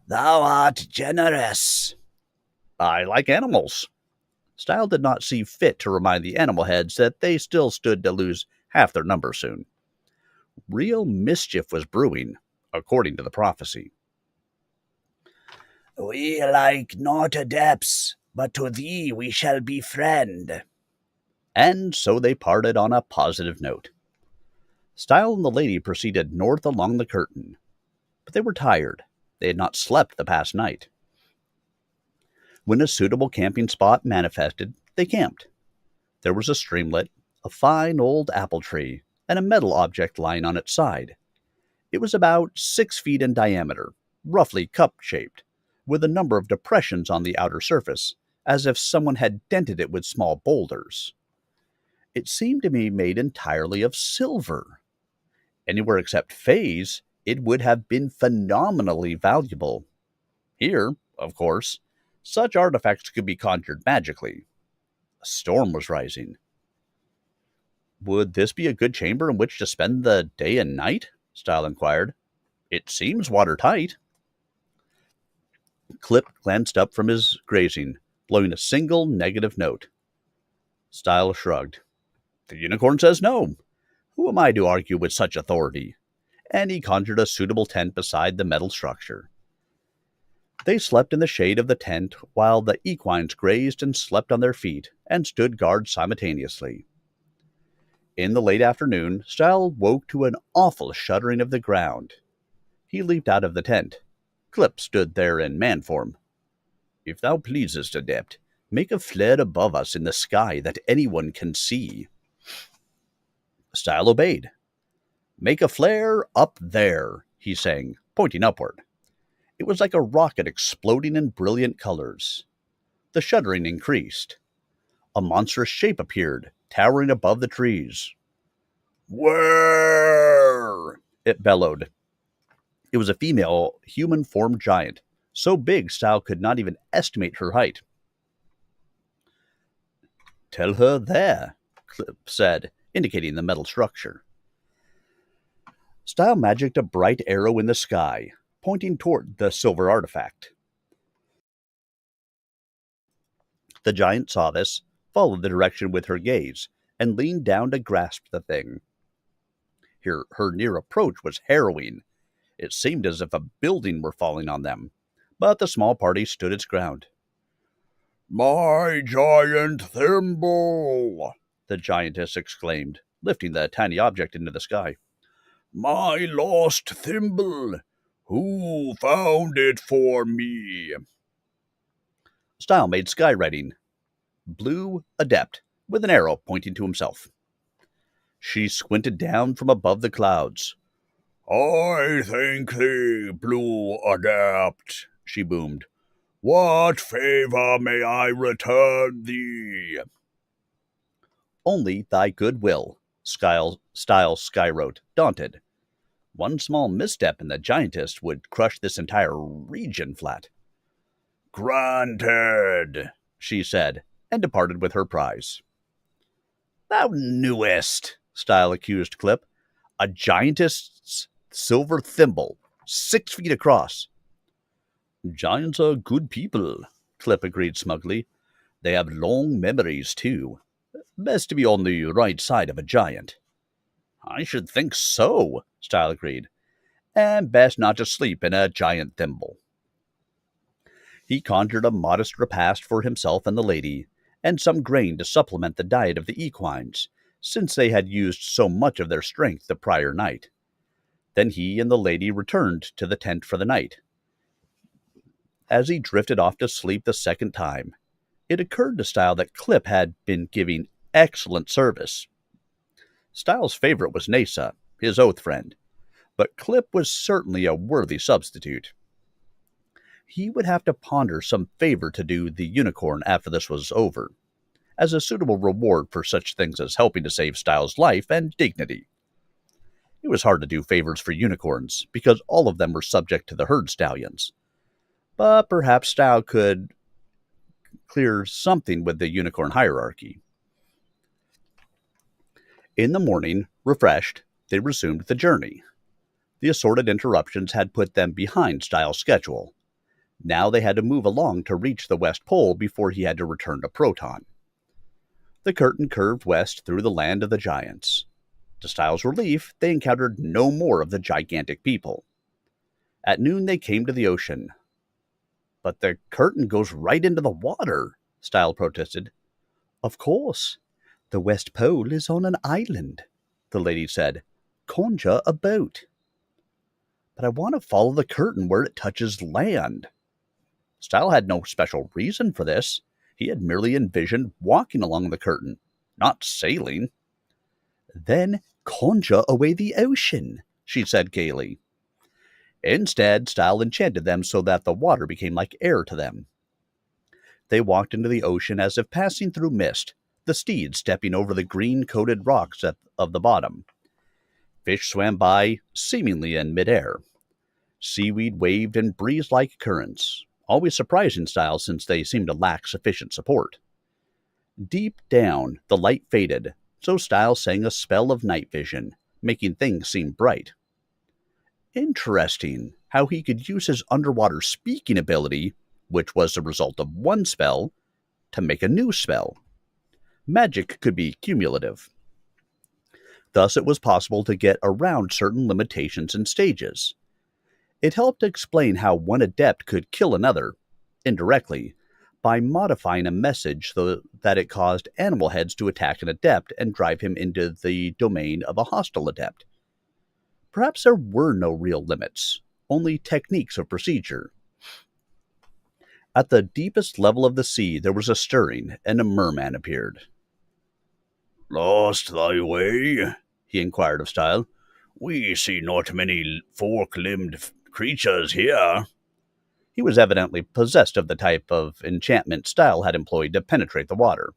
Thou art generous. I like animals. Style did not see fit to remind the animal heads that they still stood to lose half their number soon. Real mischief was brewing, according to the prophecy. We like not adepts, but to thee we shall be friend. And so they parted on a positive note. Style and the lady proceeded north along the curtain. But they were tired. They had not slept the past night. When a suitable camping spot manifested, they camped. There was a streamlet, a fine old apple tree, and a metal object lying on its side. It was about 6 feet in diameter, roughly cup-shaped, with a number of depressions on the outer surface, as if someone had dented it with small boulders. It seemed to be made entirely of silver. Anywhere except Faye's, it would have been phenomenally valuable. Here, of course, such artifacts could be conjured magically. A storm was rising. Would this be a good chamber in which to spend the day and night? Style inquired. It seems watertight. Clip glanced up from his grazing, blowing a single negative note. Style shrugged. The unicorn says no. Who am I to argue with such authority? And he conjured a suitable tent beside the metal structure. They slept in the shade of the tent while the equines grazed and slept on their feet and stood guard simultaneously. In the late afternoon, Style woke to an awful shuddering of the ground. He leaped out of the tent. Clip stood there in man form. If thou pleasest, Adept, make a flare above us in the sky that anyone can see. Style obeyed. Make a flare up there, he sang, pointing upward. It was like a rocket exploding in brilliant colors. The shuddering increased. A monstrous shape appeared, towering above the trees. Whirr! It bellowed. It was a female, human-formed giant, so big Style could not even estimate her height. "Tell her there," Clip said, indicating the metal structure. Style magicked a bright arrow in the sky, pointing toward the silver artifact. The giant saw this, followed the direction with her gaze, and leaned down to grasp the thing. Her near approach was harrowing. It seemed as if a building were falling on them, but the small party stood its ground. "My giant thimble!" the giantess exclaimed, lifting the tiny object into the sky. "My lost thimble! Who found it for me?" Style made skywriting. "Blue Adept," with an arrow pointing to himself. She squinted down from above the clouds. "I thank thee, Blue Adept," she boomed. "What favor may I return thee?" "Only thy good will," Style skywrote, daunted. One small misstep and the giantess would crush this entire region flat. "Granted," she said, and departed with her prize. "Thou knewest," Style accused Clip. "A giantess' silver thimble, 6 feet across." "Giants are good people," Clip agreed smugly. "They have long memories, too. Best to be on the right side of a giant." "I should think so," Style agreed. "And best not to sleep in a giant thimble." He conjured a modest repast for himself and the lady, and some grain to supplement the diet of the equines, since they had used so much of their strength the prior night. Then he and the lady returned to the tent for the night. As he drifted off to sleep the second time, it occurred to Style that Clip had been giving excellent service. Style's favorite was Nasa, his oath friend, but Clip was certainly a worthy substitute. He would have to ponder some favor to do the unicorn after this was over, as a suitable reward for such things as helping to save Style's life and dignity. It was hard to do favors for unicorns, because all of them were subject to the herd stallions. But perhaps Style could clear something with the unicorn hierarchy. In the morning, refreshed, they resumed the journey. The assorted interruptions had put them behind Style's schedule. Now they had to move along to reach the West Pole before he had to return to Proton. The curtain curved west through the land of the giants. To Style's relief, they encountered no more of the gigantic people. At noon they came to the ocean. "But the curtain goes right into the water," Style protested. "Of course. The West Pole is on an island," the lady said. "Conjure a boat." "But I want to follow the curtain where it touches land." Style had no special reason for this. He had merely envisioned walking along the curtain, not sailing. "Then conjure away the ocean," she said gaily. Instead, Style enchanted them so that the water became like air to them. They walked into the ocean as if passing through mist, the steeds stepping over the green-coated rocks of the bottom. Fish swam by, seemingly in midair. Seaweed waved and breezed like currents, always surprising Style since they seemed to lack sufficient support. Deep down, the light faded, so Style sang a spell of night vision, making things seem bright. Interesting how he could use his underwater speaking ability, which was the result of one spell, to make a new spell. Magic could be cumulative. Thus, it was possible to get around certain limitations and stages. It helped explain how one adept could kill another, indirectly, by modifying a message so that it caused animal heads to attack an adept and drive him into the domain of a hostile adept. Perhaps there were no real limits, only techniques of procedure. At the deepest level of the sea there was a stirring, and a merman appeared. "Lost thy way?" he inquired of Style. "We see not many fork-limbed creatures here." He was evidently possessed of the type of enchantment Style had employed to penetrate the water.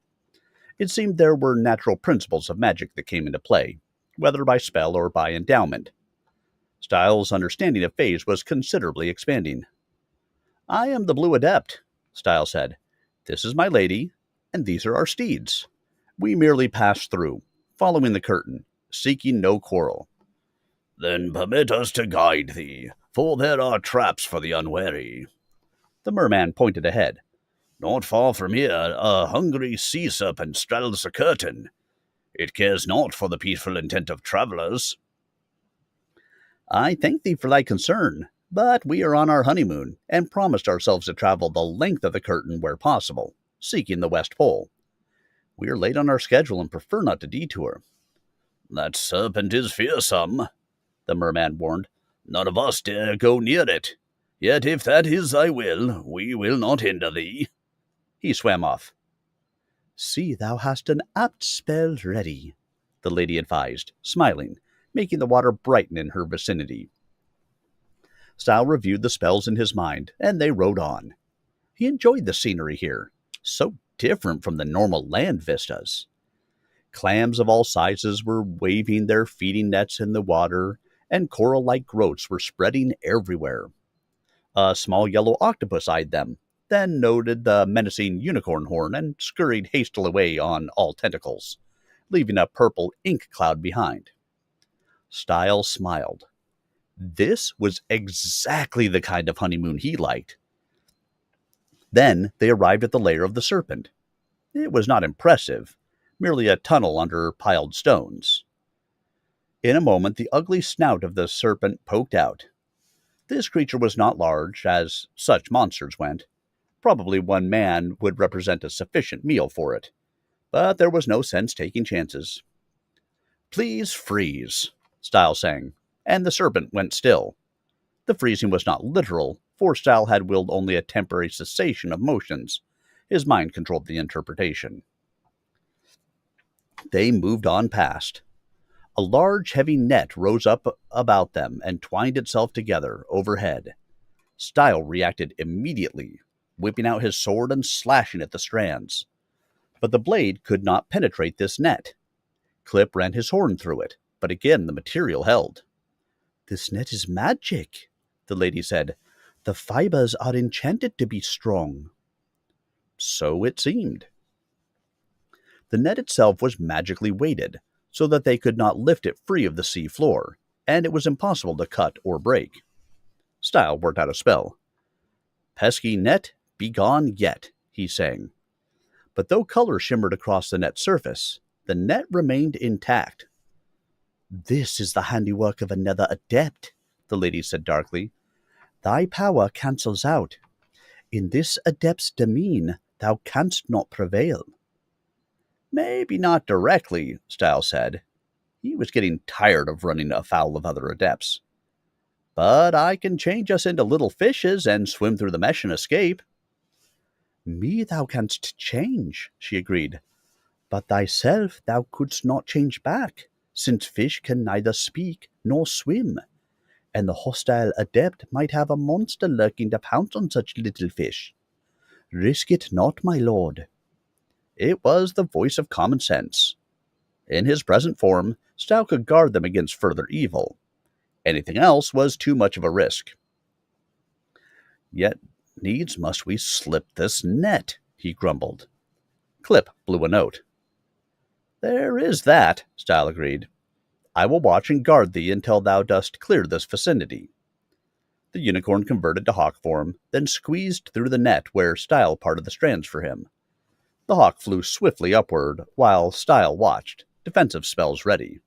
It seemed there were natural principles of magic that came into play, whether by spell or by endowment. Style's understanding of phase was considerably expanding. I am the Blue Adept, Style said. This is my lady, and these are our steeds. We merely pass through, following the curtain, seeking no quarrel. Then permit us to guide thee, for there are traps for the unwary. The merman pointed ahead. Not far from here, a hungry sea serpent straddles the curtain. It cares not for the peaceful intent of travellers. I thank thee for thy concern, but we are on our honeymoon, and promised ourselves to travel the length of the curtain where possible, seeking the West Pole. We are late on our schedule and prefer not to detour. That serpent is fearsome, the merman warned. None of us dare go near it. Yet if that is thy will, we will not hinder thee. He swam off. See thou hast an apt spell ready, the lady advised, smiling, making the water brighten in her vicinity. Style reviewed the spells in his mind, and they rode on. He enjoyed the scenery here, so different from the normal land vistas. Clams of all sizes were waving their feeding nets in the water, and coral-like growths were spreading everywhere. A small yellow octopus eyed them, then noted the menacing unicorn horn and scurried hastily away on all tentacles, leaving a purple ink cloud behind. Style smiled. This was exactly the kind of honeymoon he liked. Then they arrived at the lair of the serpent. It was not impressive, merely a tunnel under piled stones. In a moment, the ugly snout of the serpent poked out. This creature was not large, as such monsters went. Probably one man would represent a sufficient meal for it, but there was no sense taking chances. Please freeze, Style sang, and the serpent went still. The freezing was not literal, for Style had willed only a temporary cessation of motions. His mind controlled the interpretation. They moved on past. A large, heavy net rose up about them and twined itself together overhead. Style reacted immediately, whipping out his sword and slashing at the strands. But the blade could not penetrate this net. Clip ran his horn through it, but again the material held. This net is magic, the lady said. The fibers are enchanted to be strong. So it seemed. The net itself was magically weighted, so that they could not lift it free of the sea floor, and it was impossible to cut or break. Style worked out a spell. Pesky net, be gone yet, he sang. But though color shimmered across the net's surface, the net remained intact. This is the handiwork of another adept, the lady said darkly. Thy power cancels out. In this adept's demean, thou canst not prevail. Maybe not directly, Style said. He was getting tired of running afoul of other adepts. But I can change us into little fishes and swim through the mesh and escape. Me thou canst change, she agreed. But thyself thou couldst not change back, since fish can neither speak nor swim, and the hostile adept might have a monster lurking to pounce on such little fish. Risk it not, my lord. It was the voice of common sense. In his present form, Style could guard them against further evil. Anything else was too much of a risk. Yet needs must we slip this net, he grumbled. Clip blew a note. There is that, Style agreed. I will watch and guard thee until thou dost clear this vicinity. The unicorn converted to hawk form, then squeezed through the net where Style parted the strands for him. The hawk flew swiftly upward, while Style watched, defensive spells ready.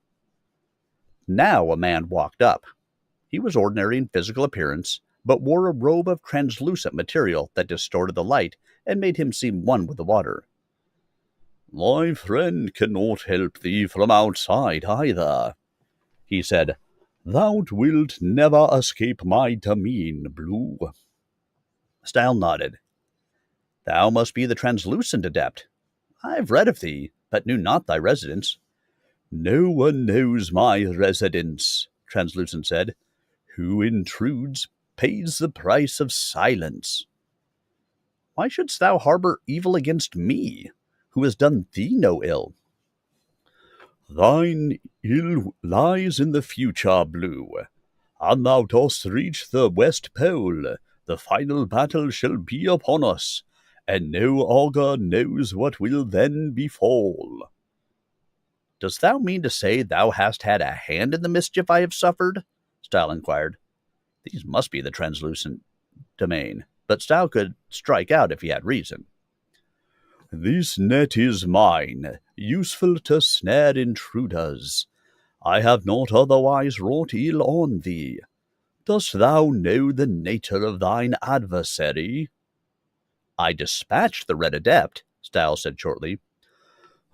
Now a man walked up. He was ordinary in physical appearance, but wore a robe of translucent material that distorted the light and made him seem one with the water. "My friend cannot help thee from outside either," he said. "Thou wilt never escape my demesne, Blue." Style nodded. "Thou must be the translucent adept. I've read of thee, but knew not thy residence." "No one knows my residence," Translucent said. "Who intrudes pays the price of silence." "Why shouldst thou harbor evil against me, who has done thee no ill?" "Thine ill lies in the future, Blue. An thou dost reach the West Pole, The final battle shall be upon us, and no augur knows what will then befall. Dost thou mean to say thou hast had a hand in the mischief I have suffered? Style inquired. These must be the translucent domain, but Style could strike out if he had reason. This net is mine, useful to snare intruders. I have not otherwise wrought ill on thee. Dost thou know the nature of thine adversary? I dispatched the Red Adept, Style said shortly.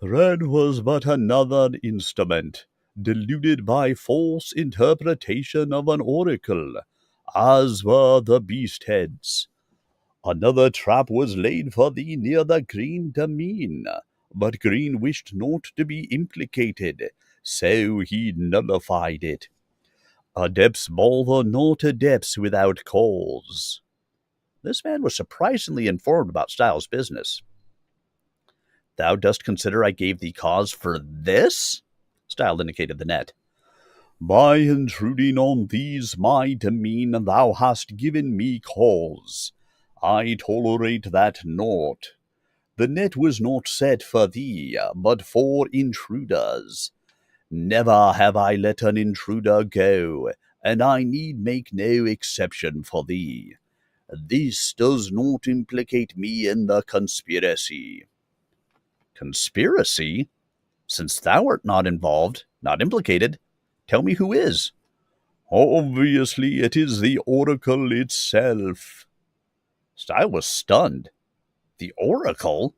Red was but another instrument, deluded by false interpretation of an oracle, as were the beast heads. Another trap was laid for thee near the Green Demesne, but Green wished not to be implicated, so he nullified it. Adepts bother not adepts without cause. This man was surprisingly informed about Styles' business. Thou dost consider I gave thee cause for this? Style indicated the net. By intruding on these my demesne thou hast given me cause. I tolerate that naught. The net was not set for thee, but for intruders. Never have I let an intruder go, and I need make no exception for thee. This does not implicate me in the conspiracy. Conspiracy? Since thou art not involved, not implicated, tell me who is. Obviously it is the oracle itself. Style was stunned. The oracle?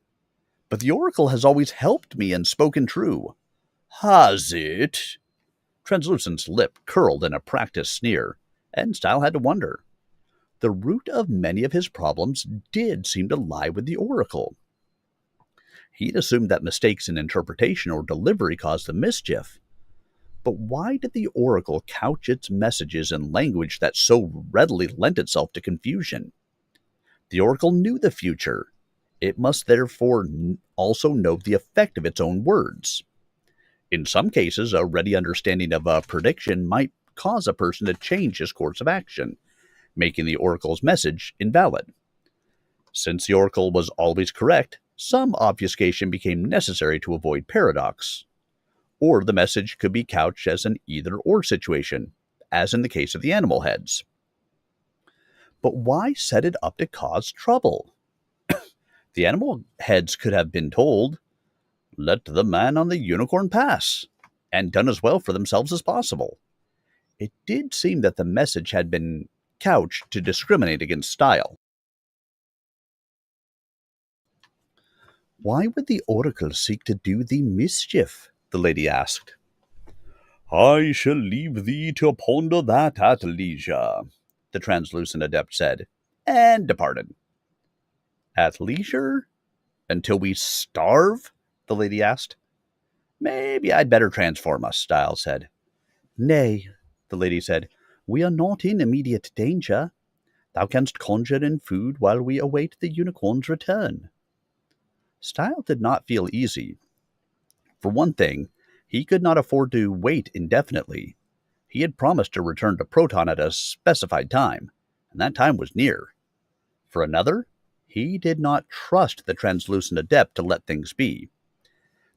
But the oracle has always helped me and spoken true. Has it? Translucent's lip curled in a practiced sneer, and Style had to wonder. The root of many of his problems did seem to lie with the oracle. He'd assumed that mistakes in interpretation or delivery caused the mischief. But why did the oracle couch its messages in language that so readily lent itself to confusion? The oracle knew the future. It must therefore also know the effect of its own words. In some cases, a ready understanding of a prediction might cause a person to change his course of action, making the oracle's message invalid. Since the oracle was always correct, some obfuscation became necessary to avoid paradox. Or the message could be couched as an either-or situation, as in the case of the animal heads. But why set it up to cause trouble? The animal heads could have been told, let the man on the unicorn pass, and done as well for themselves as possible. It did seem that the message had been couched to discriminate against Style. Why would the oracle seek to do thee mischief? The lady asked. I shall leave thee to ponder that at leisure, the translucent adept said, and departed. At leisure? Until we starve? The lady asked. Maybe I'd better transform us, Style said. Nay, the lady said, we are not in immediate danger. Thou canst conjure in food while we await the unicorn's return. Style did not feel easy. For one thing, he could not afford to wait indefinitely. He had promised to return to Proton at a specified time, and that time was near. For another, he did not trust the translucent adept to let things be.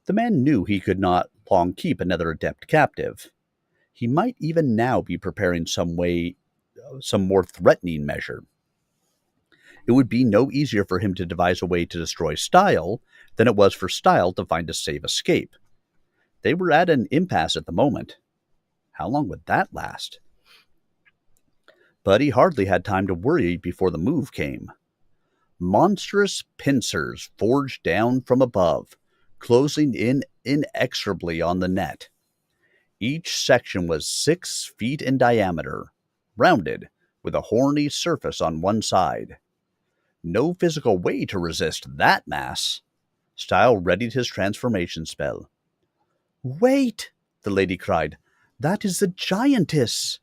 The man knew he could not long keep another adept captive. He might even now be preparing some more threatening measure. It would be no easier for him to devise a way to destroy Style than it was for Style to find a safe escape. They were at an impasse at the moment. How long would that last? But he hardly had time to worry before the move came. Monstrous pincers forged down from above, closing in inexorably on the net. Each section was 6 feet in diameter, rounded, with a horny surface on one side. No physical way to resist that mass. Style readied his transformation spell. Wait, the lady cried. That is the giantess.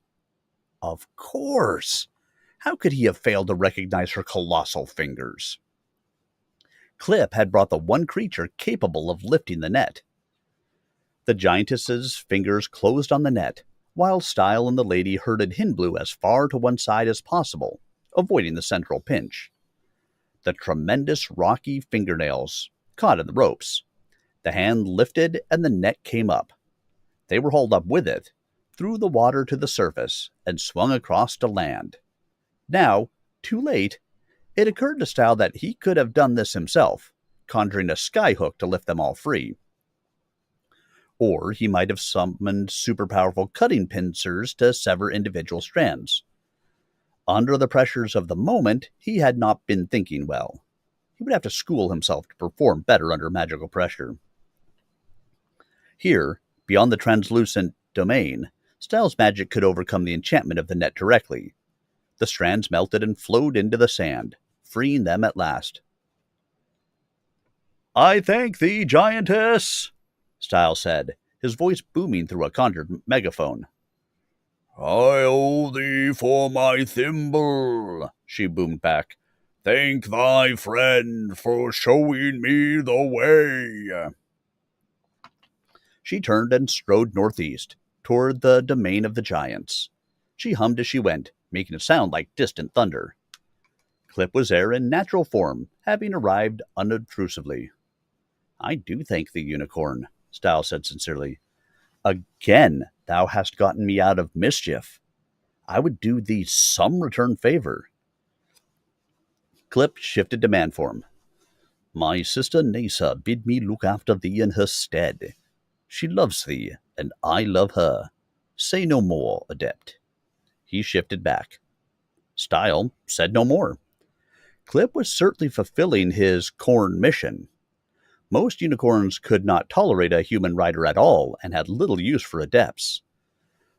Of course. How could he have failed to recognize her colossal fingers? Clip had brought the one creature capable of lifting the net. The giantess's fingers closed on the net, while Style and the lady herded Hinblue as far to one side as possible, avoiding the central pinch. The tremendous rocky fingernails caught in the ropes. The hand lifted and the net came up. They were hauled up with it, through the water to the surface, and swung across to land. Now, too late, it occurred to Style that he could have done this himself, conjuring a skyhook to lift them all free. Or he might have summoned super-powerful cutting pincers to sever individual strands. Under the pressures of the moment, he had not been thinking well. He would have to school himself to perform better under magical pressure. Here, beyond the translucent domain, Style's magic could overcome the enchantment of the net directly. The strands melted and flowed into the sand, freeing them at last. "I thank thee, giantess," Style said, his voice booming through a conjured megaphone. "I owe thee for my thimble," she boomed back. "Thank thy friend for showing me the way." She turned and strode northeast, toward the domain of the giants. She hummed as she went, making it sound like distant thunder. Clip was there in natural form, having arrived unobtrusively. "I do thank thee, unicorn," Style said sincerely. "Again thou hast gotten me out of mischief. I would do thee some return favor." Clip shifted to man form. "My sister Nasa bid me look after thee in her stead. She loves thee, and I love her. Say no more, Adept." He shifted back. Style said no more. Clip was certainly fulfilling his corn mission. Most unicorns could not tolerate a human rider at all and had little use for adepts.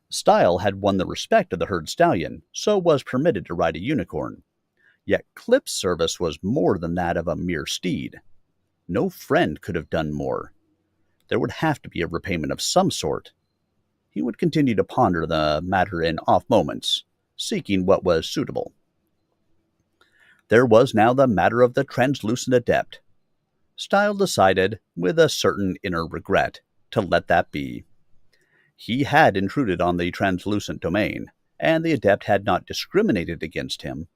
Style had won the respect of the herd stallion, so was permitted to ride a unicorn. Yet Clip's service was more than that of a mere steed. No friend could have done more. There would have to be a repayment of some sort. He would continue to ponder the matter in off moments, seeking what was suitable. There was now the matter of the translucent adept. Style decided, with a certain inner regret, to let that be. He had intruded on the translucent domain, and the adept had not discriminated against him.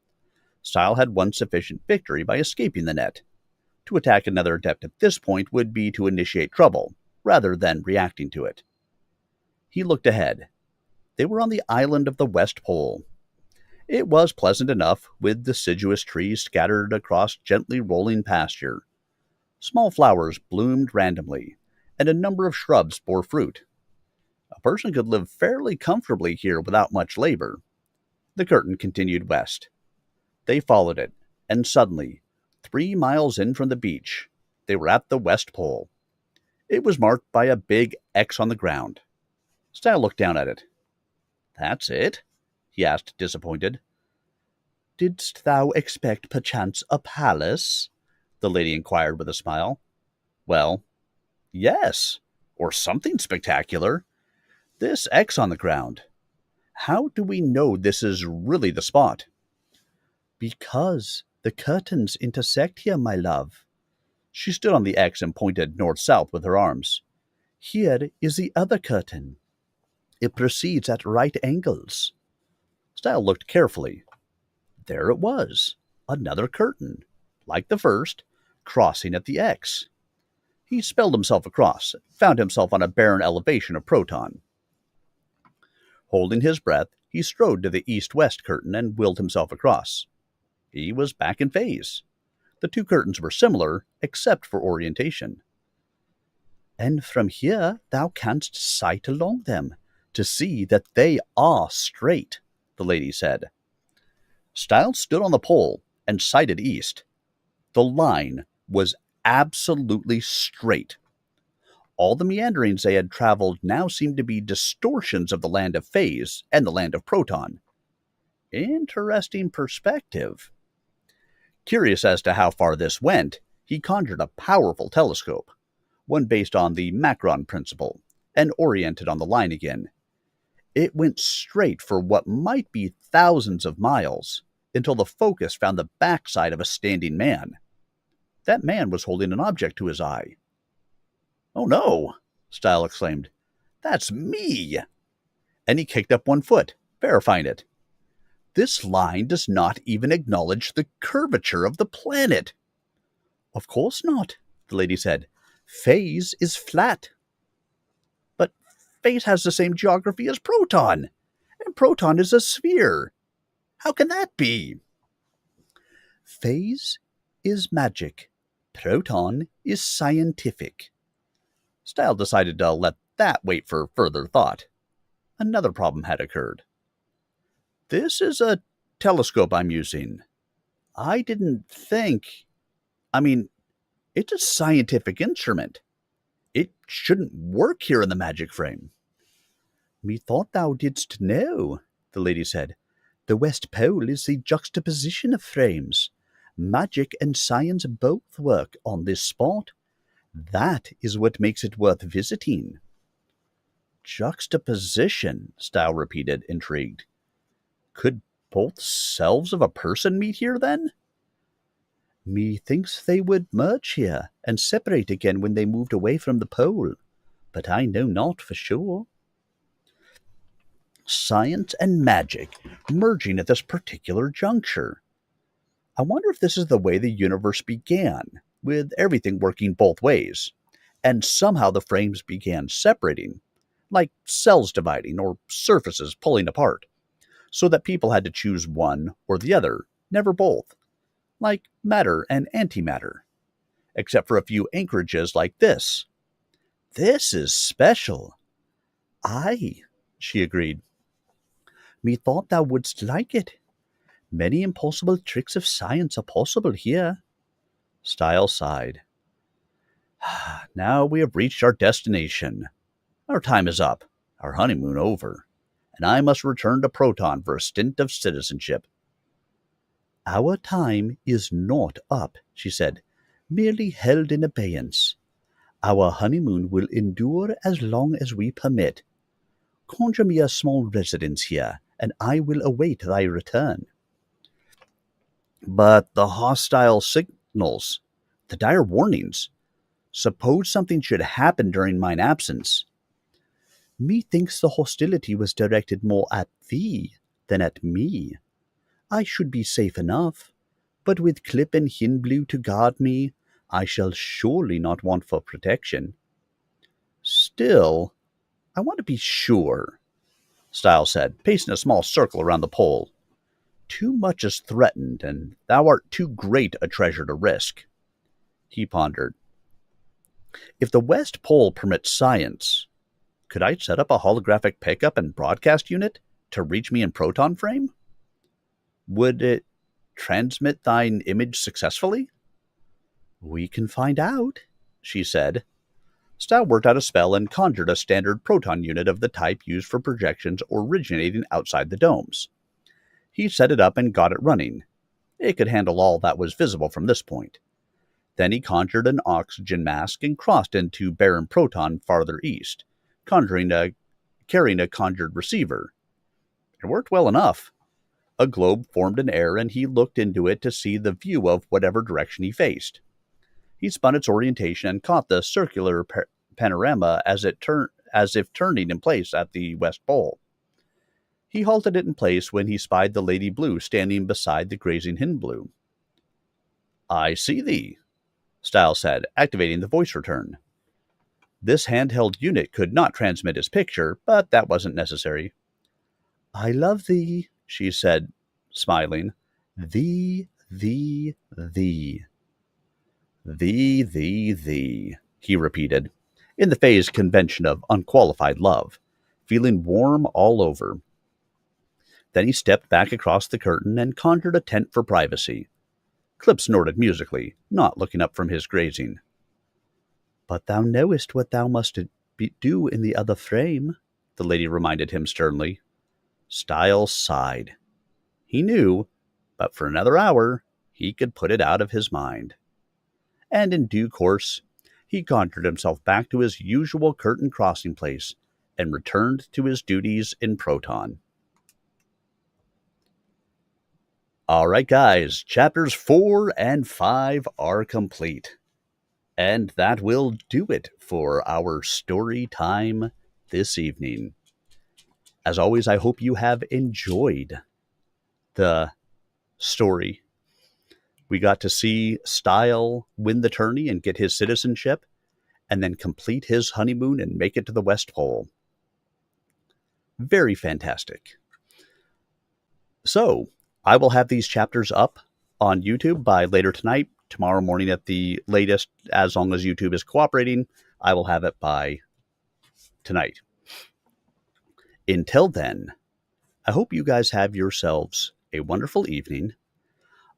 Style had won sufficient victory by escaping the net. To attack another adept at this point would be to initiate trouble, rather than reacting to it. He looked ahead. They were on the island of the West Pole. It was pleasant enough, with deciduous trees scattered across gently rolling pasture. Small flowers bloomed randomly, and a number of shrubs bore fruit. A person could live fairly comfortably here without much labor. The curtain continued west. They followed it, and suddenly, 3 miles in from the beach, they were at the West Pole. It was marked by a big X on the ground. Style looked down at it. "That's it?" he asked, disappointed. "Didst thou expect perchance a palace?" the lady inquired with a smile. "Well, yes, or something spectacular. This X on the ground. How do we know this is really the spot?" "Because the curtains intersect here, my love." She stood on the X and pointed north-south with her arms. "Here is the other curtain. It proceeds at right angles." Style looked carefully. There it was, another curtain, like the first, crossing at the X. He spelled himself across, found himself on a barren elevation of Proton. Holding his breath, he strode to the east-west curtain and willed himself across. He was back in phase. The two curtains were similar, except for orientation. "And from here thou canst sight along them, to see that they are straight," the lady said. Style stood on the pole and sighted east. The line was absolutely straight. All the meanderings they had traveled now seemed to be distortions of the land of phase and the land of Proton. Interesting perspective. Curious as to how far this went, he conjured a powerful telescope, one based on the Macron principle, and oriented on the line again. It went straight for what might be thousands of miles, until the focus found the backside of a standing man. That man was holding an object to his eye. "Oh no!" Style exclaimed. "That's me!" And he kicked up one foot, verifying it. This line does not even acknowledge the curvature of the planet. Of course not, the lady said. Phase is flat. But Phase has the same geography as Proton, and Proton is a sphere. How can that be? Phase is magic. Proton is scientific. Style decided to let that wait for further thought. Another problem had occurred. This is a telescope I'm using. I didn't think. It's a scientific instrument. It shouldn't work here in the magic frame. Methought thou didst know, the lady said. The West Pole is the juxtaposition of frames. Magic and science both work on this spot. That is what makes it worth visiting. Juxtaposition, Style repeated, intrigued. Could both selves of a person meet here, then? Methinks they would merge here and separate again when they moved away from the pole, but I know not for sure. Science and magic merging at this particular juncture. I wonder if this is the way the universe began, with everything working both ways, and somehow the frames began separating, like cells dividing or surfaces pulling apart, so that people had to choose one or the other, never both, like matter and antimatter, except for a few anchorages like this. This is special. Aye, she agreed. Methought thou wouldst like it. Many impossible tricks of science are possible here. Style sighed. Now we have reached our destination. Our time is up, our honeymoon over, and I must return to Proton for a stint of citizenship. Our time is not up, she said, merely held in abeyance. Our honeymoon will endure as long as we permit. Conjure me a small residence here, and I will await thy return. But the hostile signals, the dire warnings, suppose something should happen during mine absence. Methinks the hostility was directed more at thee than at me. I should be safe enough, but with Clip and Hinblue to guard me, I shall surely not want for protection. Still, I want to be sure, Style said, pacing a small circle around the pole. Too much is threatened, and thou art too great a treasure to risk. He pondered. If the West Pole permits science, could I set up a holographic pickup and broadcast unit to reach me in Proton frame? Would it transmit thine image successfully? We can find out, she said. Style worked out a spell and conjured a standard Proton unit of the type used for projections originating outside the domes. He set it up and got it running. It could handle all that was visible from this point. Then he conjured an oxygen mask and crossed into barren Proton farther east, carrying a conjured receiver. It worked well enough. A globe formed in air, and he looked into it to see the view of whatever direction he faced. He spun its orientation and caught the circular panorama as if turning in place at the West Pole. He halted it in place when he spied the Lady Blue standing beside the grazing Hinblue. I see thee, Style said, activating the voice return. This handheld unit could not transmit his picture, but that wasn't necessary. I love thee, she said, smiling. Thee, thee, thee. Thee, thee, thee, he repeated, in the phase convention of unqualified love, feeling warm all over. Then he stepped back across the curtain and conjured a tent for privacy. Clip snorted musically, not looking up from his grazing. But thou knowest what thou must do in the other frame, the lady reminded him sternly. Style sighed. He knew, but for another hour he could put it out of his mind. And in due course, he conjured himself back to his usual curtain crossing place and returned to his duties in Proton. All right, guys, chapters 4 and 5 are complete. And that will do it for our story time this evening. As always, I hope you have enjoyed. the story. We got to see Style win the tourney and get his citizenship, and then complete his honeymoon and make it to the West Pole. Very fantastic. So, I will have these chapters up on YouTube by later tonight, tomorrow morning at the latest. As long as YouTube is cooperating, I will have it by tonight. Until then, I hope you guys have yourselves a wonderful evening.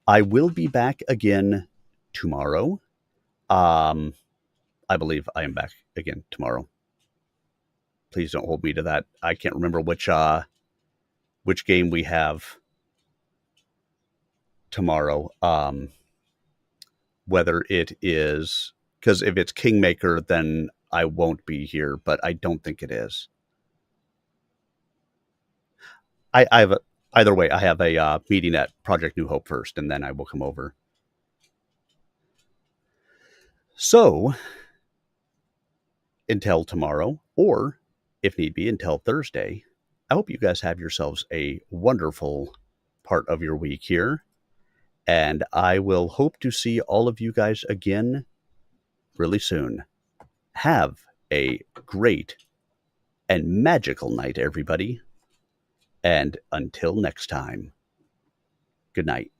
I will be back again tomorrow. I believe I am back again tomorrow. Please don't hold me to that. I can't remember which game we have tomorrow. Whether it is, because if it's Kingmaker, then I won't be here, but I don't think it is. I have either way. I have a meeting at Project New Hope first, and then I will come over. So until tomorrow, or if need be, until Thursday, I hope you guys have yourselves a wonderful part of your week here. And I will hope to see all of you guys again really soon. Have a great and magical night, everybody. And until next time, good night.